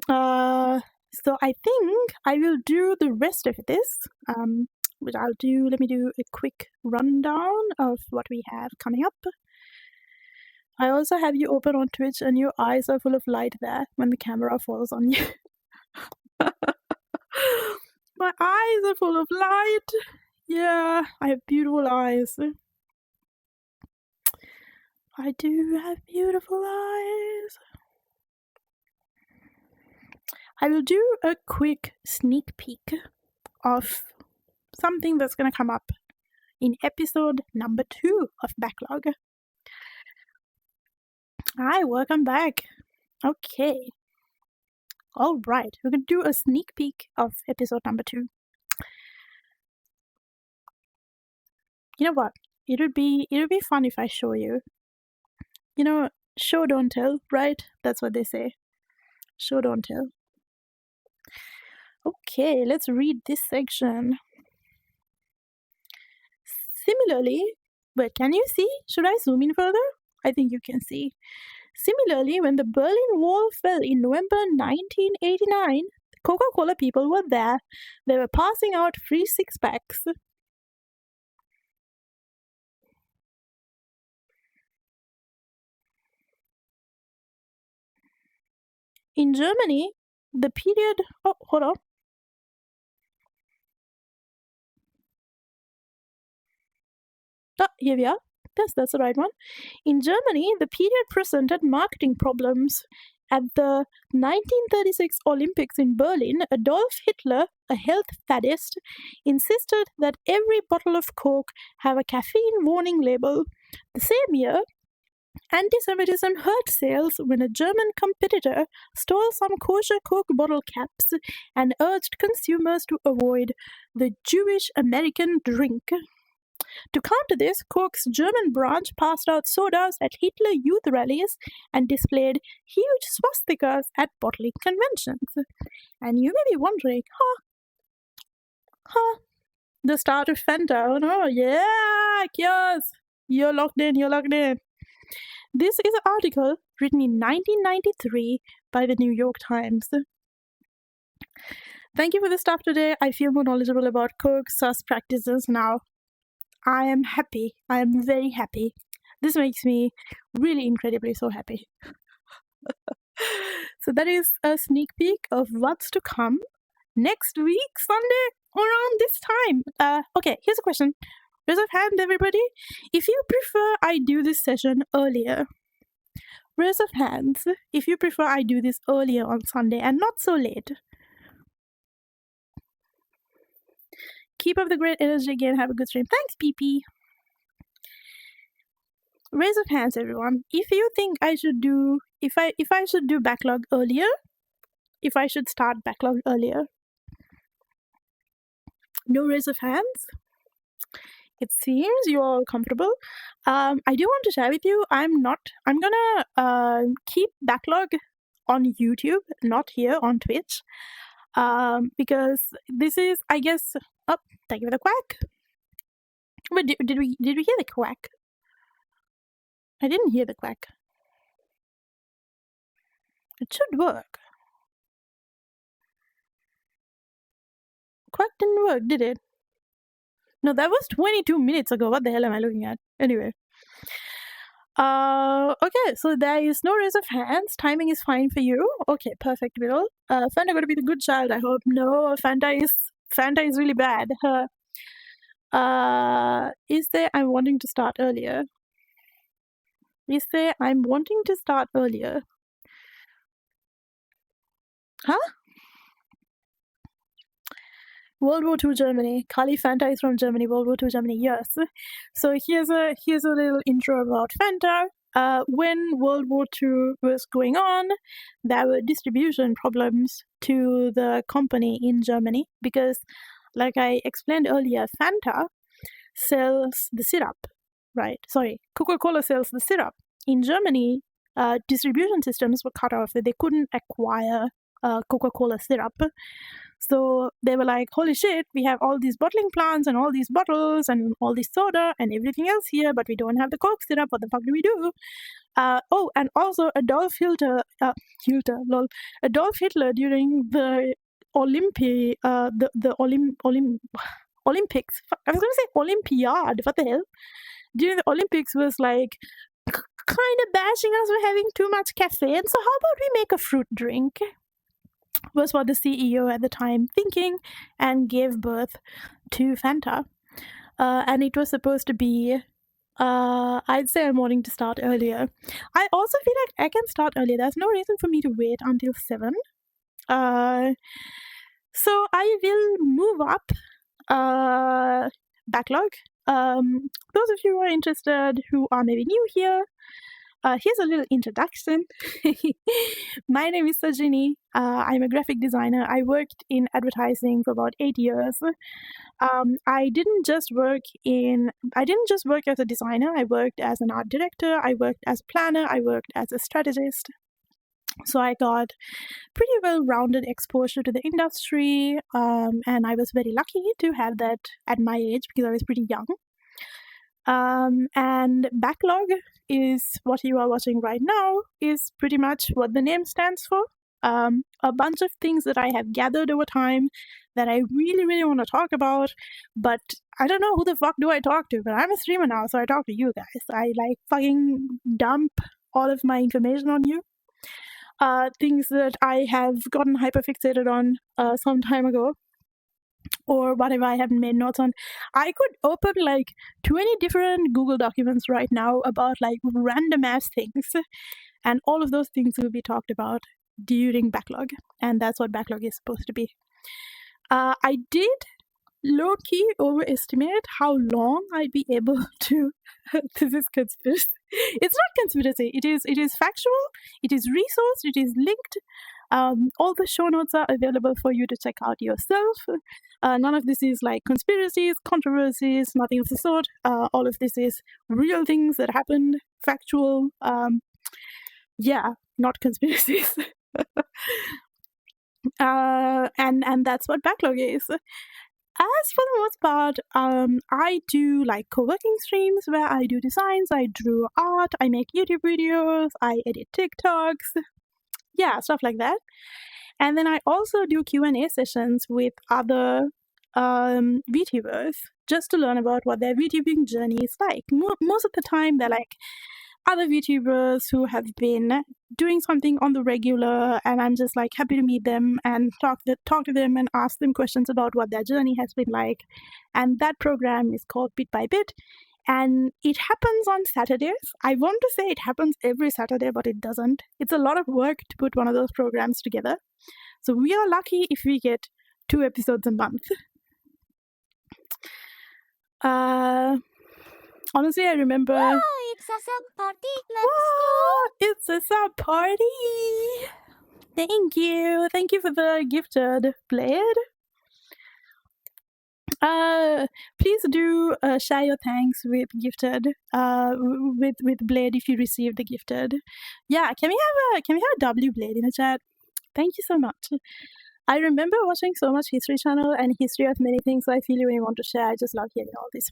[SPEAKER 1] So I think I will do the rest of this. Which let me do a quick rundown of what we have coming up. I also have you open on Twitch and your eyes are full of light there when the camera falls on you. My eyes are full of light. Yeah, I have beautiful eyes. I do have beautiful eyes. I will do a quick sneak peek of something that's going to come up in episode number 2 of Backlog. Hi, welcome back. Okay. Alright, we're going to do a sneak peek of episode number 2. You know what? It would be fun if I show you. You know, show don't tell, right? That's what they say. Show don't tell. Okay, let's read this section. Similarly, but can you see? Should I zoom in further? I think you can see. Similarly, when the Berlin Wall fell in November 1989, the Coca-Cola people were there. They were passing out free six-packs. In Germany, the period... Oh, hold on. Here we are. Yes, that's the right one. In Germany, the period presented marketing problems. At the 1936 Olympics in Berlin, Adolf Hitler, a health faddist, insisted that every bottle of Coke have a caffeine warning label. The same year, Anti-Semitism hurt sales when a German competitor stole some kosher Coke bottle caps and urged consumers to avoid the Jewish American drink. To counter this, Coke's German branch passed out sodas at Hitler Youth rallies and displayed huge swastikas at bottling conventions. And you may be wondering, the start of Fanta. Oh no, yeah, yes, you're locked in. This is an article written in 1993 by the New York Times. Thank you for the stuff today. I feel more knowledgeable about Coke sus practices now. I am happy. I am very happy. This makes me really incredibly so happy. So that is a sneak peek of what's to come next week, Sunday, around this time. Okay, here's a question. Raise of hand, everybody. If you prefer I do this session earlier, raise of hands if you prefer I do this earlier on Sunday and not so late. Keep up the great energy again. Have a good stream. Thanks, PP. Raise of hands, everyone. If you think I should do, if I should do backlog earlier, if I should start backlog earlier. No raise of hands. It seems you're all comfortable. I do want to share with you, I'm gonna keep backlog on YouTube, not here on Twitch. Because this is, I guess, thank you for the quack. But did we hear the quack? I didn't hear the quack. It should work. Quack didn't work, did it? No, that was 22 minutes ago. What the hell am I looking at? Anyway. Okay, so there is no raise of hands. Timing is fine for you. Okay, perfect, Will. Fanta gonna be the good child, I hope. No, Fanta is really bad. Is there I'm wanting to start earlier? Is there I'm wanting to start earlier? Huh? World War II Germany. Kali Fanta is from Germany. World War II Germany. Yes. So here's a little intro about Fanta. When World War II was going on, there were distribution problems to the company in Germany because, like I explained earlier, Fanta sells the syrup, right? Sorry, Coca-Cola sells the syrup. In Germany, distribution systems were cut off. They couldn't acquire Coca-Cola syrup. So they were like, holy shit, we have all these bottling plants and all these bottles and all this soda and everything else here, but we don't have the Coke syrup. What the fuck do we do? And also Adolf Hitler during the Olympics. I was going to say Olympiad. What the hell? During the Olympics was like kind of bashing us for having too much caffeine. So how about we make a fruit drink? Was what the CEO at the time thinking, and gave birth to Fanta. And it was supposed to be, I'd say I'm wanting to start earlier. I also feel like I can start earlier. There's no reason for me to wait until 7. So I will move up backlog. Those of you who are interested, who are maybe new here, here's a little introduction. My name is Sajini. I'm a graphic designer. I worked in advertising for about 8 years. I didn't just work as a designer. I worked as an art director. I worked as a planner. I worked as a strategist. So I got pretty well-rounded exposure to the industry, and I was very lucky to have that at my age because I was pretty young. And Backlog is what you are watching right now, is pretty much what the name stands for. A bunch of things that I have gathered over time that I really, really want to talk about, but I don't know who the fuck do I talk to, but I'm a streamer now, so I talk to you guys. I like fucking dump all of my information on you. Things that I have gotten hyperfixated on some time ago, or whatever I haven't made notes on. I could open like 20 different Google documents right now about like random ass things, and all of those things will be talked about during Backlog, and that's what Backlog is supposed to be. I did low-key overestimate how long I'd be able to. This is conspiracy. It's not conspiracy. It is factual. It is resourced. It is linked. All the show notes are available for you to check out yourself. None of this is like conspiracies, controversies, nothing of the sort. All of this is real things that happened, factual. Yeah, not conspiracies. And that's what Backlog is. As for the most part, I do like co-working streams where I do designs, I draw art, I make YouTube videos, I edit TikToks, yeah, stuff like that. And then I also do Q&A sessions with other VTubers just to learn about what their VTubing journey is like. Most of the time, they're like other VTubers who have been doing something on the regular, and I'm just like happy to meet them and talk to them and ask them questions about what their journey has been like. And that program is called Bit by Bit, and it happens on Saturdays. I want to say it happens every Saturday, but it doesn't. It's a lot of work to put one of those programs together. So we are lucky if we get 2 episodes a month. Honestly, I remember.
[SPEAKER 2] Wow, it's a sub party. Let's
[SPEAKER 1] go. It's a sub party. Thank you. Thank you for the gifted, Blade. Please do share your thanks with gifted. With Blade if you received the gifted. Yeah, can we have a W Blade in the chat? Thank you so much. I remember watching so much History Channel and history of many things, so I feel you when you want to share. I just love hearing all this.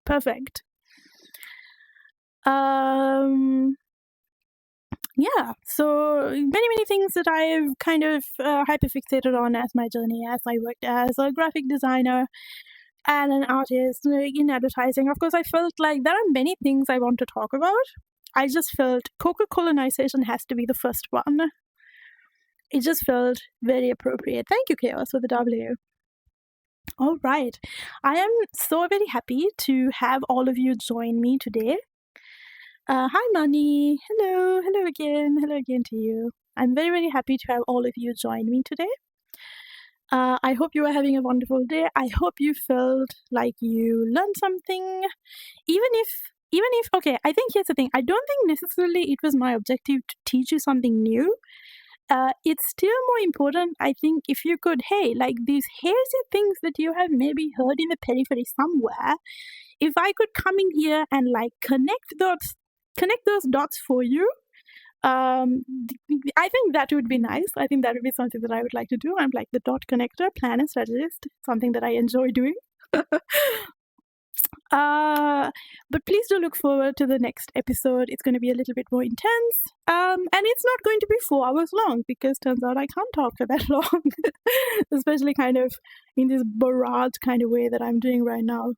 [SPEAKER 1] Perfect. Yeah, so many things that I've kind of hyperfixated on as my journey, as I worked as a graphic designer and an artist in advertising. Of course, I felt like there are many things I want to talk about. I just felt Coca-Colonization has to be the first one. It just felt very appropriate. Thank you, Chaos, for the W. All right. I am so very happy to have all of you join me today. Hi, Money. Hello again to you. I'm very happy to have all of you join me today. I hope you are having a wonderful day. I hope you felt like you learned something. Even if, okay, I think here's the thing. I don't think necessarily it was my objective to teach you something new. It's still more important, I think, if you could, hey, like these hazy things that you have maybe heard in the periphery somewhere, if I could come in here and like connect those dots for you, I think that would be nice. I think that would be something that I would like to do. I'm like the dot connector, planner, strategist, something that I enjoy doing. But please do look forward to the next episode. It's going to be a little bit more intense. And it's not going to be 4 hours long because turns out I can't talk for that long. Especially kind of in this barrage kind of way that I'm doing right now.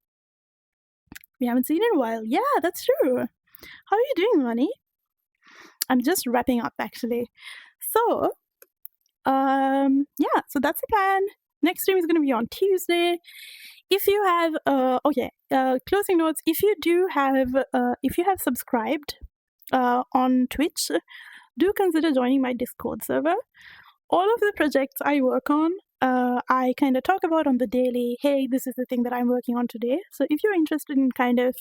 [SPEAKER 1] We haven't seen in a while. Yeah, that's true. How are you doing, Money? I'm just wrapping up actually. So, yeah, so that's the plan. Next stream is going to be on Tuesday. If you have, closing notes, if you have subscribed on Twitch, do consider joining my Discord server. All of the projects I work on, I kind of talk about on the daily, hey, this is the thing that I'm working on today. So if you're interested in kind of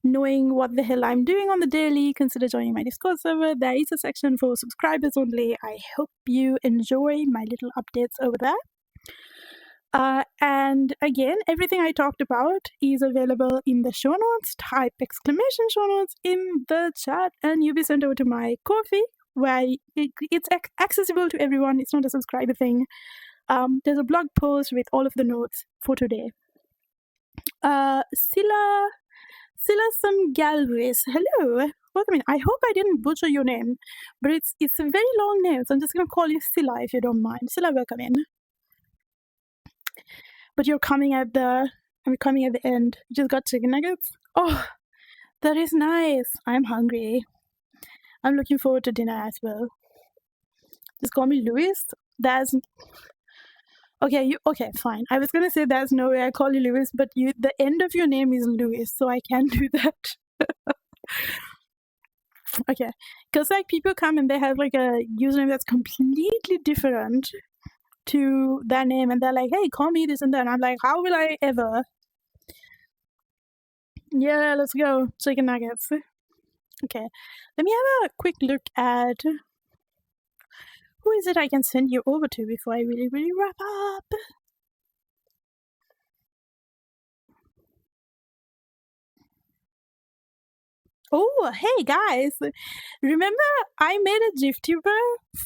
[SPEAKER 1] knowing what the hell I'm doing on the daily, consider joining my Discord server. There is a section for subscribers only. I hope you enjoy my little updates over there. And again, everything I talked about is available in the show notes. Type exclamation show notes in the chat and you'll be sent over to my Ko-fi, where it's accessible to everyone. It's not a subscriber thing. There's a blog post with all of the notes for today. Silla Galvis, hello. Welcome in. I hope I didn't butcher your name, but it's a very long name, so I'm just going to call you Silla if you don't mind. Silla, welcome in. But I'm coming at the end. You just got chicken nuggets? Oh, that is nice. I'm hungry. I'm looking forward to dinner as well. Just call me Louis. Okay, fine. I was gonna say there's no way I call you Louis, but the end of your name is Louis, so I can do that. Okay, because like people come and they have like a username that's completely different to their name and they're like, hey, call me this and that. And I'm like, how will I ever? Yeah, let's go. Chicken nuggets. Okay, let me have a quick look at who is it I can send you over to before I really wrap up. Oh, hey guys! Remember I made a GIF tuber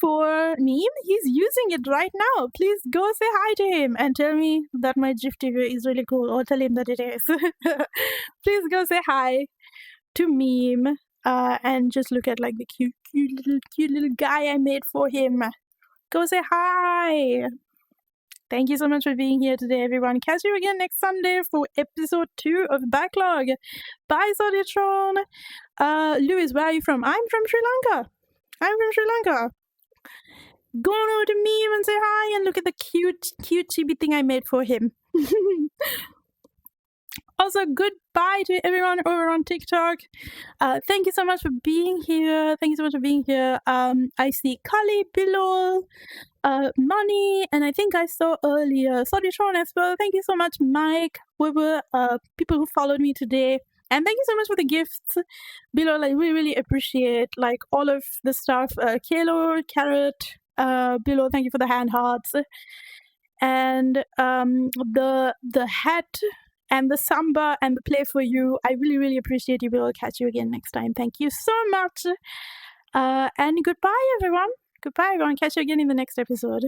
[SPEAKER 1] for meme? He's using it right now. Please go say hi to him and tell me that my GIF tuber is really cool, or tell him that it is. Please go say hi to meme and just look at like the cute little guy I made for him. Go say hi! Thank you so much for being here today, everyone. Catch you again next Sunday for episode 2 of Backlog. Bye, Soditron. Louis, where are you from? I'm from Sri Lanka. Go on over to Meme and say hi and look at the cute chibi thing I made for him. Also, goodbye to everyone over on TikTok. Thank you so much for being here. I see Kali below. Money, and I think I saw earlier Soditron as well. Thank you so much, Mike, Weber, people who followed me today, and thank you so much for the gifts below. Like, we really appreciate like all of the stuff. Kalo, Carrot, below, thank you for the hand hearts, and the hat and the samba and the play for you. I really appreciate you. We'll catch you again next time. Thank you so much, and goodbye, everyone. Goodbye, everyone. Catch you again in the next episode.